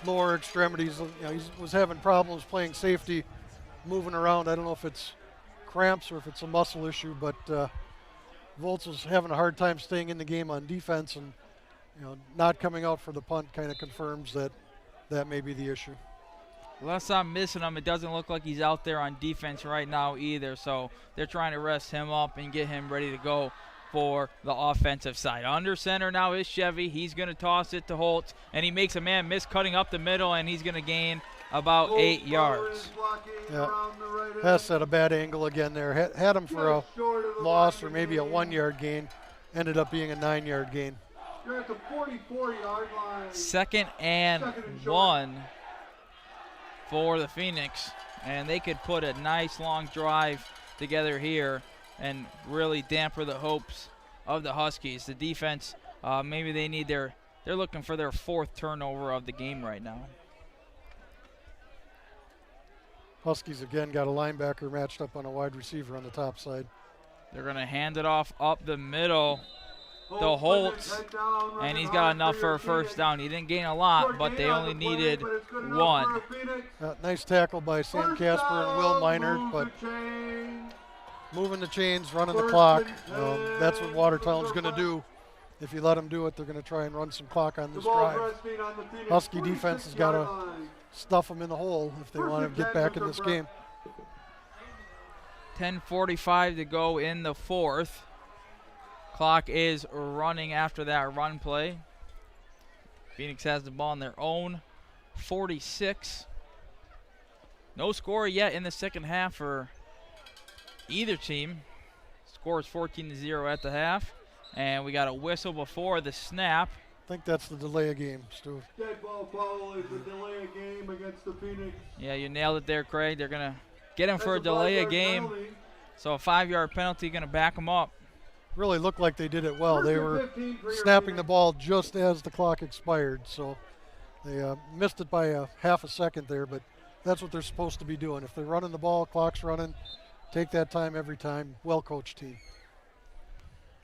lower extremities. He was having problems playing safety, moving around. I don't know if it's cramps or if it's a muscle issue, but Volts was having a hard time staying in the game on defense, and not coming out for the punt kind of confirms that may be the issue.
Unless I'm missing him, it doesn't look like he's out there on defense right now either, so they're trying to rest him up and get him ready to go for the offensive side. Under center now is Chevy. He's going to toss it to Holtz, and he makes a man miss cutting up the middle, and he's going to gain about 8 yards.
Yeah. Hess had a bad angle again there. Had him for a loss or maybe a 1-yard gain. Ended up being a 9-yard gain.
You're at the 44-yard line.
2nd and 1 for the Phoenix, and they could put a nice long drive together here and really damper the hopes of the Huskies. The defense, maybe they're looking for their 4th turnover of the game right now.
Huskies again got a linebacker matched up on a wide receiver on the top side.
They're going to hand it off up the middle to Holtz, and he's got enough for a first down. He didn't gain a lot, but they only needed 1.
Nice tackle by Sam Casper and Will Minard, but moving the chains, running the clock. That's what Watertown's going to do. If you let them do it, they're going to try and run some clock on this drive. Husky defense has got to stuff them in the hole if they want to get back in this game.
10:45 to go in the 4th. Clock is running after that run play. Phoenix has the ball on their own 46. No score yet in the second half for either team. Score is 14-0 at the half. And we got a whistle before the snap.
I think that's the delay of game, Stu.
Dead ball foul is a delay of game against the Phoenix.
Yeah, you nailed it there, Craig. They're going to get him for a delay of game. Penalty. So a 5-yard penalty going to back him up.
Really looked like they did it well. They were snapping the ball just as the clock expired, so they missed it by a half a second there, but that's what they're supposed to be doing. If they're running the ball, clock's running, take that time every time. Well-coached team.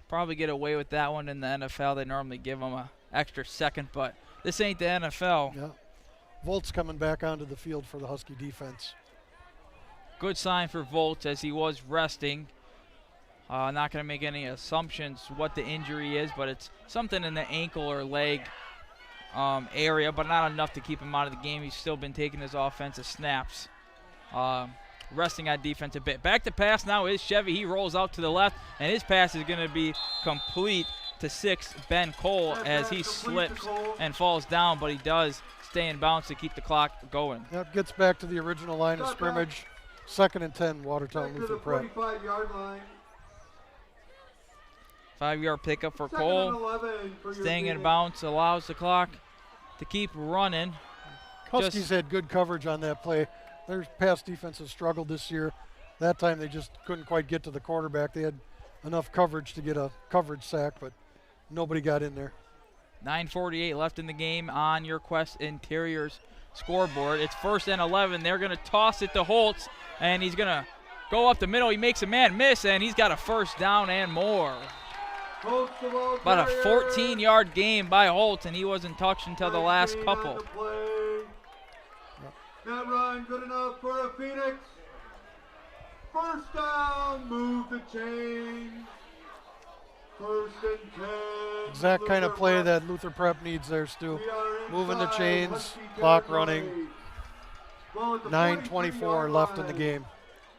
Probably get away with that one in the NFL. They normally give them an extra second, but this ain't the NFL.
Yeah. Volt's coming back onto the field for the Husky defense.
Good sign for Volt as he was resting. Not going to make any assumptions what the injury is, but it's something in the ankle or leg area, but not enough to keep him out of the game. He's still been taking his offensive snaps. Resting on defense a bit. Back to pass now is Chevy. He rolls out to the left, and his pass is going to be complete to 6 Ben Cole as he slips and falls down, but he does stay in bounds to keep the clock going.
That gets back to the original line of scrimmage. 2nd and 10, Watertown Lutheran Prep.
45-yard line.
5-yard pickup for Cole. Staying in bounds allows the clock to keep running.
Huskies had good coverage on that play. Their pass defense has struggled this year. That time they just couldn't quite get to the quarterback. They had enough coverage to get a coverage sack, but nobody got in there.
9:48 left in the game on your Quest Interiors scoreboard. It's 1st and 11. They're going to toss it to Holtz, and he's going to go up the middle. He makes a man miss, and he's got a first down and more. About a 14-yard game by Holtz, and he wasn't touched until the last couple.
That run good enough for a Phoenix. First down, move the chain. 1st and 10.
Exact kind of play that Luther Prep needs there, Stu. Moving the chains, clock running. 9:24 left in the game.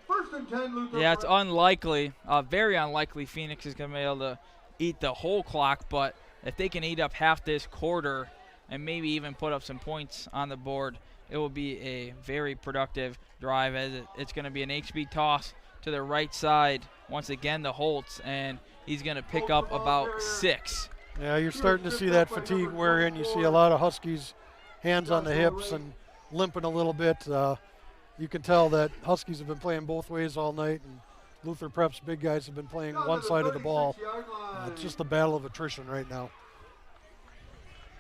1st and 10, Luther.
Yeah, it's unlikely, very unlikely Phoenix is going to be able to eat the whole clock, but if they can eat up half this quarter and maybe even put up some points on the board, it will be a very productive drive as it's going to be an HB toss to the right side. Once again, the Holtz, and he's going to pick up about 6.
Yeah, you're starting to see that fatigue wear in. You see a lot of Huskies hands on the hips and limping a little bit. You can tell that Huskies have been playing both ways all night, and Luther Prep's big guys have been playing one side of the ball. It's just a battle of attrition right now.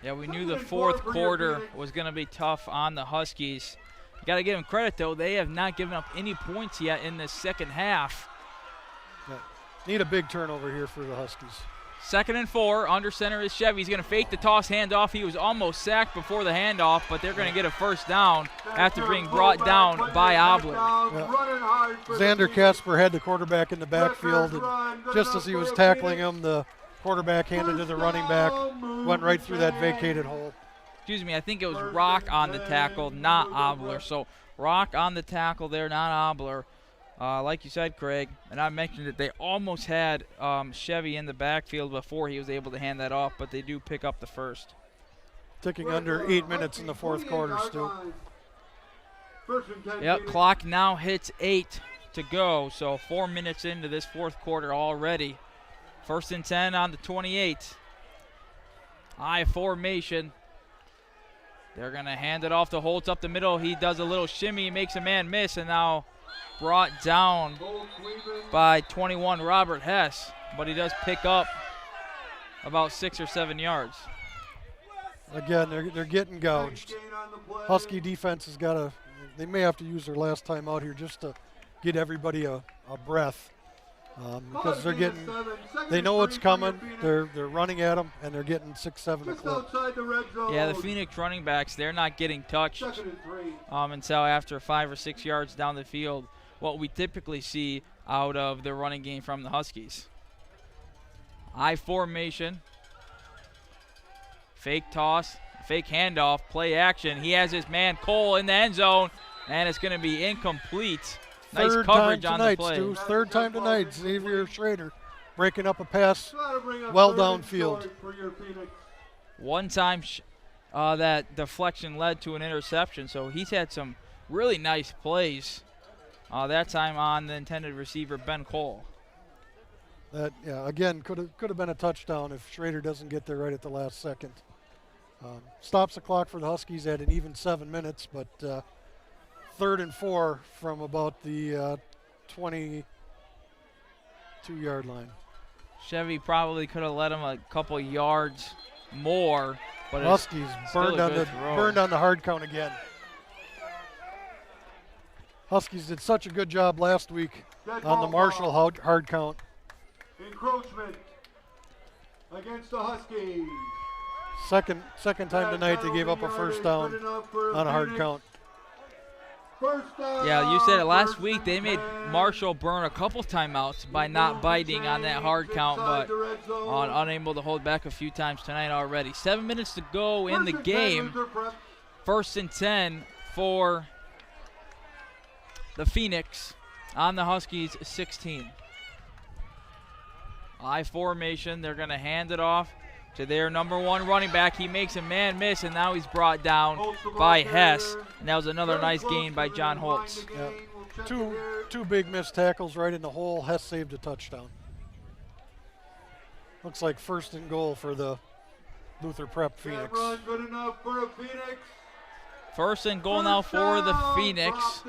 Yeah, we knew the 4th quarter was going to be tough on the Huskies. You got to give them credit, though. They have not given up any points yet in the second half.
Yeah. Need a big turnover here for the Huskies.
2nd and 4. Under center is Chevy. He's going to fake the toss handoff. He was almost sacked before the handoff, but they're going to get a first down after being brought down by Obler.
Yeah. Xander Casper had the quarterback in the backfield, and just as he was tackling him, the quarterback handed to the running back, went right through that vacated hole.
Excuse me, I think it was Rock on the tackle, not Obler. So Rock on the tackle there, not Obler. Like you said, Craig, and I mentioned that they almost had Chevy in the backfield before he was able to hand that off, but they do pick up the first.
Ticking under 8 minutes in the fourth quarter, Stu.
Yep, clock now hits 8 to go, so 4 minutes into this fourth quarter already. 1st and 10 on the 28. I formation. They're going to hand it off to Holtz up the middle. He does a little shimmy, makes a man miss, and now brought down by 21, Robert Hess. But he does pick up about 6 or 7 yards.
Again, they're getting gouged. Husky defense has got to, they may have to use their last time out here just to get everybody a breath. Because they're getting, they know what's coming. They're running at them, and they're getting 6-7 a clip.
Yeah, the Phoenix running backs, they're not getting touched until after 5 or 6 yards down the field. What we typically see out of the running game from the Huskies. I formation. Fake toss, fake handoff, play action. He has his man Cole in the end zone, and it's going to be incomplete. Nice coverage on the play.
Stu. Third time tonight, Xavier Schrader breaking up a pass well downfield.
One time that deflection led to an interception, so he's had some really nice plays. That time on the intended receiver, Ben Cole.
That, yeah, again, could have been a touchdown if Schrader doesn't get there right at the last second. Stops the clock for the Huskies at an even 7 minutes, but 3rd and 4 from about the 22-yard line.
Chevy probably could have let him a couple yards more, but
Huskies burned on the hard count again. Huskies did such a good job last week on the Marshall hard count.
Encroachment against the Huskies.
Second time tonight they gave up a first down on a hard count.
Yeah, you said it last week. They made Marshall burn a couple timeouts by not biting on that hard count, but unable to hold back a few times tonight already. 7 minutes to go in the game. 1st and 10 for the Phoenix on the Huskies 16. I formation. They're going to hand it off to their number 1 running back. He makes a man miss, and now he's brought down by Hess. And that was another nice gain by John Holtz.
Yep. Two big missed tackles right in the hole. Hess saved a touchdown. Looks like 1st and goal for the Luther Prep Phoenix.
Good enough for a Phoenix.
1st and goal now for the Phoenix,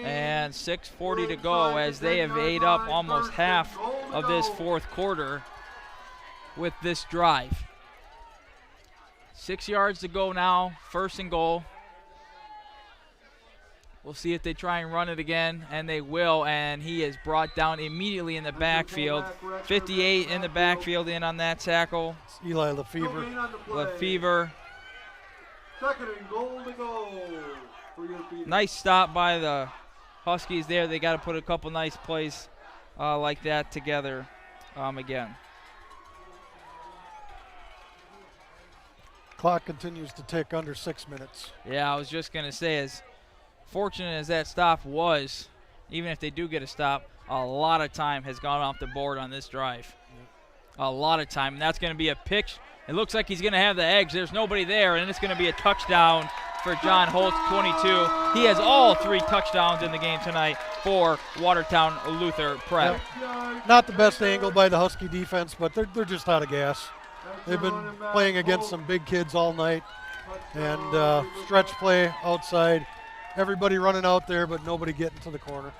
and 6:40 to go as they have ate up almost half of this fourth quarter with this drive. 6 yards to go now, 1st and goal. We'll see if they try and run it again, and they will, and he is brought down immediately in the backfield. 58 in the backfield in on that tackle.
It's Eli Lefevre.
Lefevre.
2nd and goal to go for your Phoenix.
Nice stop by the Huskies there. They got to put a couple nice plays like that together again.
Clock continues to tick under 6 minutes.
Yeah, I was just going to say, as fortunate as that stop was, even if they do get a stop, a lot of time has gone off the board on this drive. A lot of time, and that's going to be a pick. It looks like he's going to have the eggs. There's nobody there, and it's going to be a touchdown for John Holtz, 22. He has all 3 touchdowns in the game tonight for Watertown Luther Prep.
Yep. Not the best angle by the Husky defense, but they're just out of gas. They've been playing against some big kids all night, and stretch play outside. Everybody running out there, but nobody getting to the corner.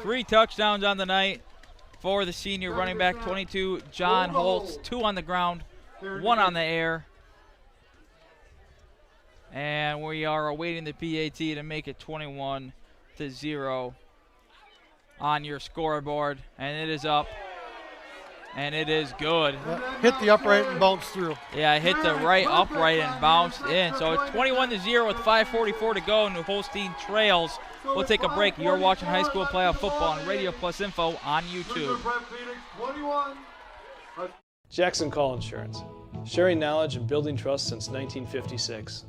3 touchdowns on the night for the senior running back, 22, John Holtz. 2 on the ground, 1 on the air. And we are awaiting the PAT to make it 21-0 on your scoreboard. And it is up. And it is good.
Hit the upright and bounced through.
Yeah, hit the right upright and bounced in. So it's 21-0 with 5:44 to go. New Holstein trails. We'll take a break. You're watching high school playoff football on Radio Plus Info on YouTube.
Jackson Call Insurance. Sharing knowledge and building trust since 1956.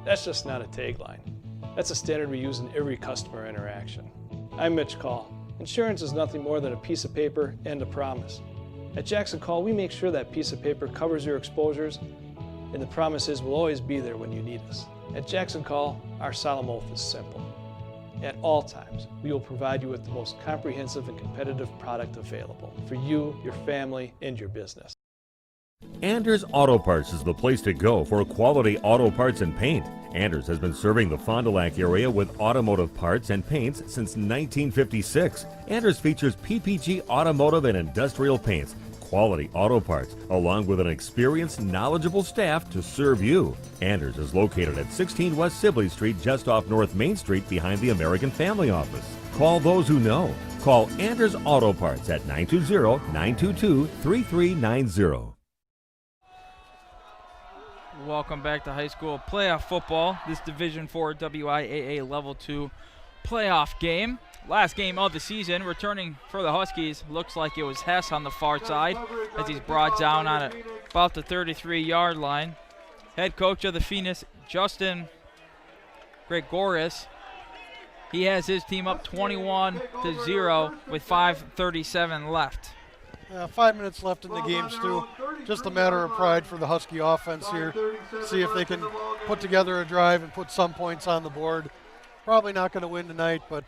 That's just not a tagline. That's a standard we use in every customer interaction. I'm Mitch Call. Insurance is nothing more than a piece of paper and a promise. At Jackson Call, we make sure that piece of paper covers your exposures, and the promise is we'll always be there when you need us. At Jackson Call, our solemn oath is simple. At all times, we will provide you with the most comprehensive and competitive product available for you, your family, and your business.
Anders Auto Parts is the place to go for quality auto parts and paint. Anders has been serving the Fond du Lac area with automotive parts and paints since 1956. Anders features PPG automotive and industrial paints, quality auto parts, along with an experienced, knowledgeable staff to serve you. Anders is located at 16 West Sibley Street, just off North Main Street behind the American Family Office. Call those who know. Call Anders Auto Parts at 920-922-3390.
Welcome back to high school playoff football. This Division IV WIAA Level 2 playoff game. Last game of the season, returning for the Huskies. Looks like it was Hess on the far side as he's brought down on about the 33-yard line. Head coach of the Phoenix, Justin Gregoris, he has his team up 21-0 with 5:37 left.
5 minutes left in the game, Stu. Just a matter of pride for the Husky offense here. See if they can put together a drive and put some points on the board. Probably not going to win tonight, but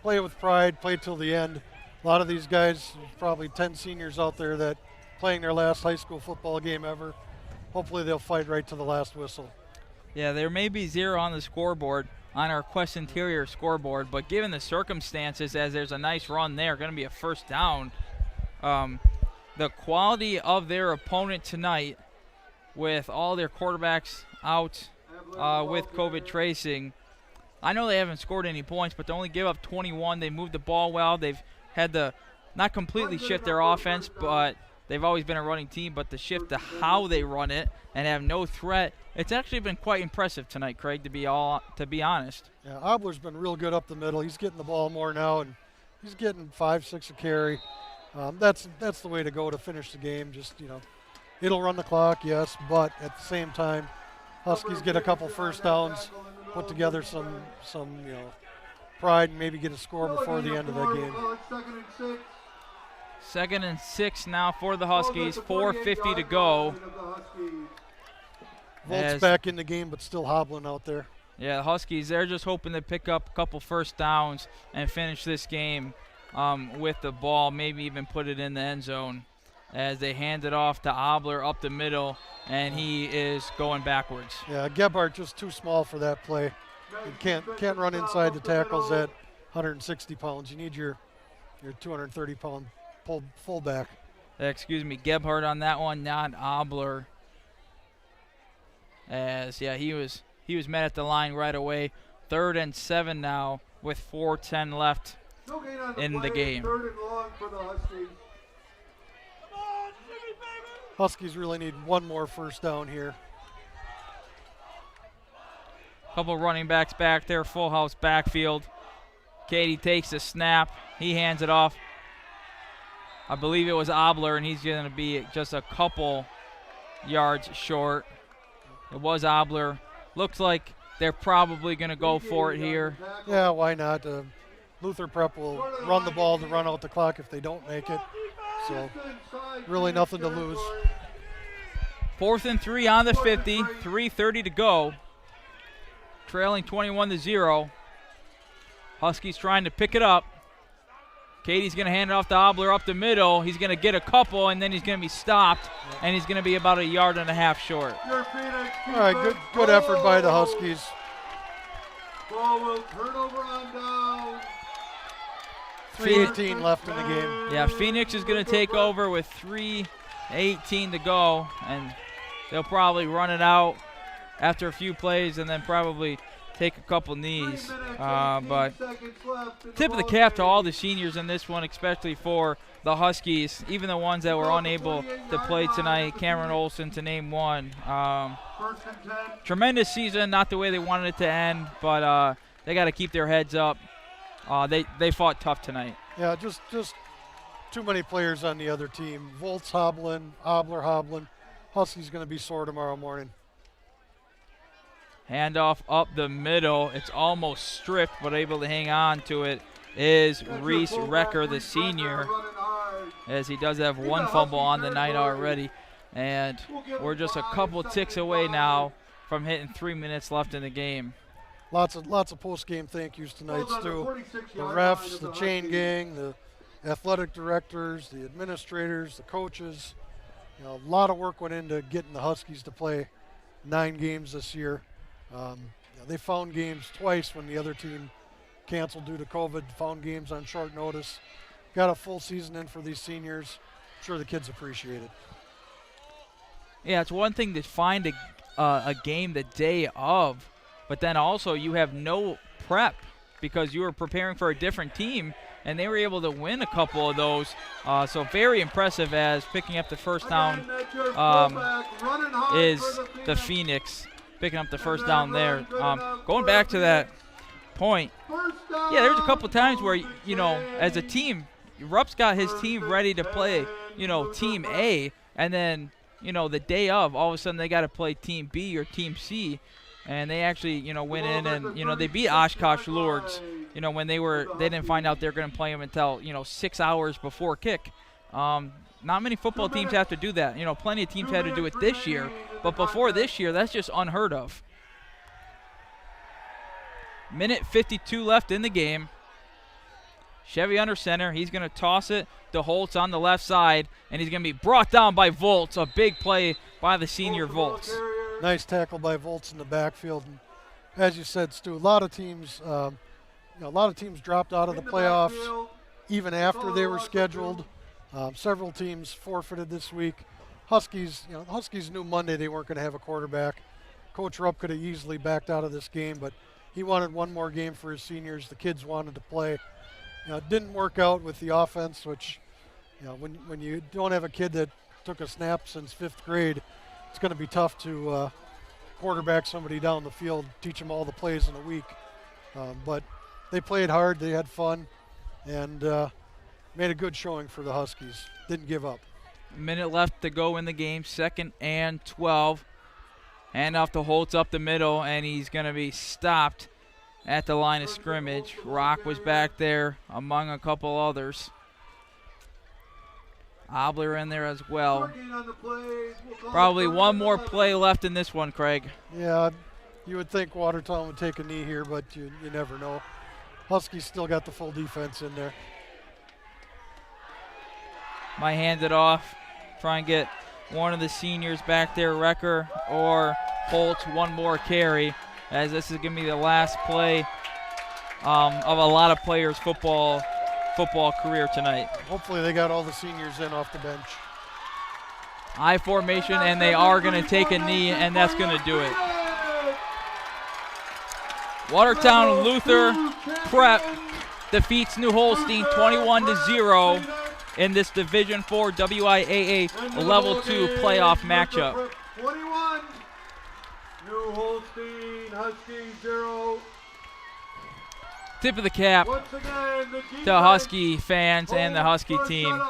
play with pride, play till the end. A lot of these guys, probably 10 seniors out there that playing their last high school football game ever. Hopefully they'll fight right to the last whistle.
Yeah, there may be 0 on the scoreboard, on our Quest Interior scoreboard, but given the circumstances, as there's a nice run there, going to be a first down. The quality of their opponent tonight, with all their quarterbacks out with COVID tracing, I know they haven't scored any points, but to only give up 21, they moved the ball well. They've had to not completely shift their offense, but they've always been a running team, but to shift to how they run it and have no threat, it's actually been quite impressive tonight, Craig, to be honest.
Yeah, Obler's been real good up the middle. He's getting the ball more now, and he's getting 5-6 a carry. That's the way to go to finish the game. Just, it'll run the clock, yes, but at the same time, Huskies get a couple first downs, put together some pride, and maybe get a score before the end of that game.
2nd and 6 now for the Huskies. 4:50 to go.
Volt's back in the game, but still hobbling out there.
Yeah, the Huskies, they're just hoping to pick up a couple first downs and finish this game with the ball, maybe even put it in the end zone, as they hand it off to Obler up the middle, and he is going backwards.
Yeah, Gebhardt just too small for that play. You can't run inside the tackles at 160 pounds. You need your 230-pound fullback.
Excuse me, Gebhardt on that one, not Obler. He was met at the line right away. 3rd and 7 now with 4:10 left in the game.
Huskies really need one more first down here.
Couple running backs back there, full house backfield. Katie takes the snap. He hands it off. I believe it was Obler, and he's going to be just a couple yards short. It was Obler. Looks like they're probably going to go for it here.
Yeah, why not? Luther Prep will run the ball to run out the clock if they don't make it. So really nothing to lose.
4th and 3 on the 50. 3:30 to go. Trailing 21-0. Huskies trying to pick it up. Katie's going to hand it off to Obler up the middle. He's going to get a couple, and then he's going to be stopped, and he's going to be about 1.5 yards short.
All right, good effort by the Huskies.
Ball will turn over on down.
3:18 left in the game.
Yeah, Phoenix is going to take over with 3:18 to go, and they'll probably run it out after a few plays and then probably take a couple knees. But tip of the cap to all the seniors in this one, especially for the Huskies, even the ones that were unable to play tonight. Cameron Olson, to name one. Tremendous season, not the way they wanted it to end, but they got to keep their heads up. They fought tough tonight.
Yeah, just too many players on the other team. Volt's hobbling, Obler hobbling. Huskies going to be sore tomorrow morning.
Handoff up the middle. It's almost stripped, but able to hang on to it is Reese Recker, the senior, as he does have one fumble on the night already. And we're just a couple ticks away now from hitting 3 minutes left in the game.
Lots of post-game thank yous tonight, Stu. The refs, the chain gang, the athletic directors, the administrators, the coaches. You know, a lot of work went into getting the Huskies to play 9 games this year. They found games twice when the other team canceled due to COVID, found games on short notice. Got a full season in for these seniors. I'm sure the kids appreciate it.
Yeah, it's one thing to find a game the day of, but then also you have no prep because you were preparing for a different team, and they were able to win a couple of those. So very impressive, as picking up the first down is the Phoenix, picking up the first down there. Going back to that point, yeah, there's a couple times where, you know, as a team, Rupp's got his team ready to play, you know, Team A, and then, you know, the day of, all of a sudden they got to play Team B or Team C, and they actually, you know, went in and, you know, they beat Oshkosh Lourdes, you know, when they didn't find out they were going to play them until, you know, 6 hours before kick. Not many football teams have to do that. You know, plenty of teams had to do it this year, but before this year, that's just unheard of. Minute 52 left in the game. Chevy under center. He's going to toss it to Holtz on the left side, and he's going to be brought down by Volts. A big play by the senior Volts.
Nice tackle by Volts in the backfield. And as you said, Stu, a lot of teams dropped out of the playoffs even after they were scheduled. Several teams forfeited this week. Huskies knew Monday they weren't going to have a quarterback. Coach Rupp could have easily backed out of this game, but he wanted one more game for his seniors. The kids wanted to play. You know, it didn't work out with the offense, which, you know, when you don't have a kid that took a snap since 5th grade, it's going to be tough to quarterback somebody down the field, teach them all the plays in a week. But they played hard, they had fun, and made a good showing for the Huskies. Didn't give up.
A minute left to go in the game, 2nd and 12. Hand off to Holtz up the middle, and he's going to be stopped at the line of scrimmage. Rock was back there among a couple others. Obler in there as well. Probably one more play left in this one, Craig.
Yeah, you would think Watertown would take a knee here, but you never know. Huskies still got the full defense in there.
Might hand it off. Try and get one of the seniors back there, Recker or Holtz, one more carry, as this is going to be the last play of a lot of players' football career tonight.
Hopefully they got all the seniors in off the bench.
I formation, and they are going to take a knee, and that's going to do it. Watertown Luther Prep defeats New Holstein 21-0 in this Division IV WIAA Level 2 playoff matchup.
21, New Holstein Huskies 0.
Tip of the cap to Husky fans and the Husky team.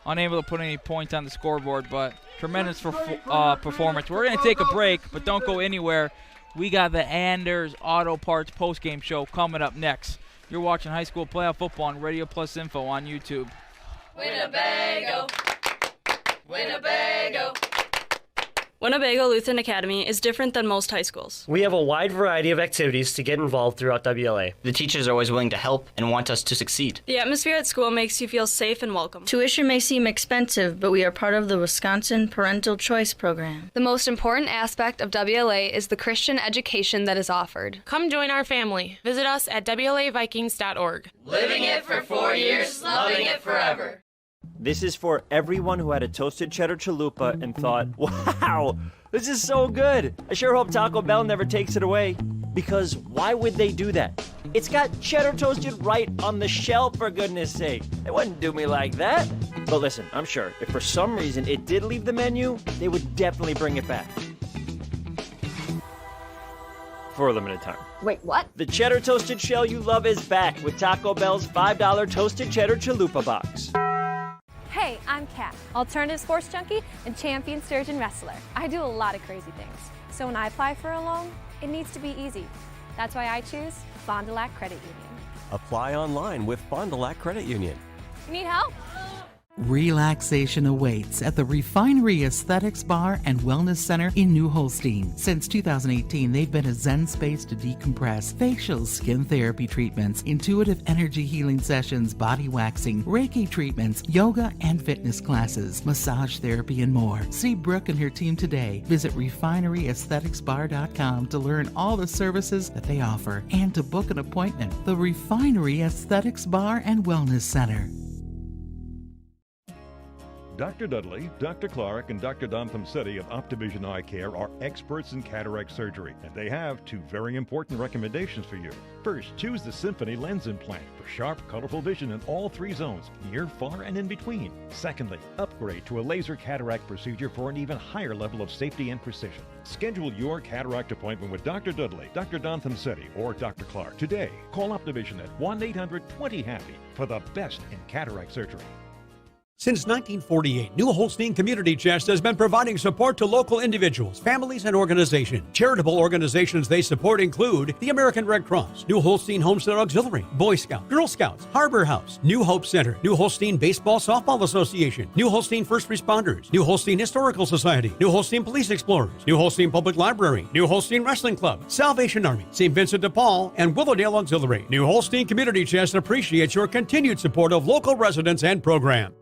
Unable to put any points on the scoreboard, but tremendous performance. We're going to take a break, but don't go anywhere. We got the Anders Auto Parts postgame show coming up next. You're watching high school playoff football on Radio Plus Info on YouTube.
Winnebago, Winnebago.
Winnebago Lutheran Academy is different than most high schools.
We have a wide variety of activities to get involved throughout WLA.
The teachers are always willing to help and want us to succeed.
The atmosphere at school makes you feel safe and welcome. Tuition may seem expensive, but we are part of the Wisconsin Parental Choice Program.
The most important aspect of WLA is the Christian education that is offered.
Come join our family. Visit us at WLAVikings.org.
Living it for 4 years, loving it forever.
This is for everyone who had a toasted cheddar chalupa and thought, wow, this is so good. I sure hope Taco Bell never takes it away. Because why would they do that? It's got cheddar toasted right on the shelf, for goodness sake. They wouldn't do me like that. But listen, I'm sure if for some reason it did leave the menu, they would definitely bring it back. For a limited time.
Wait, what?
The cheddar toasted shell you love is back with Taco Bell's $5 toasted cheddar chalupa box.
Hey, I'm Kat, alternative sports junkie and champion sturgeon wrestler. I do a lot of crazy things. So when I apply for a loan,
it needs to be easy. That's why I choose Fond du Lac Credit Union.
Apply online with Fond du Lac Credit Union.
You need help?
Relaxation awaits at the Refinery Aesthetics Bar and Wellness Center in New Holstein. Since 2018, they've been a zen space to decompress. Facials, skin therapy treatments, intuitive energy healing sessions, body waxing, Reiki treatments, yoga and fitness classes, massage therapy, and more. See Brooke and her team today. Visit refineryaestheticsbar.com to learn all the services that they offer and to book an appointment. The Refinery Aesthetics Bar and Wellness Center.
Dr. Dudley, Dr. Clark, and Dr. Dontham City of Optivision Eye Care are experts in cataract surgery, and they have two very important recommendations for you. First, choose the Symphony Lens Implant for sharp, colorful vision in all three zones, near, far, and in between. Secondly, upgrade to a laser cataract procedure for an even higher level of safety and precision. Schedule your cataract appointment with Dr. Dudley, Dr. Dontham City, or Dr. Clark today. Call Optivision at 1-800-20-HAPPY for the best in cataract surgery.
Since 1948, New Holstein Community Chest has been providing support to local individuals, families, and organizations. Charitable organizations they support include the American Red Cross, New Holstein Homestead Auxiliary, Boy Scouts, Girl Scouts, Harbor House, New Hope Center, New Holstein Baseball Softball Association, New Holstein First Responders, New Holstein Historical Society, New Holstein Police Explorers, New Holstein Public Library, New Holstein Wrestling Club, Salvation Army, St. Vincent de Paul, and Willowdale Auxiliary. New Holstein Community Chest appreciates your continued support of local residents and programs.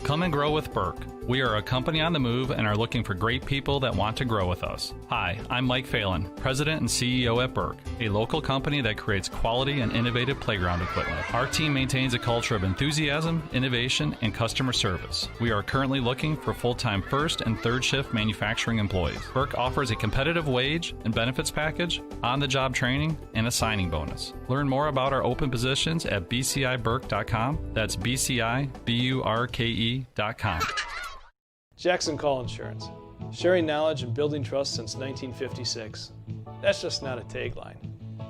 Come and grow with Burke. We are a company on the move and are looking for great people that want to grow with us. Hi, I'm Mike Phelan, President and CEO at Burke, a local company that creates quality and innovative playground equipment. Our team maintains a culture of enthusiasm, innovation, and customer service. We are currently looking for full-time first and third shift manufacturing employees. Burke offers a competitive wage and benefits package, on-the-job training, and a signing bonus. Learn more about our open positions at bciburke.com. That's bciburke.com.
Jackson Call Insurance, sharing knowledge and building trust since 1956. That's just not a tagline.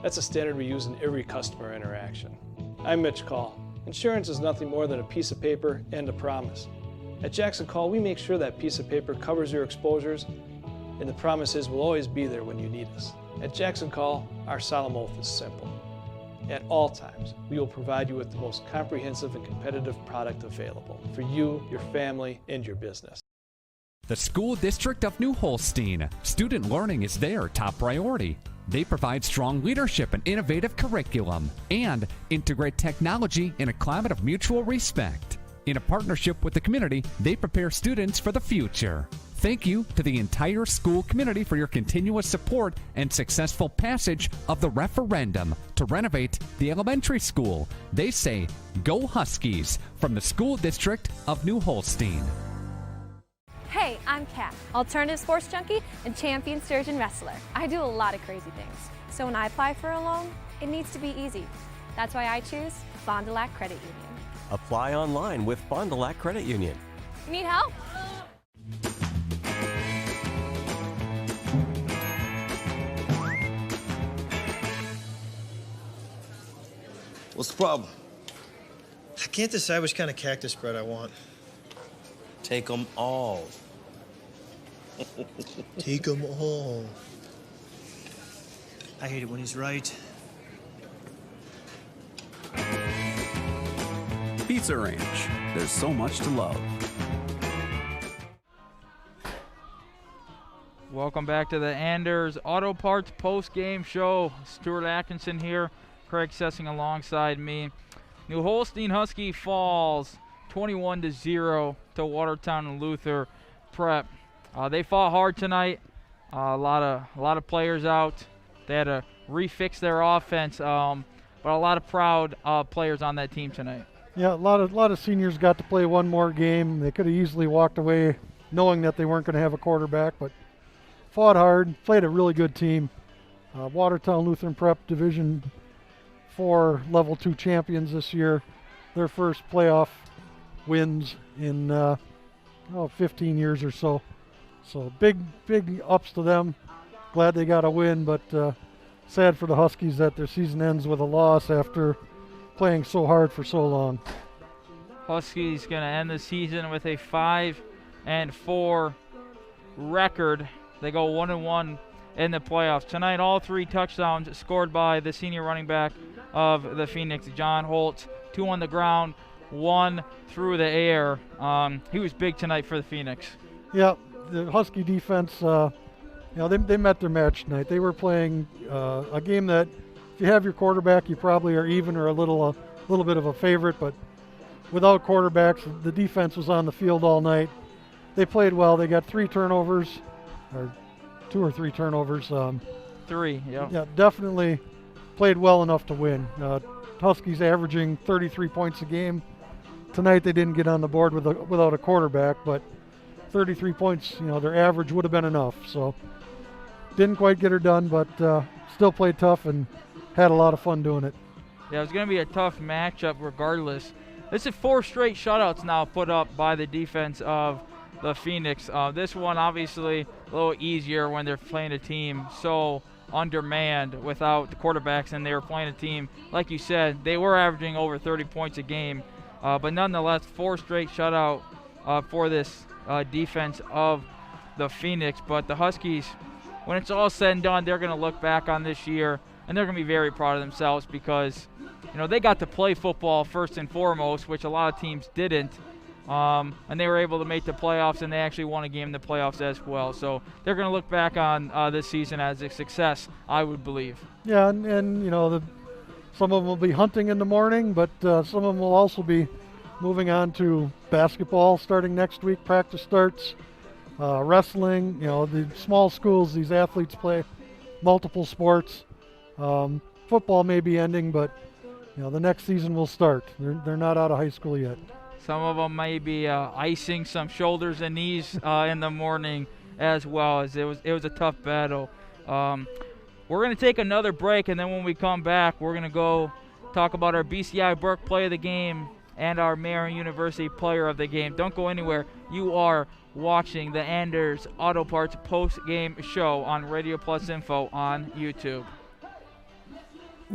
That's a standard we use in every customer interaction. I'm Mitch Call. Insurance is nothing more than a piece of paper and a promise. At Jackson Call, we make sure that piece of paper covers your exposures, and the promise is we'll always be there when you need us. At Jackson Call, our solemn oath is simple. At all times, we will provide you with the most comprehensive and competitive product available for you, your family, and your business.
The School District of New Holstein. Student learning is their top priority. They provide strong leadership and innovative curriculum and integrate technology in a climate of mutual respect. In a partnership with the community, they prepare students for the future. Thank you to the entire school community for your continuous support and successful passage of the referendum to renovate the elementary school. They say, "Go Huskies," from the School District of New Holstein.
Hey, I'm Kat, alternative sports junkie and champion surgeon wrestler. I do a lot of crazy things. So when I apply for a loan, it needs to be easy. That's why I choose Fond du Lac Credit Union.
Apply online with Fond du Lac Credit Union.
You need help?
What's the problem? I can't decide which kind of cactus spread I want.
Take them all.
Take them all. I hate it when he's right.
Pizza Ranch. There's so much to love.
Welcome back to the Anders Auto Parts post-game show. Stuart Atkinson here, Craig Sessing alongside me. New Holstein Husky falls 21-0 to Watertown and Luther Prep. They fought hard tonight. A lot of players out. They had to refix their offense, but a lot of proud players on that team tonight.
Yeah, a lot of seniors got to play one more game. They could have easily walked away knowing that they weren't going to have a quarterback, but fought hard, played a really good team. Watertown Lutheran Prep Division 4 Level 2 champions this year. Their first playoff wins in 15 years or so. So big ups to them. Glad they got a win, but sad for the Huskies that their season ends with a loss after playing so hard for so long.
Huskies going to end the season with a 5-4 record. They go 1-1 in the playoffs. Tonight, all 3 touchdowns scored by the senior running back of the Phoenix, John Holtz. 2 on the ground, 1 through the air. He was big tonight for the Phoenix.
Yeah, the Husky defense, they met their match tonight. They were playing a game that if you have your quarterback, you probably are even or a little bit of a favorite, but without quarterbacks, the defense was on the field all night. They played well. They got 3 turnovers, or 2 or 3 turnovers.
3, yeah.
Yeah, definitely played well enough to win. Huskies averaging 33 points a game. Tonight they didn't get on the board without a quarterback, but 33 points, their average would have been enough. So didn't quite get her done, but still played tough and had a lot of fun doing it.
Yeah, it's going to be a tough matchup regardless. This is 4 straight shutouts now put up by the defense of the Phoenix. This one obviously a little easier when they're playing a team so undermanned without the quarterbacks, and they were playing a team, like you said, they were averaging over 30 points a game. But nonetheless, 4 straight shutout for this defense of the Phoenix. But the Huskies, when it's all said and done, they're going to look back on this year, and they're going to be very proud of themselves because, they got to play football first and foremost, which a lot of teams didn't. And they were able to make the playoffs, and they actually won a game in the playoffs as well. So they're going to look back on this season as a success, I would believe.
Yeah, and some of them will be hunting in the morning, but some of them will also be moving on to basketball starting next week. Practice starts, wrestling. The small schools, these athletes play multiple sports. Football may be ending, but the next season will start. They're not out of high school yet.
Some of them may be icing some shoulders and knees in the morning as well, as it was a tough battle. We're going to take another break, and then when we come back, we're going to go talk about our BCI Burke Play of the Game and our Marian University Player of the Game. Don't go anywhere. You are watching the Anders Auto Parts post-game show on Radio Plus Info on YouTube.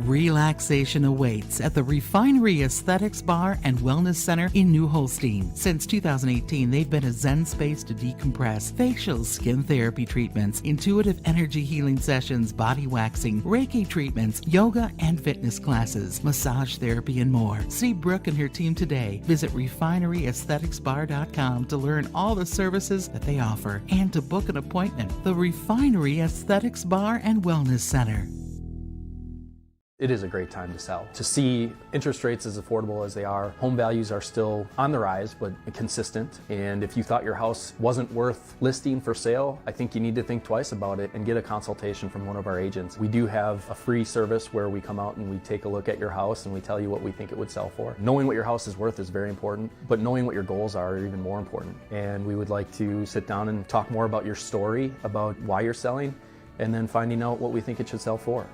Relaxation awaits at the Refinery Aesthetics Bar and Wellness Center in New Holstein. Since 2018, they've been a zen space to decompress. Facials, skin therapy treatments, intuitive energy healing sessions, body waxing, Reiki treatments, yoga and fitness classes, massage therapy, and more. See Brooke and her team today. Visit refineryaestheticsbar.com to learn all the services that they offer and to book an appointment. The Refinery Aesthetics Bar and Wellness Center.
It is a great time to sell. To see interest rates as affordable as they are, home values are still on the rise, but consistent. And if you thought your house wasn't worth listing for sale, I think you need to think twice about it and get a consultation from one of our agents. We do have a free service where we come out and we take a look at your house and we tell you what we think it would sell for. Knowing what your house is worth is very important, but knowing what your goals are even more important. And we would like to sit down and talk more about your story, about why you're selling, and then finding out what we think it should sell for.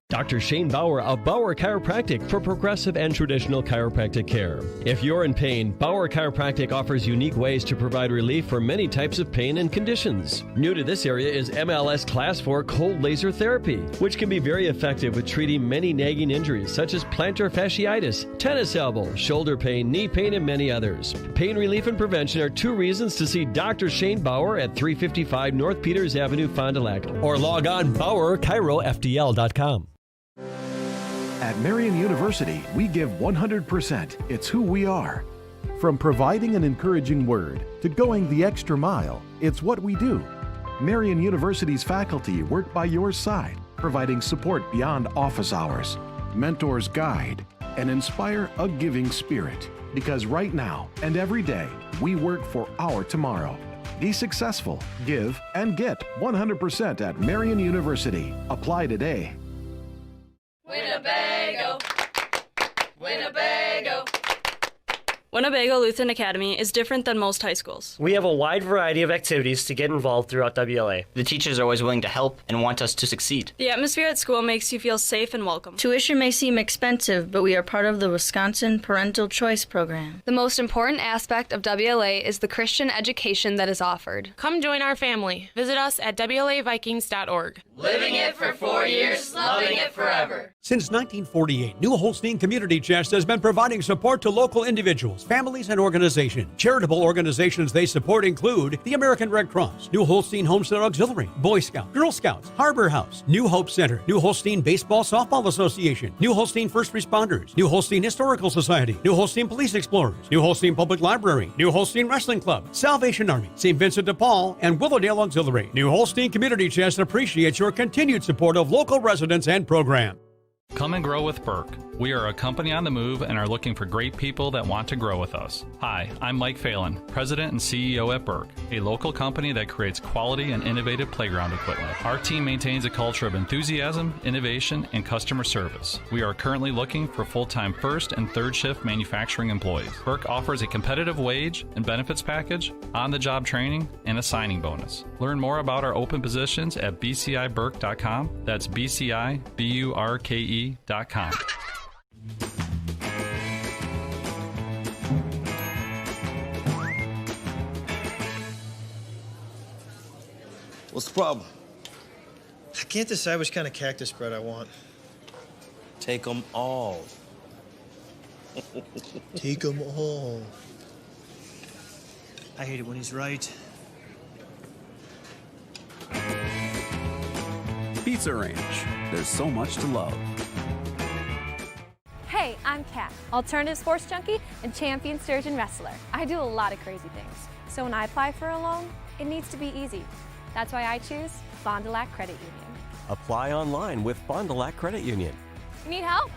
Dr. Shane Bauer of Bauer Chiropractic for progressive and traditional chiropractic care. If you're in pain, Bauer Chiropractic offers unique ways to provide relief for many types of pain and conditions. New to this area is MLS Class 4 cold laser therapy, which can be very effective with treating many nagging injuries such as plantar fasciitis, tennis elbow, shoulder pain, knee pain, and many others. Pain relief and prevention are 2 reasons to see Dr. Shane Bauer at 355 North Peters Avenue, Fond du Lac, or log on BauerChiroFDL.com.
At Marian University, we give 100%. It's who we are. From providing an encouraging word to going the extra mile, it's what we do. Marian University's faculty work by your side, providing support beyond office hours. Mentors guide and inspire a giving spirit. Because right now and every day, we work for our tomorrow. Be successful, give, and get 100% at Marian University. Apply today.
Winnebago, Winnebago.
Winnebago Lutheran Academy is different than most high schools.
We have a wide variety of activities to get involved throughout WLA.
The teachers are always willing to help and want us to succeed.
The atmosphere at school makes you feel safe and welcome. Tuition may seem expensive, but we are part of the Wisconsin Parental Choice Program.
The most important aspect of WLA is the Christian education that is offered.
Come join our family. Visit us at WLAVikings.org.
Living it for 4 years, loving it forever.
Since 1948, New Holstein Community Chest has been providing support to local individuals, families, and organizations. Charitable organizations they support include the American Red Cross, New Holstein Homestead Auxiliary, Boy Scouts, Girl Scouts, Harbor House, New Hope Center, New Holstein Baseball Softball Association, New Holstein First Responders, New Holstein Historical Society, New Holstein Police Explorers, New Holstein Public Library, New Holstein Wrestling Club, Salvation Army, St. Vincent de Paul, and Willowdale Auxiliary. New Holstein Community Chest appreciates your continued support of local residents and programs.
Come and grow with Burke. We are a company on the move and are looking for great people that want to grow with us. Hi, I'm Mike Phelan, President and CEO at Burke, a local company that creates quality and innovative playground equipment. Our team maintains a culture of enthusiasm, innovation, and customer service. We are currently looking for full-time first and third shift manufacturing employees. Burke offers a competitive wage and benefits package, on-the-job training, and a signing bonus. Learn more about our open positions at bciburke.com. That's bciburke.com.
What's the problem? I can't decide which kind of cactus spread I want.
Take them all.
Take them all. I hate it when he's right.
Pizza Ranch. There's so much to love.
Hey, I'm Kat, alternative sports junkie and champion sturgeon wrestler. I do a lot of crazy things. So when I apply for a loan, it needs to be easy. That's why I choose Fond du Lac Credit Union.
Apply online with Fond du Lac Credit Union.
You need help?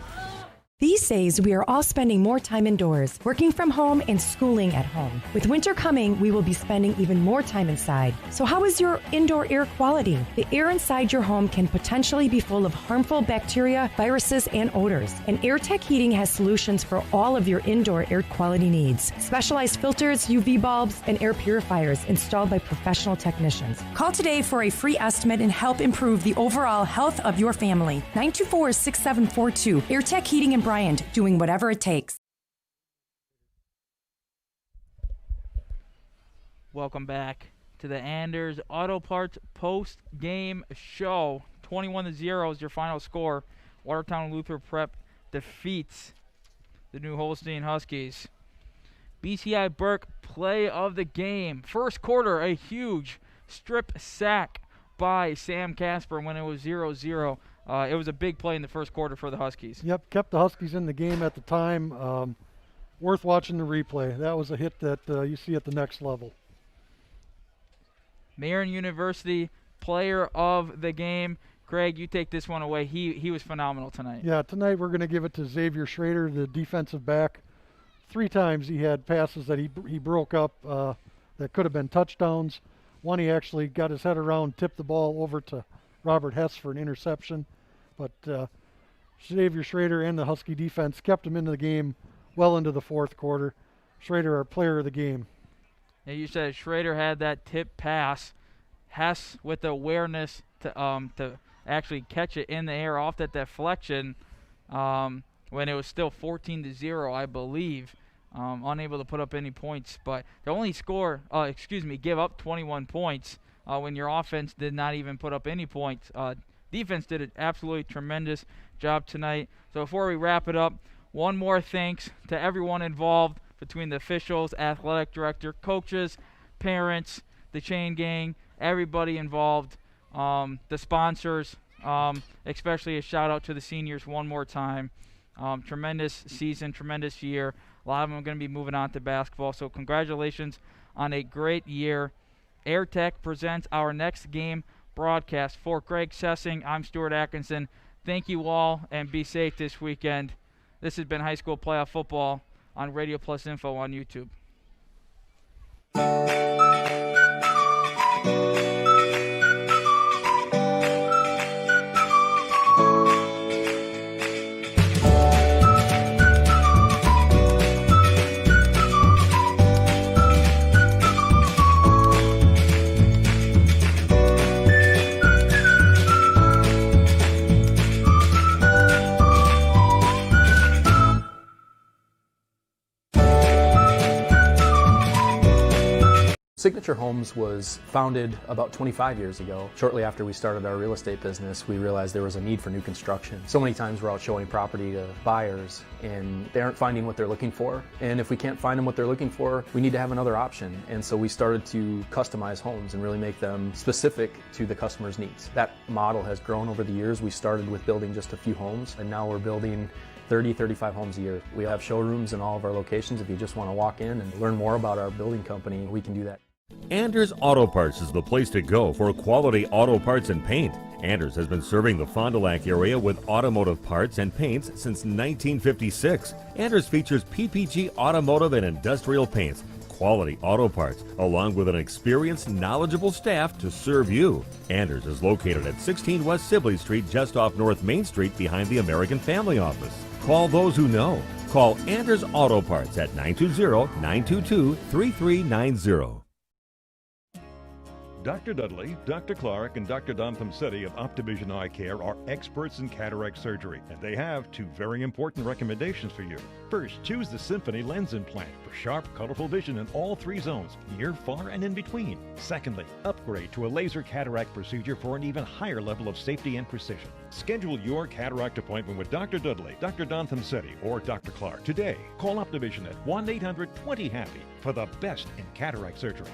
These days, we are all spending more time indoors, working from home and schooling at home. With winter coming, we will be spending even more time inside. So how is your indoor air quality? The air inside your home can potentially be full of harmful bacteria, viruses, and odors. And AirTech Heating has solutions for all of your indoor air quality needs. Specialized filters, UV bulbs, and air purifiers installed by professional technicians. Call today for a free estimate and help improve the overall health of your family. 924-6742. AirTech Heating and Bryant, doing whatever it takes.
Welcome back to the Anders Auto Parts post-game show. 21-0 is your final score. Watertown Luther Prep defeats the New Holstein Huskies. BCI Burke play of the game. First quarter, a huge strip sack by Sam Casper when it was 0-0. It was a big play in the first quarter for the Huskies.
Yep, kept the Huskies in the game at the time. Worth watching the replay. That was a hit that you see at the next level.
Marion University player of the game. Craig, you take this one away. He was phenomenal tonight.
Yeah, tonight we're going to give it to Xavier Schrader, the defensive back. 3 times he had passes that he broke up that could have been touchdowns. One he actually got his head around, tipped the ball over to Robert Hess for an interception. But Xavier Schrader and the Husky defense kept him into the game well into the fourth quarter. Schrader, our player of the game.
Yeah, you said Schrader had that tip pass. Hess with the awareness to actually catch it in the air off that deflection when it was still 14-0, I believe. Unable to put up any points, but to only give up 21 points when your offense did not even put up any points. Defense did an absolutely tremendous job tonight. So before we wrap it up, one more thanks to everyone involved between the officials, athletic director, coaches, parents, the chain gang, everybody involved, the sponsors, especially a shout out to the seniors one more time. Tremendous season, tremendous year. A lot of them are going to be moving on to basketball, so congratulations on a great year. AirTech presents our next game broadcast. For Greg Sessing, I'm Stuart Atkinson. Thank you all, and be safe this weekend. This has been High School Playoff Football on Radio Plus Info on YouTube.
Signature Homes was founded about 25 years ago. Shortly after we started our real estate business, we realized there was a need for new construction. So many times we're out showing property to buyers and they aren't finding what they're looking for. And if we can't find them what they're looking for, we need to have another option. And so we started to customize homes and really make them specific to the customer's needs. That model has grown over the years. We started with building just a few homes, and now we're building 30, 35 homes a year. We have showrooms in all of our locations. If you just want to walk in and learn more about our building company, we can do that.
Anders Auto Parts is the place to go for quality auto parts and paint. Anders has been serving the Fond du Lac area with automotive parts and paints since 1956. Anders features PPG automotive and industrial paints, quality auto parts, along with an experienced, knowledgeable staff to serve you. Anders is located at 16 West Sibley Street, just off North Main Street behind the American Family Office. Call those who know. Call Anders Auto Parts at 920-922-3390.
Dr. Dudley, Dr. Clark, and Dr. Dontham City of Optivision Eye Care are experts in cataract surgery, and they have two very important recommendations for you. First, choose the Symphony Lens Implant for sharp, colorful vision in all three zones, near, far, and in between. Secondly, upgrade to a laser cataract procedure for an even higher level of safety and precision. Schedule your cataract appointment with Dr. Dudley, Dr. Dontham City, or Dr. Clark today. Call Optivision at 1-800-20-HAPPY for the best in cataract surgery.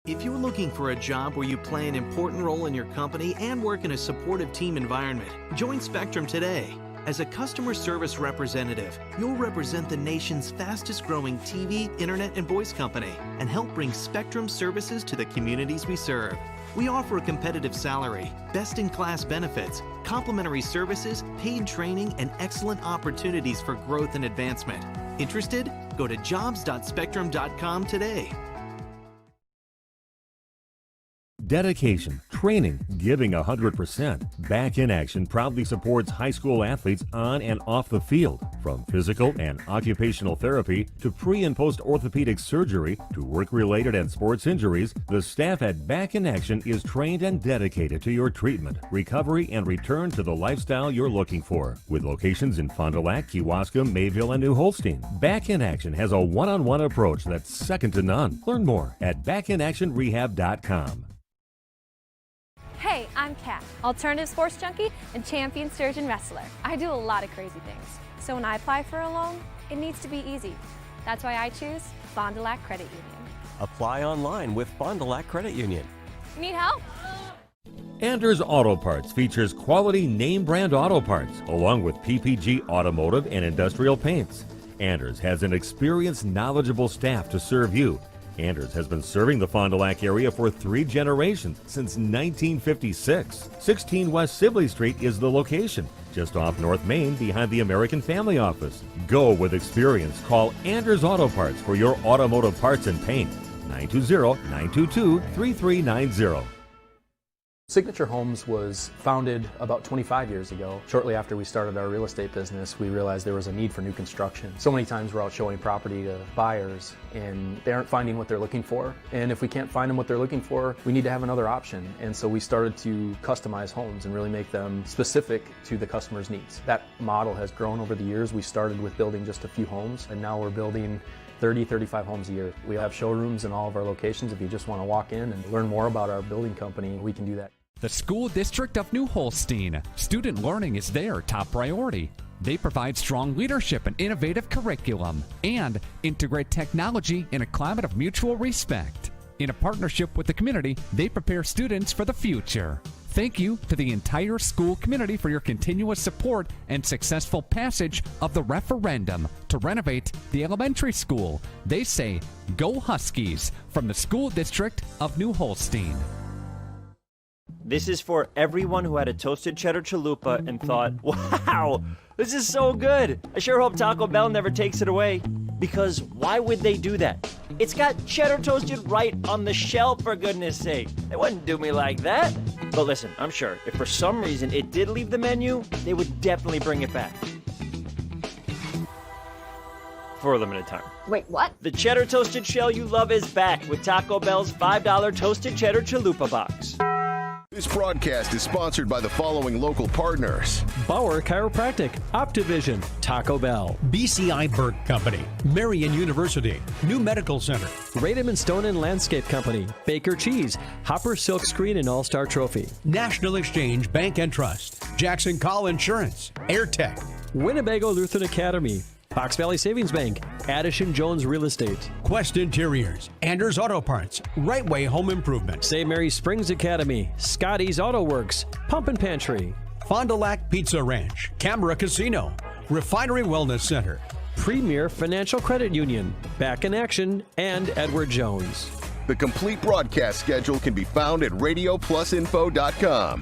If you're looking for a job where you play an important role in your company and work in a supportive team environment, join Spectrum today. As a customer service representative, you'll represent the nation's fastest growing TV, internet, and voice company and help bring Spectrum services to the communities we serve. We offer a competitive salary, best-in-class benefits, complimentary services, paid training, and excellent opportunities for growth and advancement. Interested? Go to jobs.spectrum.com today.
Dedication, training, giving 100%. Back in Action proudly supports high school athletes on and off the field. From physical and occupational therapy to pre- and post-orthopedic surgery to work-related and sports injuries, the staff at Back in Action is trained and dedicated to your treatment, recovery, and return to the lifestyle you're looking for. With locations in Fond du Lac, Kewaskum, Mayville, and New Holstein, Back in Action has a one-on-one approach that's second to none. Learn more at backinactionrehab.com.
Hey, I'm Kat, alternative sports junkie and champion sturgeon wrestler. I do a lot of crazy things. So when I apply for a loan, it needs to be easy. That's why I choose Fond du Lac Credit Union.
Apply online with Fond du Lac Credit Union.
Need help?
Anders Auto Parts features quality name brand auto parts along with PPG automotive and industrial paints. Anders has an experienced, knowledgeable staff to serve you. Anders has been serving the Fond du Lac area for 3 generations since 1956. 16 West Sibley Street is the location, just off North Main behind the American Family Office. Go with experience. Call Anders Auto Parts for your automotive parts and paint. 920-922-3390.
Signature Homes was founded about 25 years ago. Shortly after we started our real estate business, we realized there was a need for new construction. So many times we're out showing property to buyers and they aren't finding what they're looking for. And if we can't find them what they're looking for, we need to have another option. And so we started to customize homes and really make them specific to the customer's needs. That model has grown over the years. We started with building just a few homes, and now we're building 30, 35 homes a year. We have showrooms in all of our locations. If you just want to walk in and learn more about our building company, we can do that.
The School District of New Holstein. Student learning is their top priority. They provide strong leadership and innovative curriculum and integrate technology in a climate of mutual respect. In a partnership with the community, they prepare students for the future. Thank you to the entire school community for your continuous support and successful passage of the referendum to renovate the elementary school. They say, "Go Huskies," from the School District of New Holstein.
This is for everyone who had a toasted cheddar chalupa and thought, wow, this is so good. I sure hope Taco Bell never takes it away. Because why would they do that? It's got cheddar toasted right on the shelf, for goodness sake. They wouldn't do me like that. But listen, I'm sure if for some reason it did leave the menu, they would definitely bring it back. For a limited time.
Wait, what?
The cheddar toasted shell you love is back with Taco Bell's $5 toasted cheddar chalupa box.
This broadcast is sponsored by the following local partners:
Bauer Chiropractic, Optivision, Taco Bell,
BCI Burke Company, Marion University, New Medical Center,
Radom & Stone and Landscape Company, Baker Cheese, Hopper Silk Screen and All-Star Trophy,
National Exchange Bank and Trust, Jackson Call Insurance, AirTech,
Winnebago Lutheran Academy, Fox Valley Savings Bank, Addison Jones Real Estate,
Quest Interiors, Anders Auto Parts, Right Way Home Improvement,
St. Mary Springs Academy, Scotty's Auto Works, Pump and Pantry,
Fond du Lac Pizza Ranch, Camera Casino, Refinery Wellness Center,
Premier Financial Credit Union, Back in Action, and Edward Jones.
The complete broadcast schedule can be found at RadioPlusInfo.com.